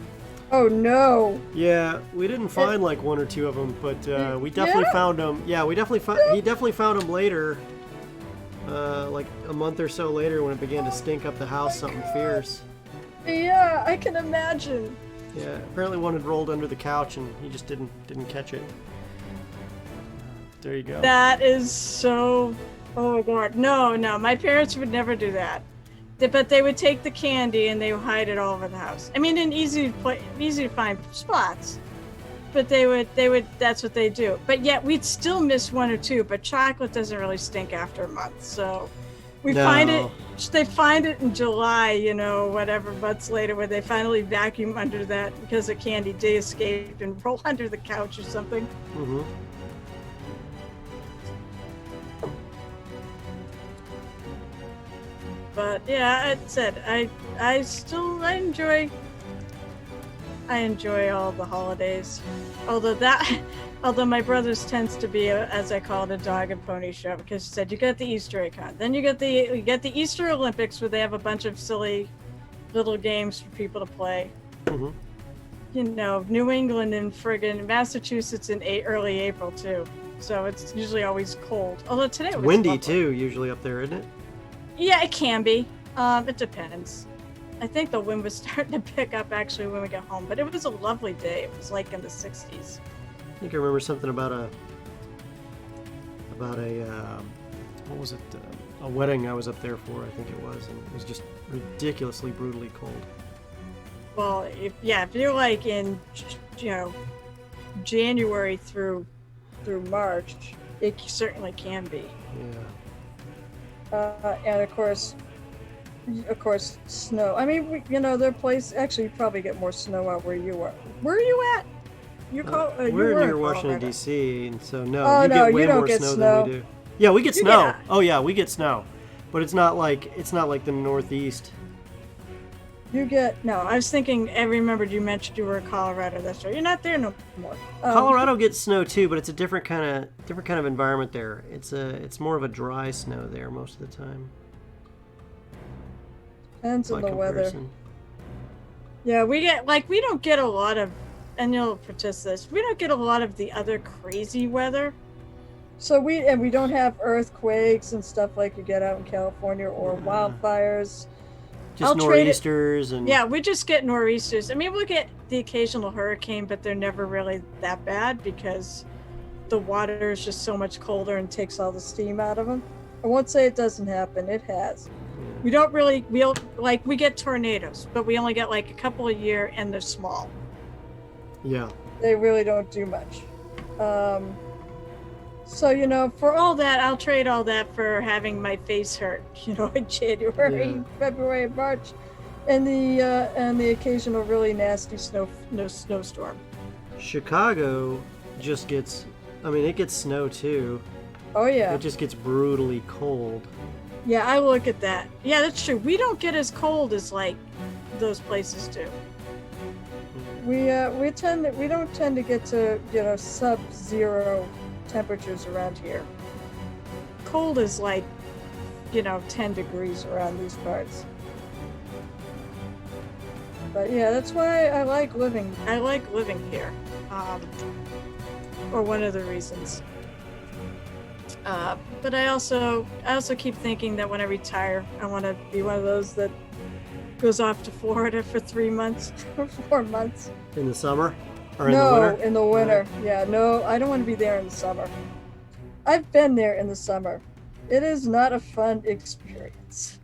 Oh no! Yeah, we didn't find like 1 or 2 of them, but we definitely found them. Yeah, he definitely found them later, like a month or so later when it began to stink up the house, something fierce. Yeah, I can imagine. Yeah, apparently one had rolled under the couch and he just didn't catch it. There you go. That is so... Oh, God. No, my parents would never do that. But they would take the candy and they would hide it all over the house. I mean, in easy to find spots. But they would, that's what they do. But yet we'd still miss 1 or 2, but chocolate doesn't really stink after a month. So they find it in July, you know, whatever, months later, where they finally vacuum under that because the candy did escape and roll under the couch or something. Mm-hmm. But yeah, I said I enjoy all the holidays. Although my brother's tends to be as I call it, a dog and pony show, because she said you got the Easter egg hunt, then you get the Easter Olympics where they have a bunch of silly little games for people to play. Mm-hmm. You know, New England and friggin' Massachusetts in early April too. So it's usually always cold. Although today it was windy lovely. too, usually up there, isn't it? Yeah, it can be. It depends. I think the wind was starting to pick up actually when we got home, but it was a lovely day. It was like in the 60s. I think I remember something about a what was it? A wedding I was up there for, I think it was, and it was just ridiculously brutally cold. Well, if you're like in, you know, January through March, it certainly can be. Yeah. And of course, snow. I mean, there are places. Actually, you probably get more snow out where you are. Where are you at? We're near Washington D.C., and so no, oh, you no, get way you don't more get snow snow. than we do. Yeah, we get snow. get- Oh yeah, we get snow, but it's not like the Northeast. You get No, I was thinking. I remembered you mentioned you were in Colorado. That's right. You're not there no more. Colorado gets snow too, but it's a different kind of environment there. It's more of a dry snow there most of the time. Depends on by the weather. comparison. Yeah, we don't get a lot of, and you'll protest this. We don't get a lot of the other crazy weather. So we don't have earthquakes and stuff like you get out in California or wildfires. Just I'll trade it- nor'easters and Yeah, we just get nor'easters. I mean, we'll get the occasional hurricane, but they're never really that bad because the water is just so much colder and takes all the steam out of them. I won't say it doesn't happen. It has. We get tornadoes, but we only get like a couple a year and they're small. yeah. They really don't do much. So, For all that, I'll trade all that for having my face hurt, in January, Yeah. February, and March, and the occasional really nasty snowstorm. Chicago just gets I mean, it gets snow too. Oh yeah. It just gets brutally cold. Yeah, I look at that. Yeah, that's true. We don't get as cold as like those places do. We don't tend to get to sub-zero temperatures around here. Cold is like 10 degrees around these parts. But yeah, that's why I like living. I like living here, or one of the reasons. But I also keep thinking that when I retire, I want to be one of those that goes off to Florida for 3 months or 4 months. In the summer? Or in the No, winter? in the winter. Yeah, no, I don't want to be there in the summer. I've been there in the summer. It is not a fun experience.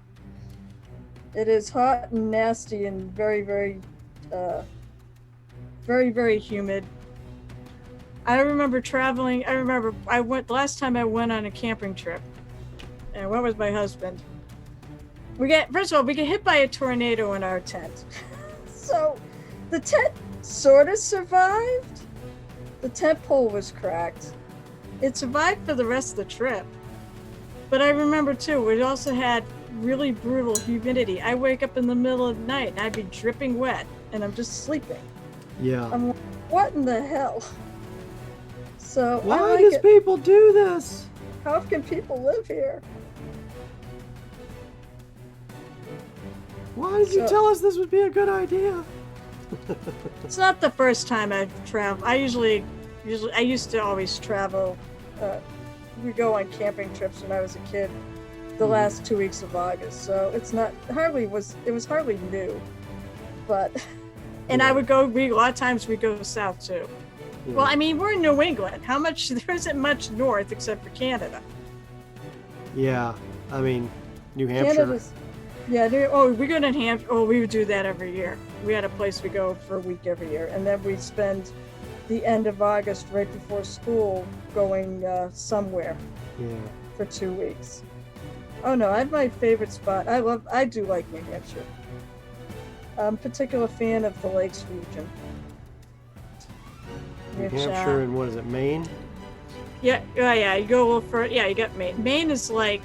It is hot and nasty and very, very, very, very humid. I remember traveling. The last time I went on a camping trip, and I went with my husband. First of all, we get hit by a tornado in our tent. So the tent sort of survived. The tent pole was cracked. It survived for the rest of the trip. But I remember too, we also had really brutal humidity. I wake up in the middle of the night and I'd be dripping wet and I'm just sleeping. Yeah. I'm like, what in the hell? So Why does people do this? How can people live here? Why did you tell us this would be a good idea? It's not the first time I've traveled. I used to always travel. We go on camping trips when I was a kid, the last 2 weeks of August. So it was hardly new, but. And I would go. A lot of times we go south too. Yeah. Well, I mean, we're in New England. There isn't much north except for Canada. Yeah, I mean, New Hampshire. Yeah. We go to New Hampshire. Oh, we would do that every year. We had a place we go for a week every year, and then we'd spend the end of August right before school going somewhere. Yeah. For 2 weeks. Oh no, I have my favorite spot. I do like New Hampshire. I'm a particular fan of the Lakes region. New Hampshire and what is it, Maine? Yeah, you go a little further. Yeah, you got Maine. Maine is like,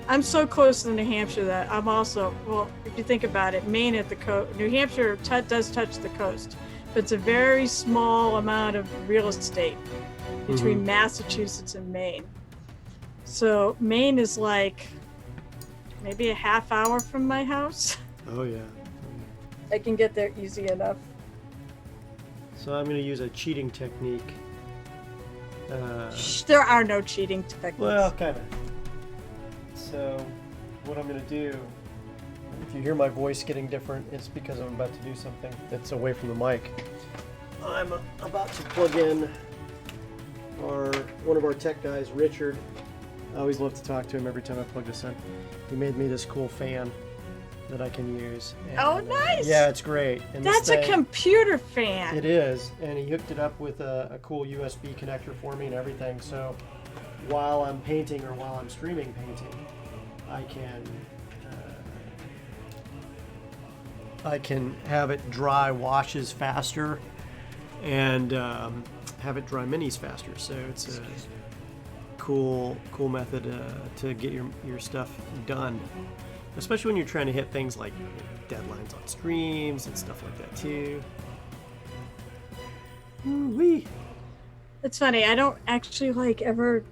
I'm so close to New Hampshire that I'm also, well, if you think about it, Maine at the coast, New Hampshire does touch the coast, but it's a very small amount of real estate between Massachusetts and Maine. So Maine is like maybe a half hour from my house. Oh yeah. I can get there easy enough. So I'm going to use a cheating technique. There are no cheating techniques. Well, kind of. So what I'm going to do, if you hear my voice getting different, it's because I'm about to do something that's away from the mic. I'm about to plug in one of our tech guys, Richard. I always love to talk to him every time I plug this in. He made me this cool fan that I can use. And, oh, nice! Yeah, it's great. And that's a computer fan. It is, and he hooked it up with a cool USB connector for me and everything. So while I'm painting or while I'm streaming painting, I can have it dry washes faster and have it dry minis faster. So it's a cool method to get your stuff done. Especially when you're trying to hit things like deadlines on streams and stuff like that too. Ooh-wee. It's funny. I don't ever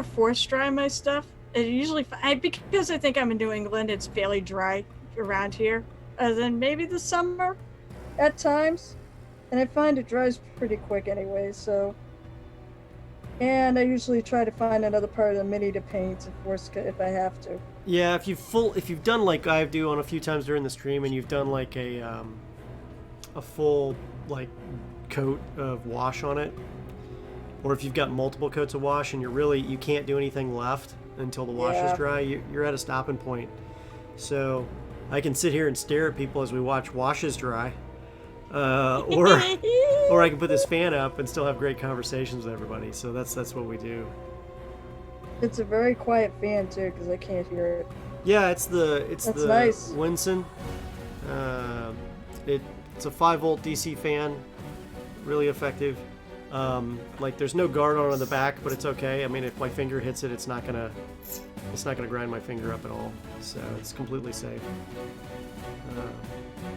force dry my stuff. It usually because I think I'm in New England. It's fairly dry around here. Other than maybe the summer. At times, and I find it dries pretty quick anyway. So. And I usually try to find another part of the mini to paint if I have to. Yeah, if you've done like I do on a few times during the stream, and you've done like a full like coat of wash on it, or if you've got multiple coats of wash and you can't do anything left until the wash is dry, you're at a stopping point. So I can sit here and stare at people as we watch washes dry. Or I can put this fan up and still have great conversations with everybody. So that's what we do. It's a very quiet fan too, because I can't hear it. Yeah, it's the nice. Winson. It's a 5-volt DC fan, really effective. Like there's no guard on the back, but it's okay. I mean, if my finger hits it, it's not gonna grind my finger up at all. So it's completely safe.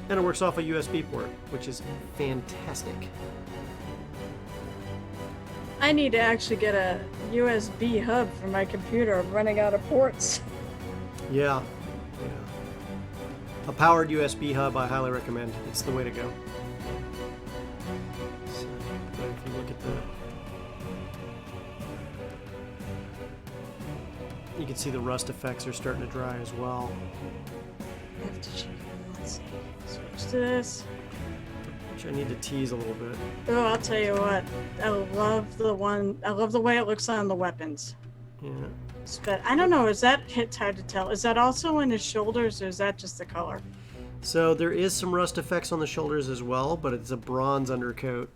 And it works off a USB port, which is fantastic. I need to actually get a USB hub for my computer. I'm running out of ports. Yeah. A powered USB hub, I highly recommend. It's the way to go. So, but if you look at you can see the rust effects are starting to dry as well. I have to check it. Let's see. Switch to this. Which I need to tease a little bit. Oh, I'll tell you what. I love the way it looks on the weapons. Yeah. But I don't know, it's hard to tell. Is that also in his shoulders, or is that just the color? So there is some rust effects on the shoulders as well, but it's a bronze undercoat.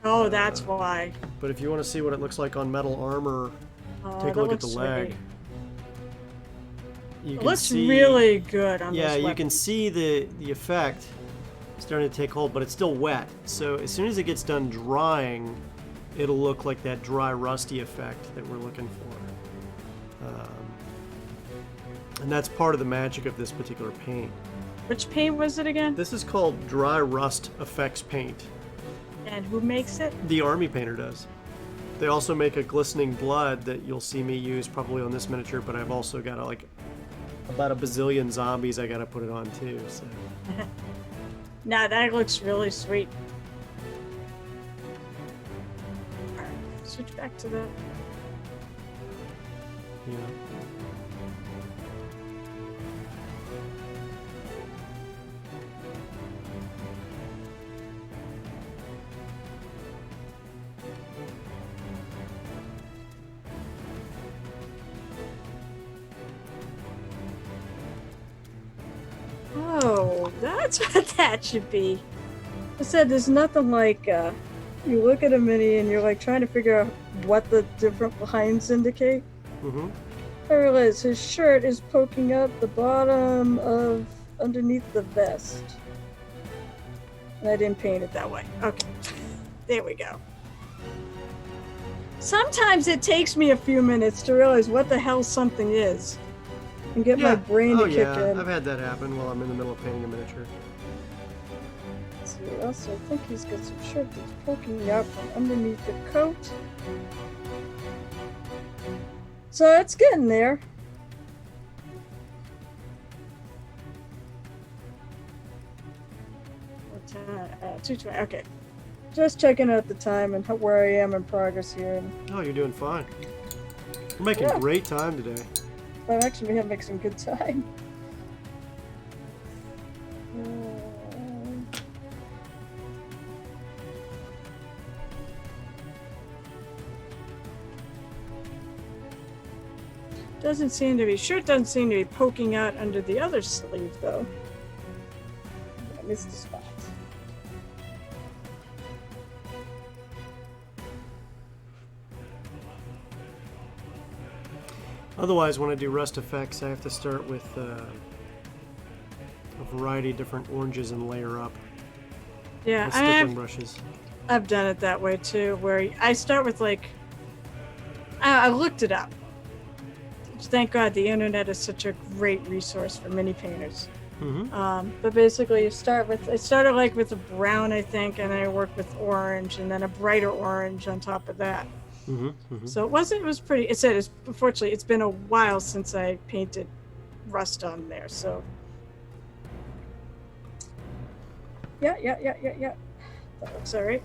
Oh, that's why. But if you want to see what it looks like on metal armor, take a look at the leg. You It can looks see, really good on yeah, this you weapon. can see the effect starting to take hold, but it's still wet. So as soon as it gets done drying, it'll look like that dry, rusty effect that we're looking for. And that's part of the magic of this particular paint. Which paint was it again? This is called Dry Rust Effects Paint. And who makes it? The Army Painter does. They also make a Glistening Blood that you'll see me use probably on this miniature, but I've also got about a bazillion zombies I gotta put it on too. So. Nah, that looks really sweet. Alright, switch back to the... Yeah. Oh, that's what that should be. I said there's nothing like you look at a mini and you're like trying to figure out what the different lines indicate. Mm-hmm. I realize his shirt is poking up the bottom of underneath the vest. And I didn't paint it that way. Okay, there we go. Sometimes it takes me a few minutes to realize what the hell something is. And get my brain to kick in. I've had that happen while I'm in the middle of painting a miniature. Let's see, also, I think he's got some shirt that's poking out from underneath the coat. So it's getting there. What time? 2:20. Okay. Just checking out the time and where I am in progress here. And Oh, you're doing fine. You're making great time today. I'm actually making some good time. Doesn't seem to be. Shirt doesn't seem to be poking out under the other sleeve, though. I missed the spot. Otherwise, when I do rust effects, I have to start with a variety of different oranges and layer up Yeah, with stippling brushes. I've done it that way too, where I start with I looked it up. Thank God the internet is such a great resource for mini painters. Mm-hmm. But basically, I started with a brown, I think, and I worked with orange, and then a brighter orange on top of that. Mm-hmm. Mm-hmm. So it was pretty. Unfortunately, it's been a while since I painted rust on there. So Yeah. that looks all right.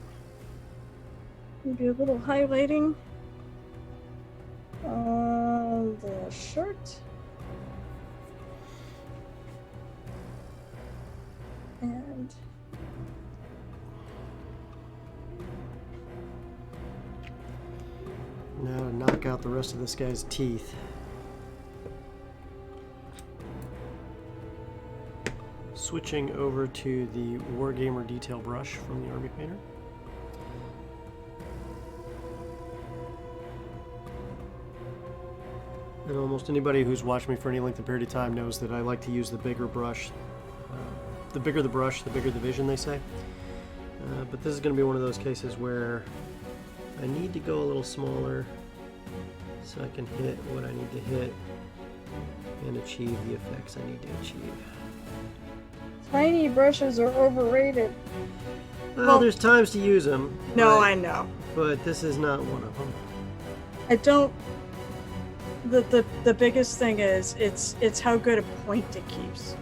Maybe a little highlighting on the shirt. And Now to knock out the rest of this guy's teeth. Switching over to the Wargamer Detail Brush from the Army Painter. And almost anybody who's watched me for any length of period of time knows that I like to use the bigger brush. The bigger the brush, the bigger the vision, they say. But this is going to be one of those cases where I need to go a little smaller so I can hit what I need to hit and achieve the effects I need to achieve. Tiny brushes are overrated. Well, there's times to use them. No, I know. But this is not one of them. I don't. The biggest thing is it's how good a point it keeps.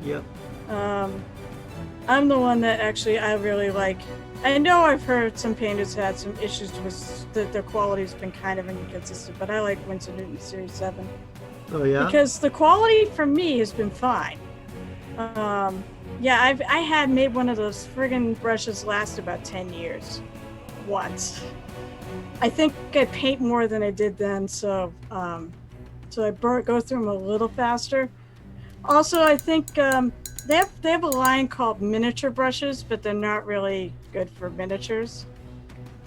Yep. I'm the one that actually I really like. I know I've heard some painters had some issues with their quality's been kind of inconsistent, but I like Winsor Newton Series 7. Oh yeah. Because the quality for me has been fine. Yeah, I had made one of those friggin' brushes last about 10 years. Once. I think I paint more than I did then, so I go through them a little faster. Also, I think they have a line called miniature brushes, but they're not really good for miniatures.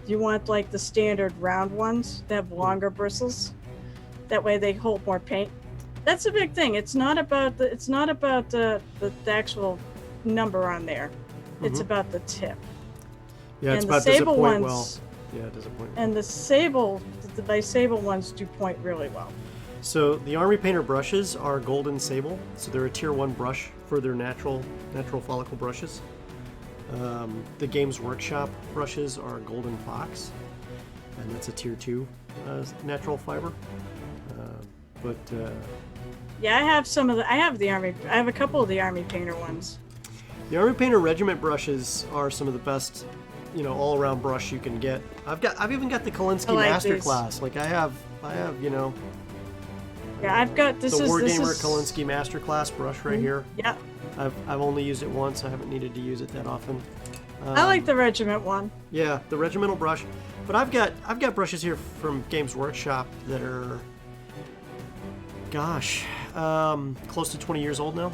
You want like the standard round ones that have longer bristles. That way they hold more paint. That's a big thing. It's not about the actual number on there. It's about the tip. Yeah, it's and about the does it sable point ones, well. Yeah, it does it point well. And the sable ones do point really well. So the Army Painter brushes are golden sable, so they're a tier 1 brush for their natural follicle brushes. The Games Workshop brushes are golden fox, and that's a tier 2 natural fiber. Yeah, I have I have a couple of the Army Painter ones. The Army Painter Regiment brushes are some of the best, all-around brush you can get. I've even got the Kolinsky Masterclass. Like I have. Yeah, I've got the Wargamer Kolinsky Masterclass brush right here. Yeah. I've only used it once. I haven't needed to use it that often. I like the Regiment one. Yeah, the regimental brush. But I've got brushes here from Games Workshop that are, close to 20 years old now.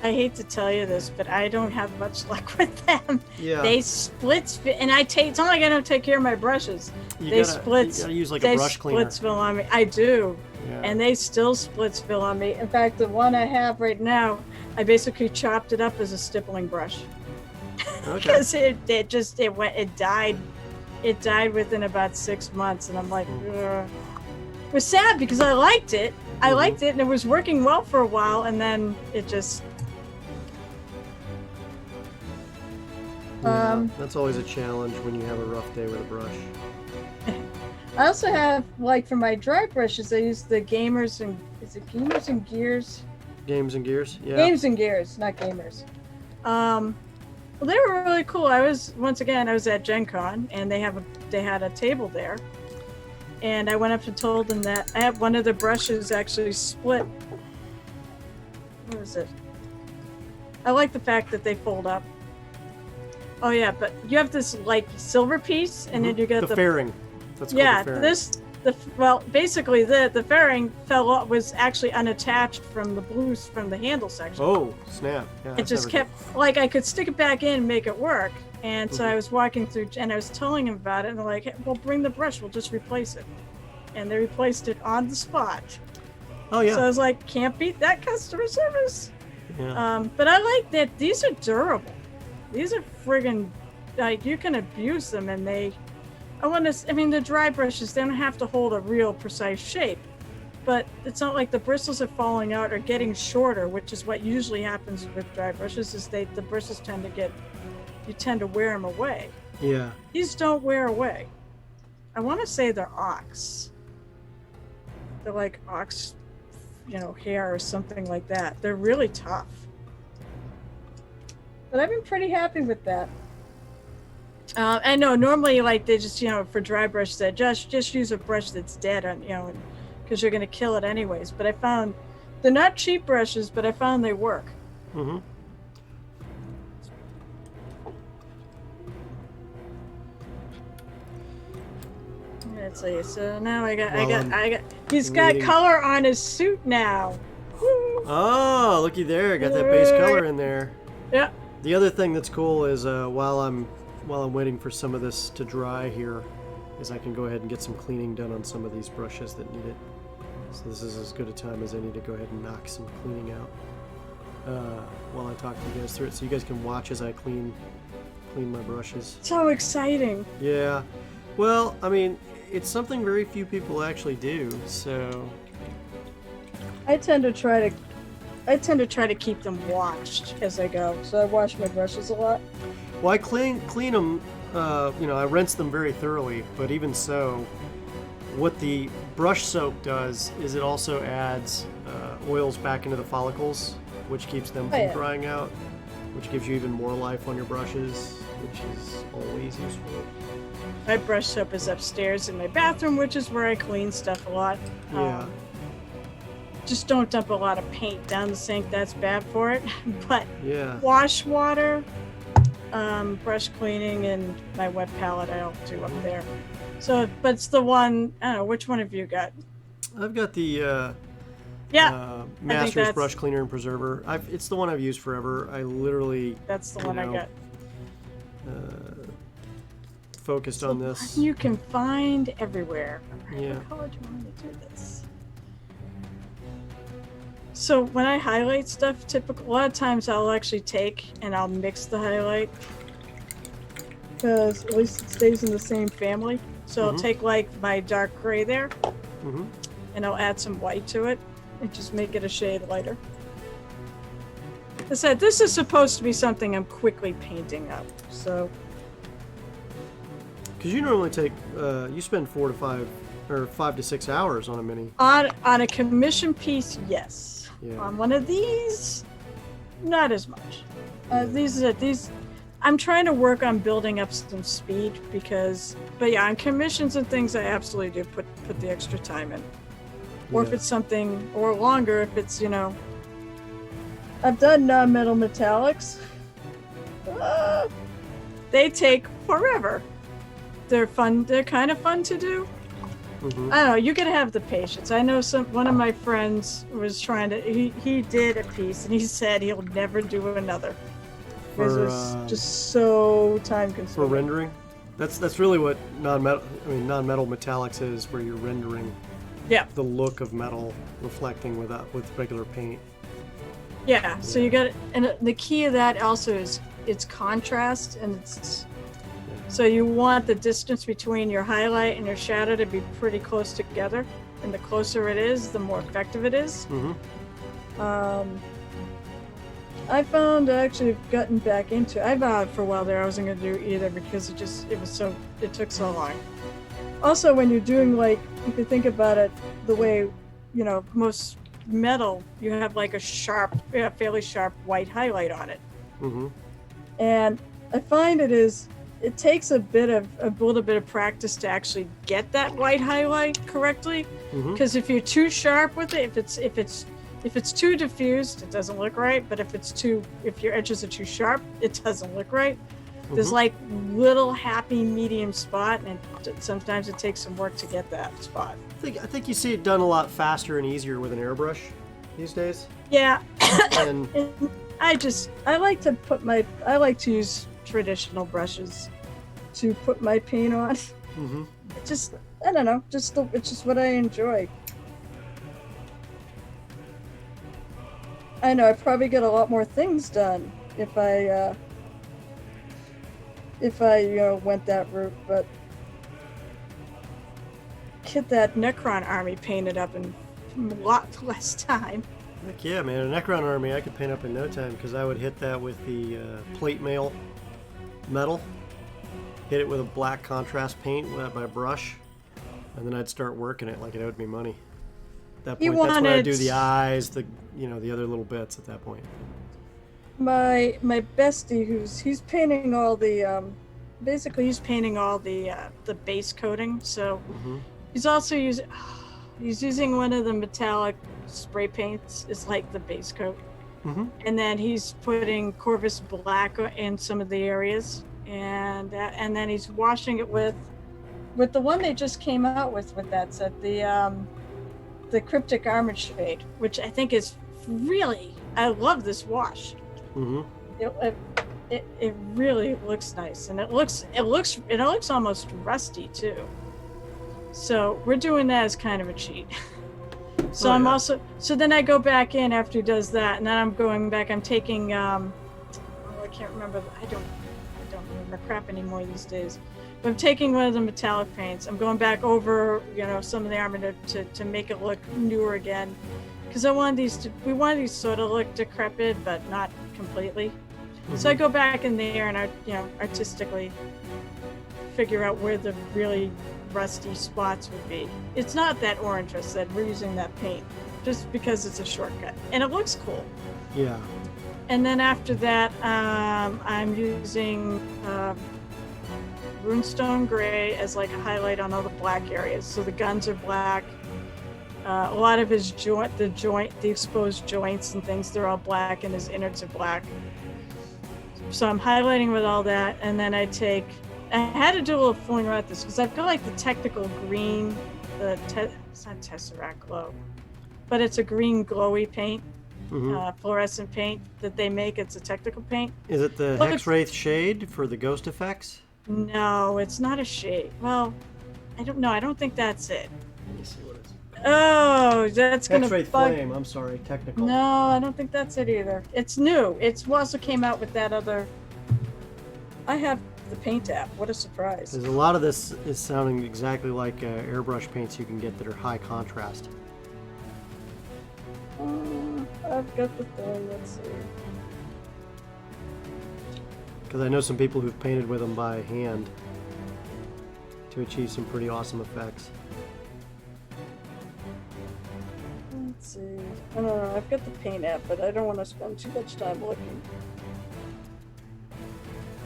I hate to tell you this, but I don't have much luck with them. Yeah. They split, and it's not like I don't take care of my brushes. You gotta use like a brush cleaner. They split spill on me. I do. Yeah. And they still split spill on me. In fact, the one I have right now, I basically chopped it up as a stippling brush. Okay. Because it died. It died within about 6 months, and I'm like, ugh. It was sad because I liked it. I liked it, and it was working well for a while, and then it just. That's always a challenge when you have a rough day with a brush. I also have, like, for my dry brushes, I use the Gamers and... Is it Gamers and Gears? Games and Gears? Yeah. Games and Gears, not Gamers. Well, they were really cool. I was at Gen Con, and they had a table there. And I went up and told them that I had one of the brushes actually split. What is it? I like the fact that they fold up. Oh yeah, but you have this like silver piece, and then you get the fairing. That's called the fairing. Basically the fairing fell off, was actually unattached from the handle section. Oh snap! Yeah, it just kept I could stick it back in and make it work. And so I was walking through, and I was telling him about it, and they're like, hey, well, bring the brush, we'll just replace it. And they replaced it on the spot. Oh, yeah. So I was like, can't beat that customer service. Yeah. But I like that these are durable. These are friggin', you can abuse them, and the dry brushes, they don't have to hold a real precise shape. But it's not like the bristles are falling out or getting shorter, which is what usually happens with dry brushes, is the bristles you tend to wear them away. Yeah. These don't wear away. I want to say they're ox. They're like ox, hair or something like that. They're really tough. But I've been pretty happy with that. I know normally they just, for dry brush, that just use a brush that's dead on, because you're going to kill it anyways. But I found they're not cheap brushes, but I found they work. Mm-hmm. Let's see. So now he's got color on his suit now. Woo. Oh, looky there! Got that base color in there. Yeah. The other thing that's cool is while I'm waiting for some of this to dry here, is I can go ahead and get some cleaning done on some of these brushes that need it. So this is as good a time as any to go ahead and knock some cleaning out while I talk to you guys through it, so you guys can watch as I clean my brushes. So exciting. Yeah. Well, I mean, it's something very few people actually do. So I tend to try to keep them washed as I go. So I wash my brushes a lot. well, I clean them. I rinse them very thoroughly. But even so, what the brush soap does is it also adds oils back into the follicles, which keeps them from drying out, which gives you even more life on your brushes, which is always useful. My brush soap is upstairs in my bathroom, which is where I clean stuff a lot. Yeah. Just don't dump a lot of paint down the sink. That's bad for it. But Yeah. wash water, brush cleaning, and my wet palette I'll do up there. So, but it's the one, I don't know, which one have you got? I've got the Master's Brush Cleaner and Preserver. It's the one I've used forever. I literally... That's the one I got. Focused on this. You can find everywhere. Yeah. What color do you want me to do this? So when I highlight stuff, a lot of times I'll actually take and I'll mix the highlight because at least it stays in the same family. So I'll take like my dark gray there and I'll add some white to it and just make it a shade lighter. As I said, this is supposed to be something I'm quickly painting up. So. Because you normally take, you spend 4 to 5 or 5 to 6 hours on a mini. On a commission piece, yes. Yeah. On one of these, not as much. These, I'm trying to work on building up some speed but yeah, on commissions and things, I absolutely do put the extra time in. Or if it's something, or longer, if it's, I've done non-metal metallics. They take forever. They're fun. They're kind of fun to do. I don't know. You gotta have the patience. I know one of my friends was trying to. He did a piece and he said he'll never do another. Because it was just so time consuming. For rendering, that's really what non-metal metallics is, where you're rendering. Yeah. The look of metal reflecting with regular paint. Yeah. So you got, and the key of that also is its contrast and it's. So you want the distance between your highlight and your shadow to be pretty close together, and the closer it is, the more effective it is. I found I actually have gotten back into. I vowed for a while there I wasn't going to do either because it took so long. Also, when you're doing if you think about it, the way most metal, you have like a fairly sharp white highlight on it, and I find it takes a little bit of practice to actually get that white highlight correctly. Because if you're too sharp with it, if it's too diffused, it doesn't look right. But if your edges are too sharp, it doesn't look right. There's like little happy medium spot, and sometimes it takes some work to get that spot. I think you see it done a lot faster and easier with an airbrush these days. Yeah. And I like to use traditional brushes to put my paint on. I don't know, it's just what I enjoy. I know I probably get a lot more things done if I went that route, but Get that Necron army painted up in a lot less time. Heck yeah, man, a Necron army I could paint up in no time because I would hit that with the plate mail metal, hit it with a black contrast paint with my brush, and then I'd start working it like it owed me money. At that point, that's when I'd do the eyes, the other little bits at that point. My bestie, he's painting all the basically he's painting all the base coating. So he's also using one of the metallic spray paints is like the base coat. And then he's putting Corvus black in some of the areas, and then he's washing it with the one they just came out with that set, the Cryptic Armored Shade, which I think is really, I love this wash. It really looks nice, and it looks almost rusty too. So we're doing that as kind of a cheat. So so then I go back in after he does that, and then I'm going back. I'm taking I can't remember. I don't remember crap anymore these days. I'm taking one of the metallic paints. I'm going back over, some of the armor to make it look newer again, because we want these to sort of look decrepit, but not completely. Mm-hmm. So I go back in there and I, artistically figure out where the really rusty spots would be. It's not that orange I said. We're using that paint just because it's a shortcut and it looks cool. Yeah. And then after that, I'm using Runestone Gray as like a highlight on all the black areas. So the guns are black. A lot of his the exposed joints and things, they're all black, and his innards are black. So I'm highlighting with all that, and then I had to do a little fooling around with this because I've got like the technical green, it's not Tesseract Glow, but it's a green glowy paint. Mm-hmm. Fluorescent paint that they make. It's a technical paint. Is it the Hexwraith shade for the ghost effects? No, it's not a shade. Well, I don't know. I don't think that's it. Let me see what it is. Oh, that's going to Hexwraith Flame. I'm sorry, technical. No, I don't think that's it either. It's new. It also came out with that other... I have the paint app. What a surprise. Because a lot of this is sounding exactly like airbrush paints you can get that are high contrast. I've got the thing, let's see. Because I know some people who've painted with them by hand to achieve some pretty awesome effects. Let's see. I don't know, I've got the paint app, but I don't want to spend too much time looking.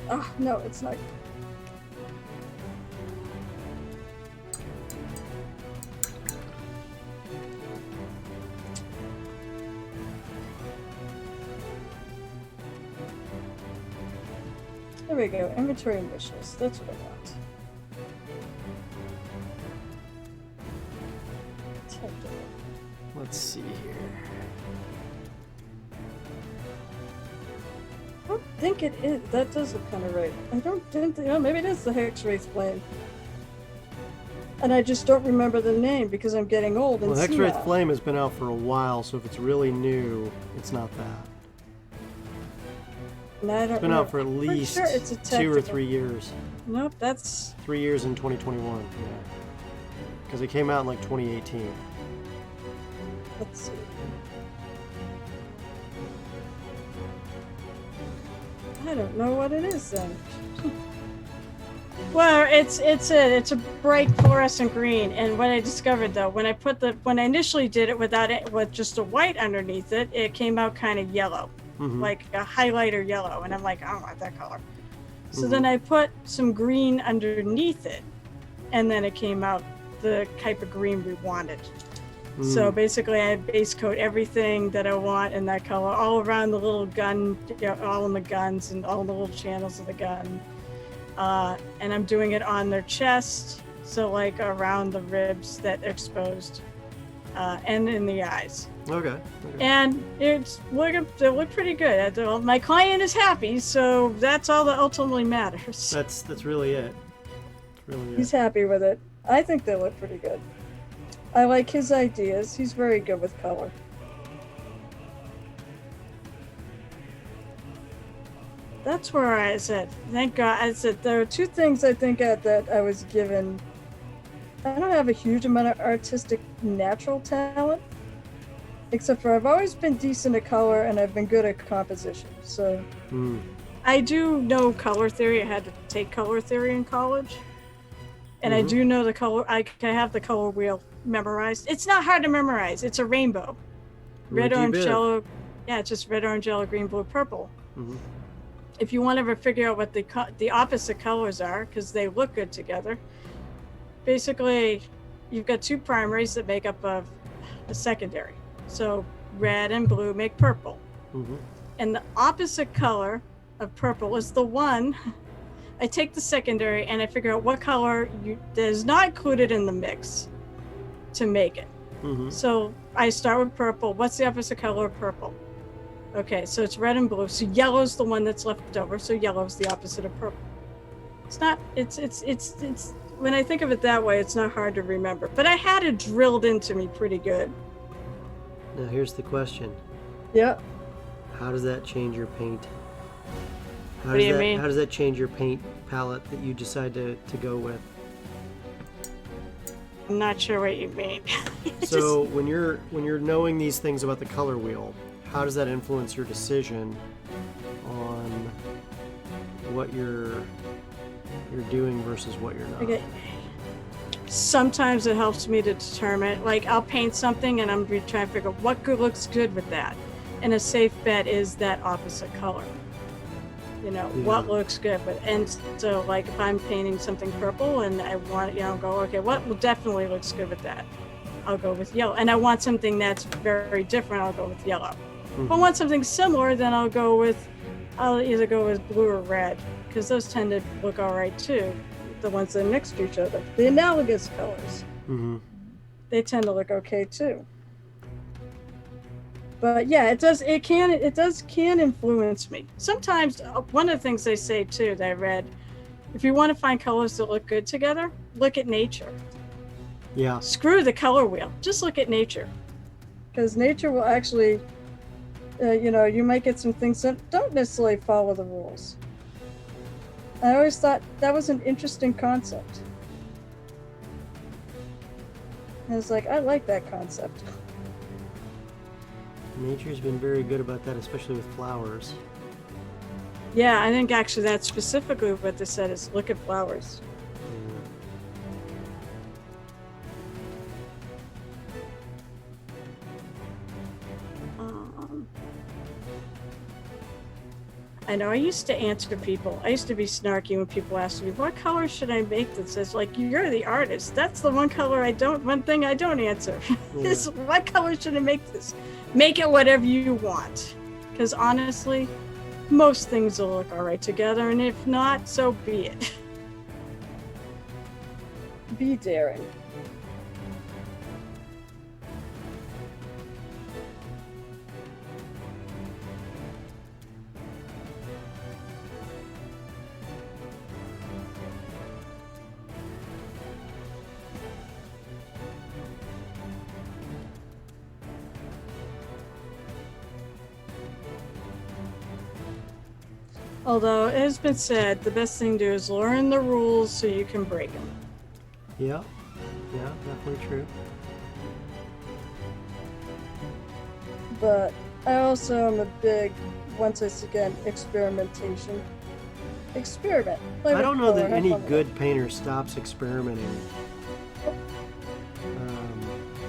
Ah, no, it's not. There we go, inventory and wish list. That's what I want. Let's see here. I don't think it is. That does look kind of right. I don't think, maybe it is the Hexwraith Flame. And I just don't remember the name because I'm getting old and Well, senile. Hexwraith Flame has been out for a while, so if it's really new, it's not that. And I don't It's been out for at least sure it's a 2 or 3 years. Nope, that's... 3 years in 2021, yeah. Because it came out in like 2018. Let's see. I don't know what it is then. Well, it's a bright fluorescent green, and what I discovered though, when I initially did it with just a white underneath it, it came out kind of yellow, like a highlighter yellow, and I'm like, I don't want that color. So then I put some green underneath it, and then it came out the type of green we wanted. So basically, I base coat everything that I want in that color, all around the little gun, all in the guns and all the little channels of the gun. And I'm doing it on their chest, so like around the ribs that are exposed, and in the eyes. Okay. And they look pretty good. My client is happy, so that's all that ultimately matters. That's really it. He's happy with it. I think they look pretty good. I like his ideas. He's very good with color. That's where I said, thank God. I said, There are two things I think that I was given. I don't have a huge amount of artistic natural talent, except for I've always been decent at color and I've been good at composition. So I do know color theory. I had to take color theory in college. And I do know the color. I have the color wheel memorized. It's not hard to memorize. It's a rainbow. Red, orange, yellow. Yeah, it's just red, orange, yellow, green, blue, purple. If you want to ever figure out what the opposite colors are, because they look good together, basically you've got two primaries that make up a secondary. So red and blue make purple. And the opposite color of purple is the one. I take the secondary and I figure out what color that is not included in the mix to make it. So I start with purple. What's the opposite color of purple? Okay, so it's red and blue. So yellow's the one that's left over. So yellow's the opposite of purple. It's not. It's. When I think of it that way, it's not hard to remember. But I had it drilled into me pretty good. Now here's the question. Yeah. How does that change your paint? What do you mean? How does that change your paint palette that you decide to go with? I'm not sure what you mean. So when you're knowing these things about the color wheel, how does that influence your decision on what you're doing versus what you're not? Okay. Sometimes it helps me to determine, like I'll paint something and I'm trying to figure out what looks good with that. And a safe bet is that opposite color. You know, what looks good with, and so like if I'm painting something purple and I want, go, okay, what definitely looks good with that? I'll go with yellow. And I want something that's very different, I'll go with yellow. If I want something similar, then I'll either go with blue or red, because those tend to look all right too. The ones that are next to each other, the analogous colors, they tend to look okay too. But yeah, it does can influence me. Sometimes one of the things they say too that I read, if you want to find colors that look good together, look at nature. Yeah. Screw the color wheel. Just look at nature. Because nature will actually, you might get some things that don't necessarily follow the rules. I always thought that was an interesting concept. And it's like, I like that concept. Nature's been very good about that, especially with flowers. Yeah, I think actually that's specifically what they said is look at flowers. I know I used to answer people. I used to be snarky when people asked me, what color should I make this? It's like, you're the artist. That's the one thing I don't answer. Is what color should I make this? Make it whatever you want. Because honestly, most things will look all right together. And if not, so be it. Be daring. Although it has been said, the best thing to do is learn the rules so you can break them. Yeah, definitely true. But I also am a big, once again, experimentation. Experiment. Play I with don't know color, that have any fun with good painter stops experimenting.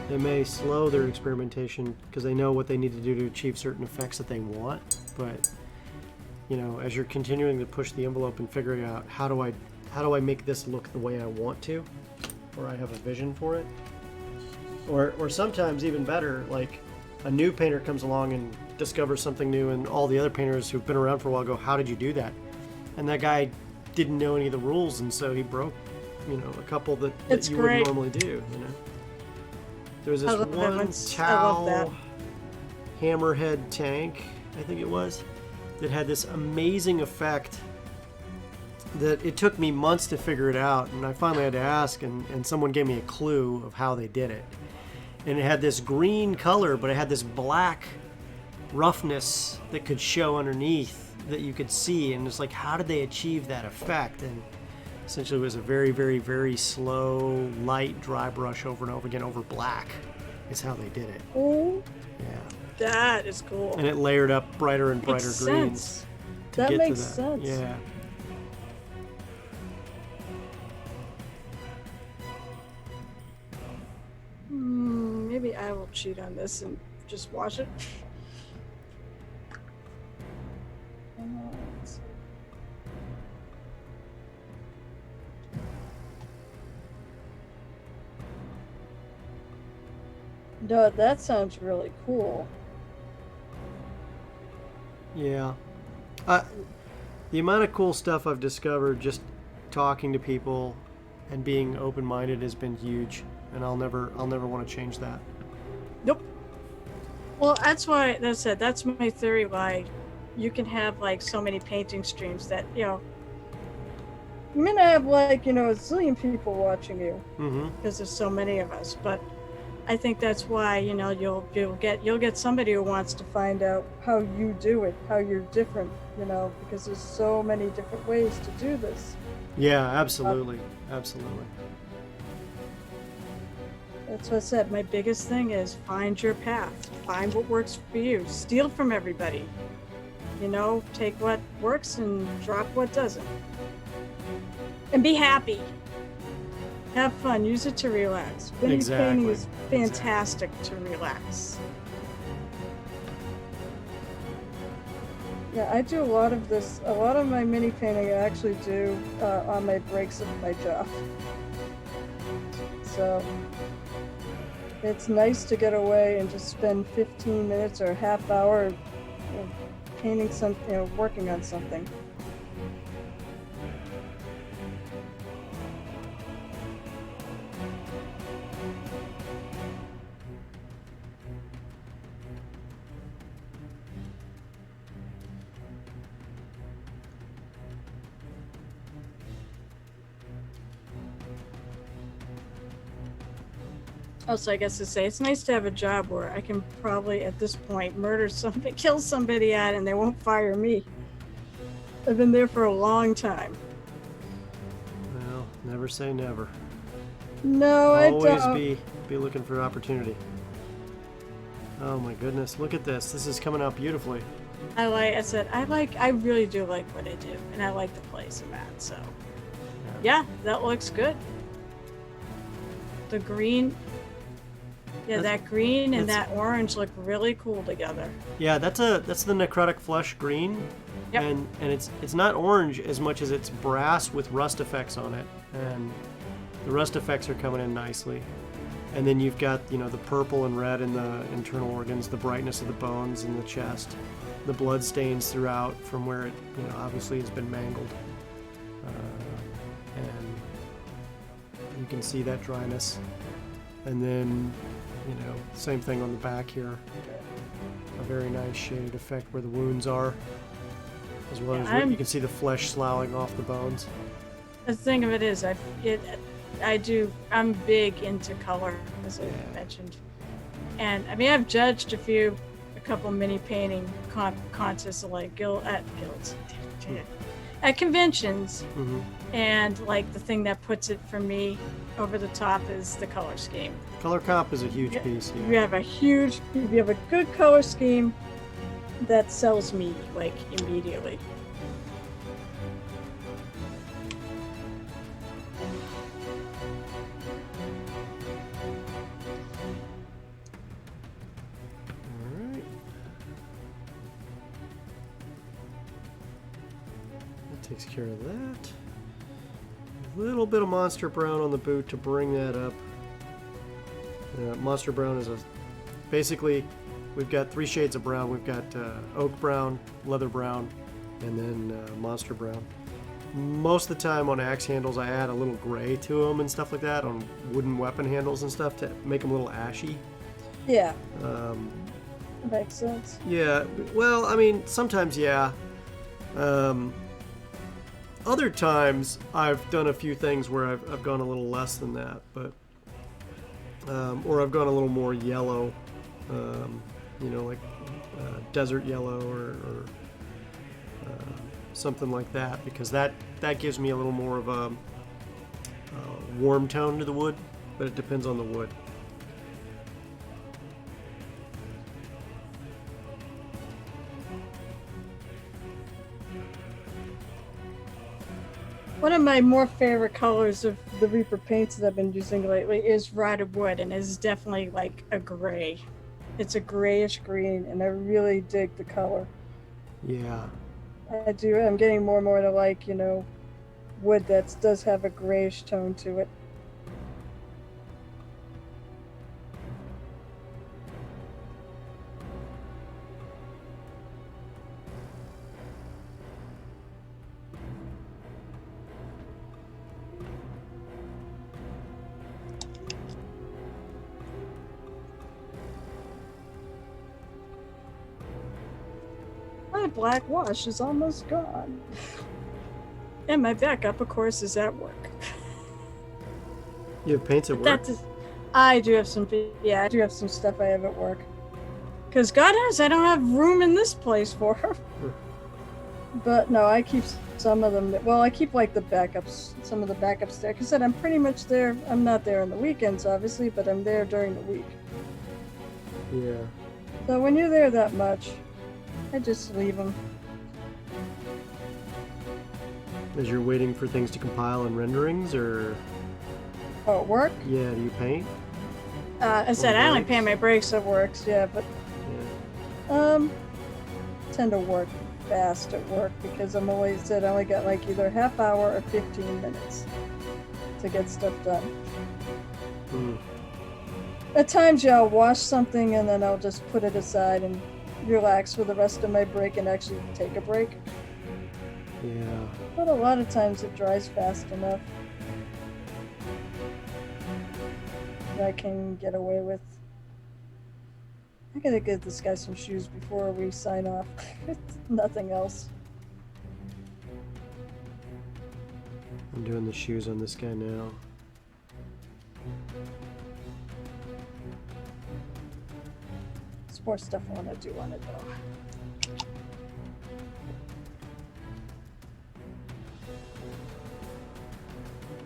They may slow their experimentation because they know what they need to do to achieve certain effects that they want, but as you're continuing to push the envelope and figuring out how do I make this look the way I want to, or I have a vision for it, or sometimes even better, like a new painter comes along and discovers something new, and all the other painters who've been around for a while go, how did you do that? And that guy didn't know any of the rules, and so he broke a couple that you wouldn't normally do. There was this one Tau hammerhead tank, I think it was, that had this amazing effect that it took me months to figure it out, and I finally had to ask, and someone gave me a clue of how they did it. And it had this green color, but it had this black roughness that could show underneath that you could see, and it's like, how did they achieve that effect? And essentially it was a very, very, very slow, light dry brush over and over again over black is how they did it. Oh, yeah. That is cool. And it layered up brighter and brighter Makes greens. sense. That makes sense. Yeah. Maybe I will cheat on this and just watch it. No, that sounds really cool. Yeah. The amount of cool stuff I've discovered just talking to people and being open-minded has been huge, and I'll never want to change that. Nope. Well, that's my theory why you can have like so many painting streams that, you may not have like, a zillion people watching you. Because there's so many of us, but I think that's why, you'll get somebody who wants to find out how you do it, how you're different, because there's so many different ways to do this. Yeah, absolutely. Absolutely. That's what I said. My biggest thing is find your path. Find what works for you. Steal from everybody. You know, take what works and drop what doesn't. And be happy. Have fun. Use it to relax. Mini painting is fantastic to relax. Yeah, I do a lot of this. A lot of my mini painting I actually do on my breaks of my job. So it's nice to get away and just spend 15 minutes or a half hour painting something, working on something. Also, I guess to say, it's nice to have a job where I can probably, at this point, murder somebody, kill somebody at, and they won't fire me. I've been there for a long time. Well, never say never. No, I Always don't. be looking for opportunity. Oh my goodness, look at this. This is coming out beautifully. I really do like what I do, and I like the place I'm at, so. Yeah, that looks good. The green, that green and that orange look really cool together. Yeah, that's the Necrotic Flush green. Yep. And it's not orange as much as it's brass with rust effects on it. And the rust effects are coming in nicely. And then you've got, the purple and red in the internal organs, the brightness of the bones in the chest, the blood stains throughout from where it, obviously has been mangled. And you can see that dryness. And then, same thing on the back here. A very nice shaded effect where the wounds are. As well as you can see the flesh sloughing off the bones. The thing of it is, I'm big into color, as I mentioned. And I mean, I've judged a couple mini painting contests like at conventions. Mm-hmm. And like the thing that puts it for me over the top is the color scheme. Color comp is a huge piece. Yeah. If you have a good color scheme, that sells me like immediately. Alright. That takes care of that. A little bit of Monster Brown on the boot to bring that up. Monster Brown is basically, we've got 3 shades of brown. We've got Oak Brown, Leather Brown, and then Monster Brown. Most of the time on axe handles, I add a little gray to them and stuff like that on wooden weapon handles and stuff to make them a little ashy. Yeah. Makes sense. Yeah, well, I mean, sometimes, yeah. Other times, I've done a few things where I've gone a little less than that, but or I've gone a little more yellow, like desert yellow or something like that, because that gives me a little more of a warm tone to the wood, but it depends on the wood. One of my more favorite colors of the Reaper paints that I've been using lately is rotted wood, and it's definitely like a gray. It's a grayish green, and I really dig the color. Yeah. I do. I'm getting more and more to like, wood that does have a grayish tone to it. My black wash is almost gone. And my backup, of course, is at work. You have paints at work? I do have some stuff I have at work. Because God knows I don't have room in this place for her. But no, I keep some of them. Well, I keep like the backups, some of the backups there. Like I said, I'm pretty much there. I'm not there on the weekends, obviously, but I'm there during the week. Yeah. So when you're there that much, I just leave them. As you're waiting for things to compile in renderings, or Oh, at work? yeah, do you paint? I said I only breaks? pay my breaks at works, yeah, but Yeah. tend to work fast at work because I'm always said I only got like either half hour or 15 minutes to get stuff done. Hmm. At times, yeah, I'll wash something and then I'll just put it aside and relax for the rest of my break and actually take a break. Yeah. But a lot of times it dries fast enough that I can get away with. I gotta get this guy some shoes before we sign off. Nothing else. I'm doing the shoes on this guy now. There's more stuff I want to do on it though.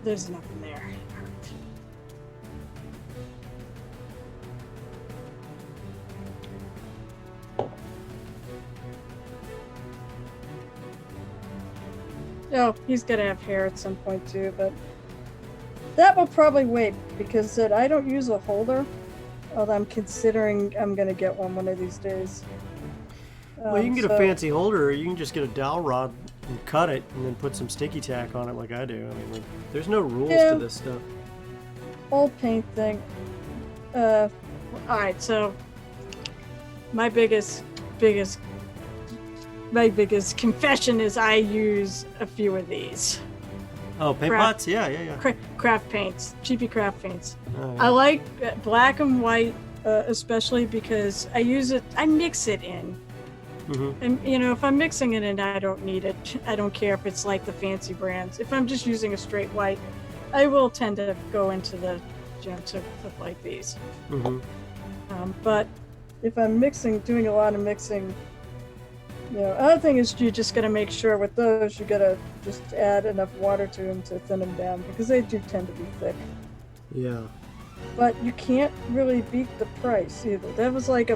There's nothing there. Oh, he's gonna have hair at some point too, but that will probably wait because that I don't use a holder. Although I'm considering I'm gonna get one of these days. Well, you can get so a fancy holder, or you can just get a dowel rod and cut it, and then put some sticky tack on it, like I do. I mean, like, there's no rules Yeah. to this stuff. old paint thing. All right, so my biggest confession is I use a few of these Oh, paint Crap. pots? Yeah, yeah, yeah. craft paints, cheapy craft paints. Oh, I yeah. like black and white, especially because I mix it in. Mhm. And if I'm mixing it in, I don't need it. I don't care if it's like the fancy brands. If I'm just using a straight white, I will tend to go into the gym to like these. Mhm. But If I'm doing a lot of mixing, other thing is you just gotta make sure with those you gotta just add enough water to them to thin them down because they do tend to be thick. Yeah. But you can't really beat the price either. That was like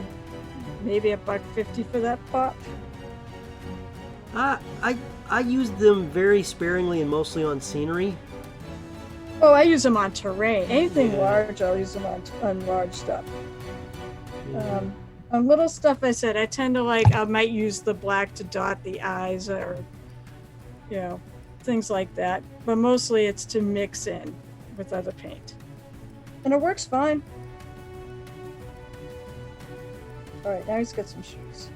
maybe $1.50 for that pot. I use them very sparingly and mostly on scenery. oh, I use them on terrain. Anything Yeah. large, I'll use them on large stuff. Yeah. On little stuff, I said I tend to I might use the black to dot the eyes or things like that. But mostly it's to mix in with other paint. and it works fine. All right, now he's got some shoes.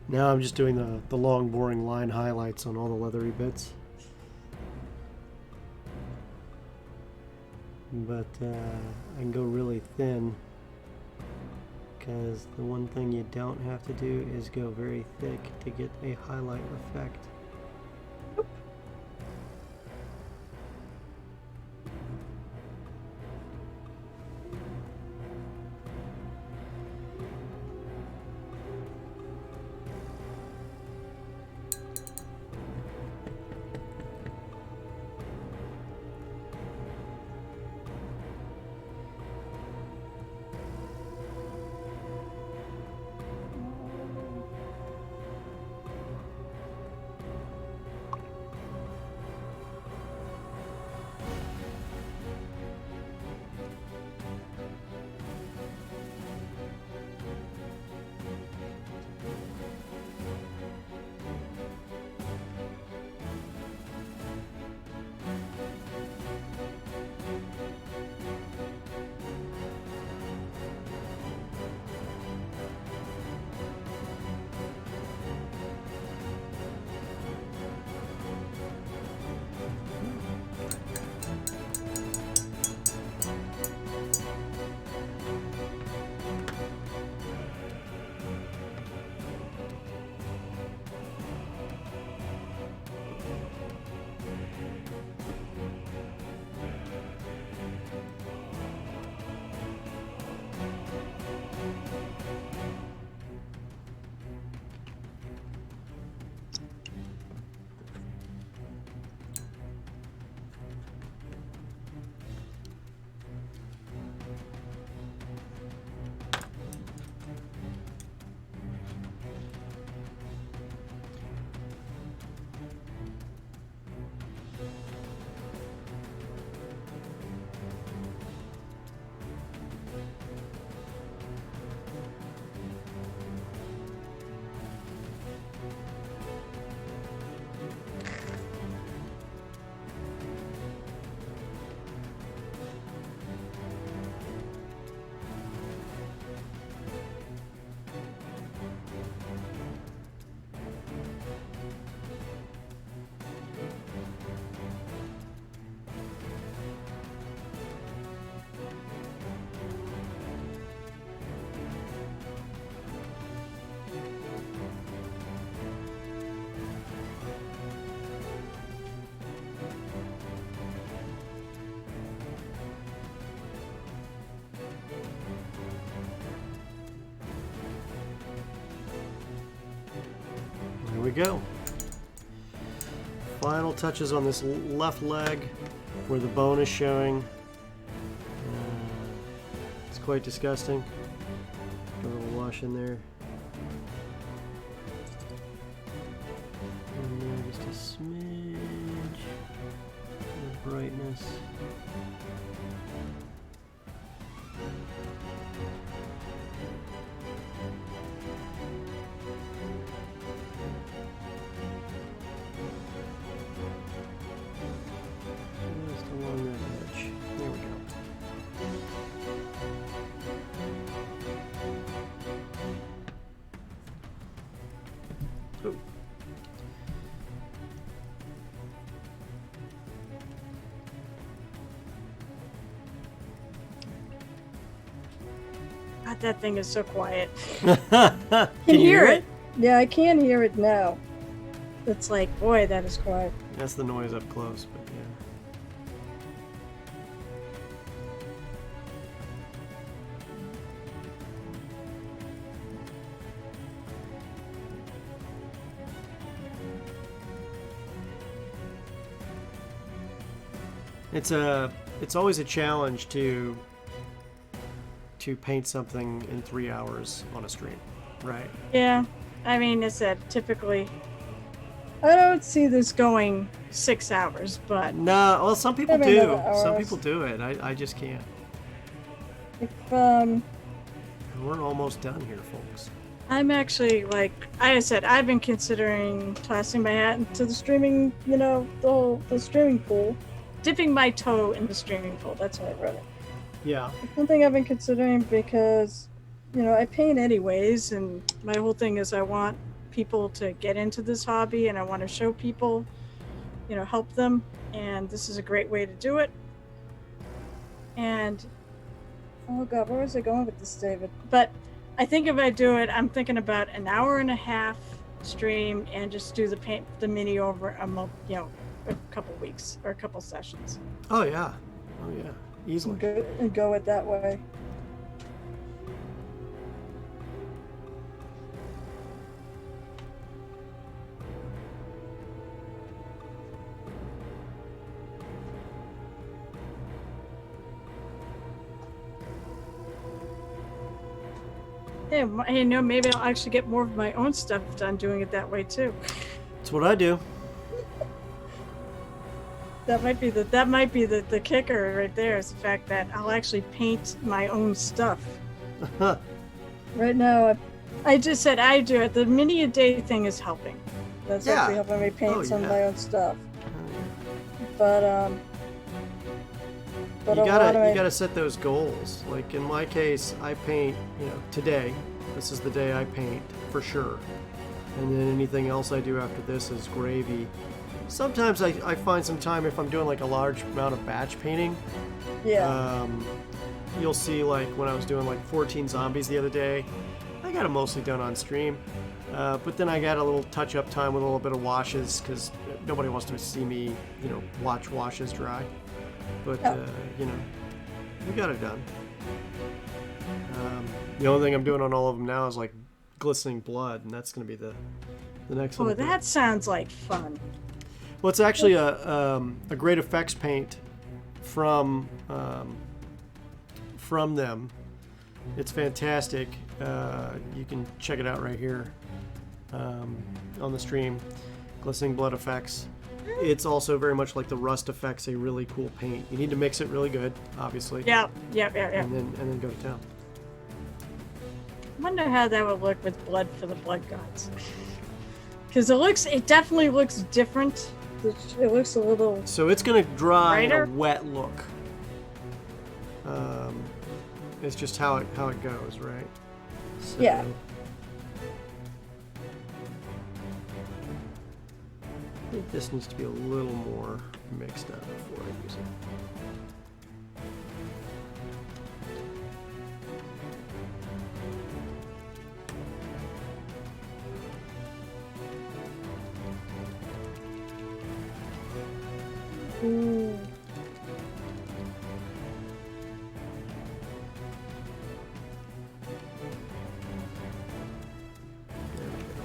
Now I'm just doing the long, boring line highlights on all the leathery bits. But I can go really thin, because the one thing you don't have to do is go very thick to get a highlight effect. we go. Final touches on this left leg where the bone is showing. It's quite disgusting. Put a little wash in there. And then just a smidge of brightness. Just along that edge. There we go. Oh. God, that thing is so quiet. Can you hear it? Yeah, I can hear it now. It's like, boy, that is quiet. That's the noise up close, but yeah. It's always a challenge to paint something in 3 hours on a stream, right? Yeah, I mean, it's that typically. I don't see this going 6 hours, but No, well, some people Maybe do. another hour. Some people do it. I just can't. If We're almost done here, folks. I'm actually like I said, I've been considering tossing my hat into the streaming, the streaming pool, dipping my toe in the streaming pool. That's why I wrote it. Yeah. it's something I've been considering because, I paint anyways, and my whole thing is I want people to get into this hobby, and I want to show people, help them, and this is a great way to do it. And oh god, where was I going with this, David? But I think if I do it, I'm thinking about an hour and a half stream and just do the mini over a couple weeks or a couple sessions. Oh yeah. Oh yeah. Easily. And go it that way. Yeah, maybe I'll actually get more of my own stuff done doing it that way too. That's what I do. That might be the kicker right there, is the fact that I'll actually paint my own stuff. Right now, I just said I do it. The mini a day thing is helping. that's Yeah. actually helping me paint some of yeah. my own stuff. But You a lot of gotta set those goals. Like in my case, I paint, today. This is the day I paint for sure. And then anything else I do after this is gravy. Sometimes I find some time if I'm doing like a large amount of batch painting. yeah. You'll see like when I was doing like 14 zombies the other day, I got it mostly done on stream. But then I got a little touch-up time with a little bit of washes because nobody wants to see me, watch washes dry. But, we got it done. The only thing I'm doing on all of them now is like glistening blood, and that's going to be the next one. Oh, that sounds like fun. Well, it's actually a great effects paint from them. It's fantastic. You can check it out right here on the stream. Glistening blood effects. It's also very much like the rust effects, a really cool paint. You need to mix it really good, obviously. Yeah. And then go to town. I wonder how that would look with blood for the blood gods. Because it definitely looks different. It looks a little. So it's going to dry in Brighter? a wet look. It's just how it goes, right? So, Yeah. I think this needs to be a little more mixed up before I use it. Ooh. There we go.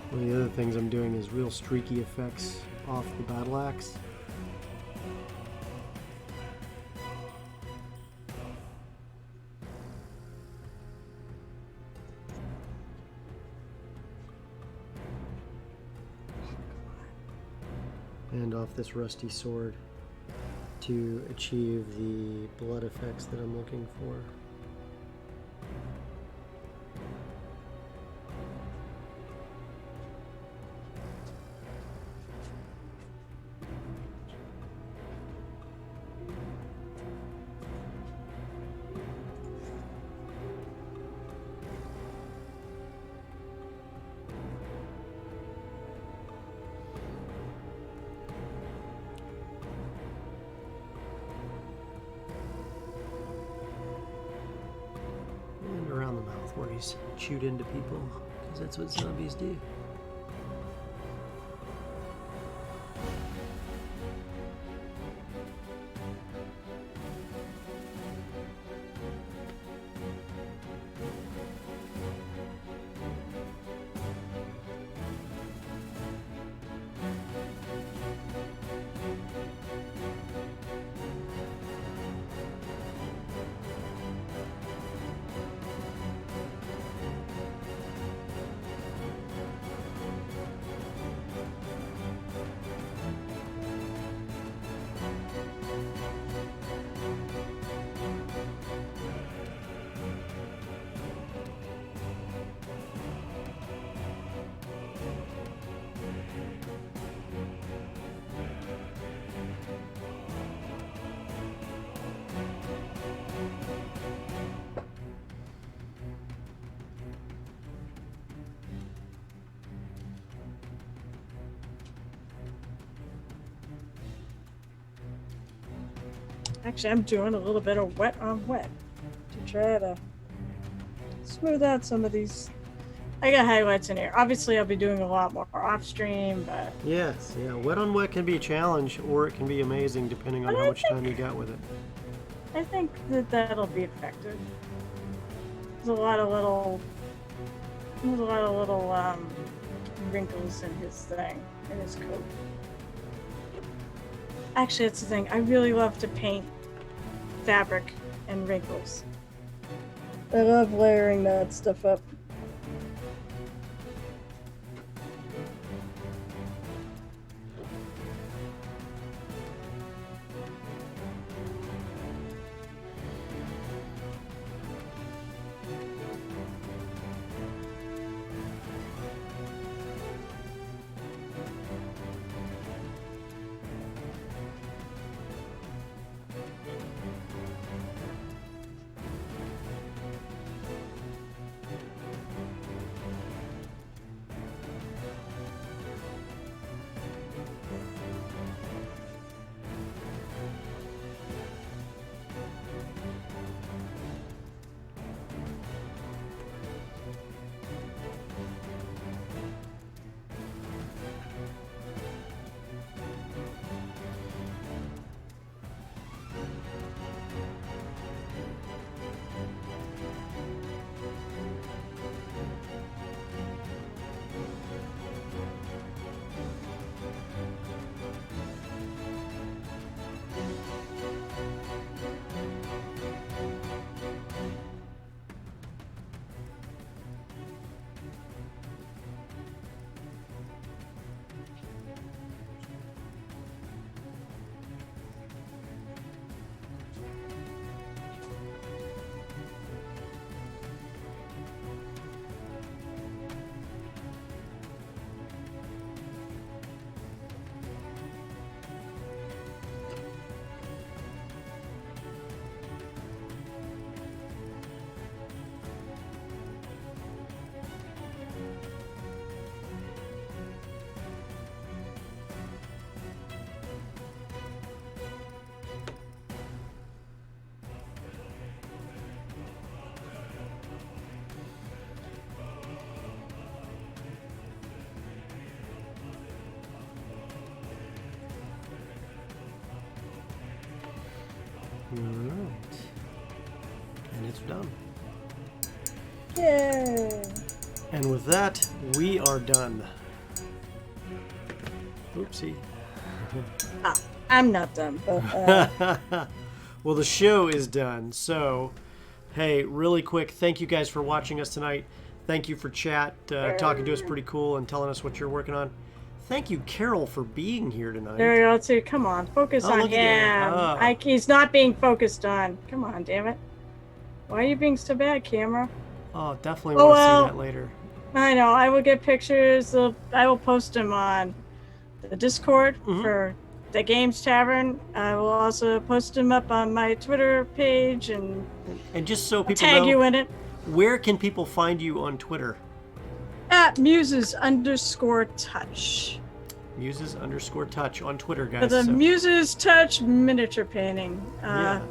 One of the other things I'm doing is real streaky effects off the battle axe. And off this rusty sword to achieve the blood effects that I'm looking for. And around the mouth where he's chewed into people, because that's what zombies do. Actually, I'm doing a little bit of wet on wet to try to smooth out some of these. I got highlights in here. Obviously, I'll be doing a lot more off stream, but Yes, yeah. Wet on wet can be a challenge, or it can be amazing depending on But how I much time you got with it. I think that that'll be effective. There's a lot of little wrinkles in his thing, in his coat. Actually, that's the thing. I really love to paint fabric and wrinkles. I love layering that stuff up. Alright. And it's done. Yay! And with that, we are done. Oopsie. I'm not done, but Well, the show is done. So, hey, really quick, thank you guys for watching us tonight. Thank you for chat, talking to us pretty cool and telling us what you're working on. Thank you, Carol, for being here tonight. There you go, too. Come on, focus on look at him. him. He's not being focused on. Come on, damn it. Why are you being so bad, camera? Oh, definitely want to see that later. I know. I will get pictures. I will post them on the Discord for the Games Tavern. I will also post them up on my Twitter page and just so people tag know, you in it. Where can people find you on Twitter? At Muses_Touch. Muses_Touch on Twitter, guys. For the Muses Touch miniature painting. Yeah.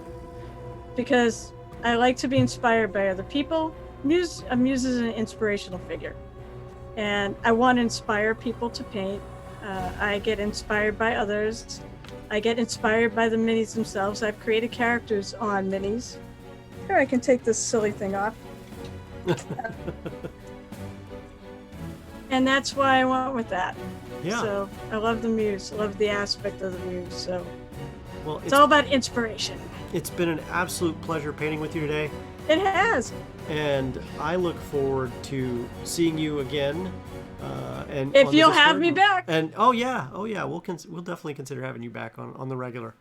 Because I like to be inspired by other people. Muse is an inspirational figure. And I want to inspire people to paint. I get inspired by others. I get inspired by the minis themselves. I've created characters on minis. here, I can take this silly thing off. And that's why I went with that. Yeah. So I love the muse. I love the aspect of the muse. So Well, it's all about inspiration. It's been an absolute pleasure painting with you today. It has. And I look forward to seeing you again. And If on the you'll have Discord. me back. And oh yeah, we'll definitely consider having you back on the regular.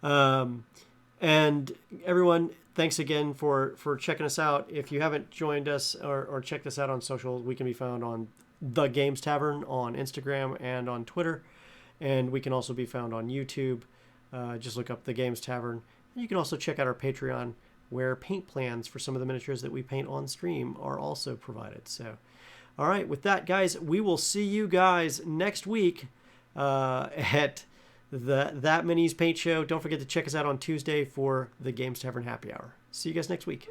And everyone, thanks again for checking us out. If you haven't joined us or checked us out on social, we can be found on The Games Tavern on Instagram and on Twitter. And we can also be found on YouTube. Just look up The Games Tavern. And you can also check out our Patreon, where paint plans for some of the miniatures that we paint on stream are also provided. So, all right, with that, guys, we will see you guys next week at That Minis Paint Show. Don't forget to check us out on Tuesday for the Games Tavern Happy Hour. See you guys next week.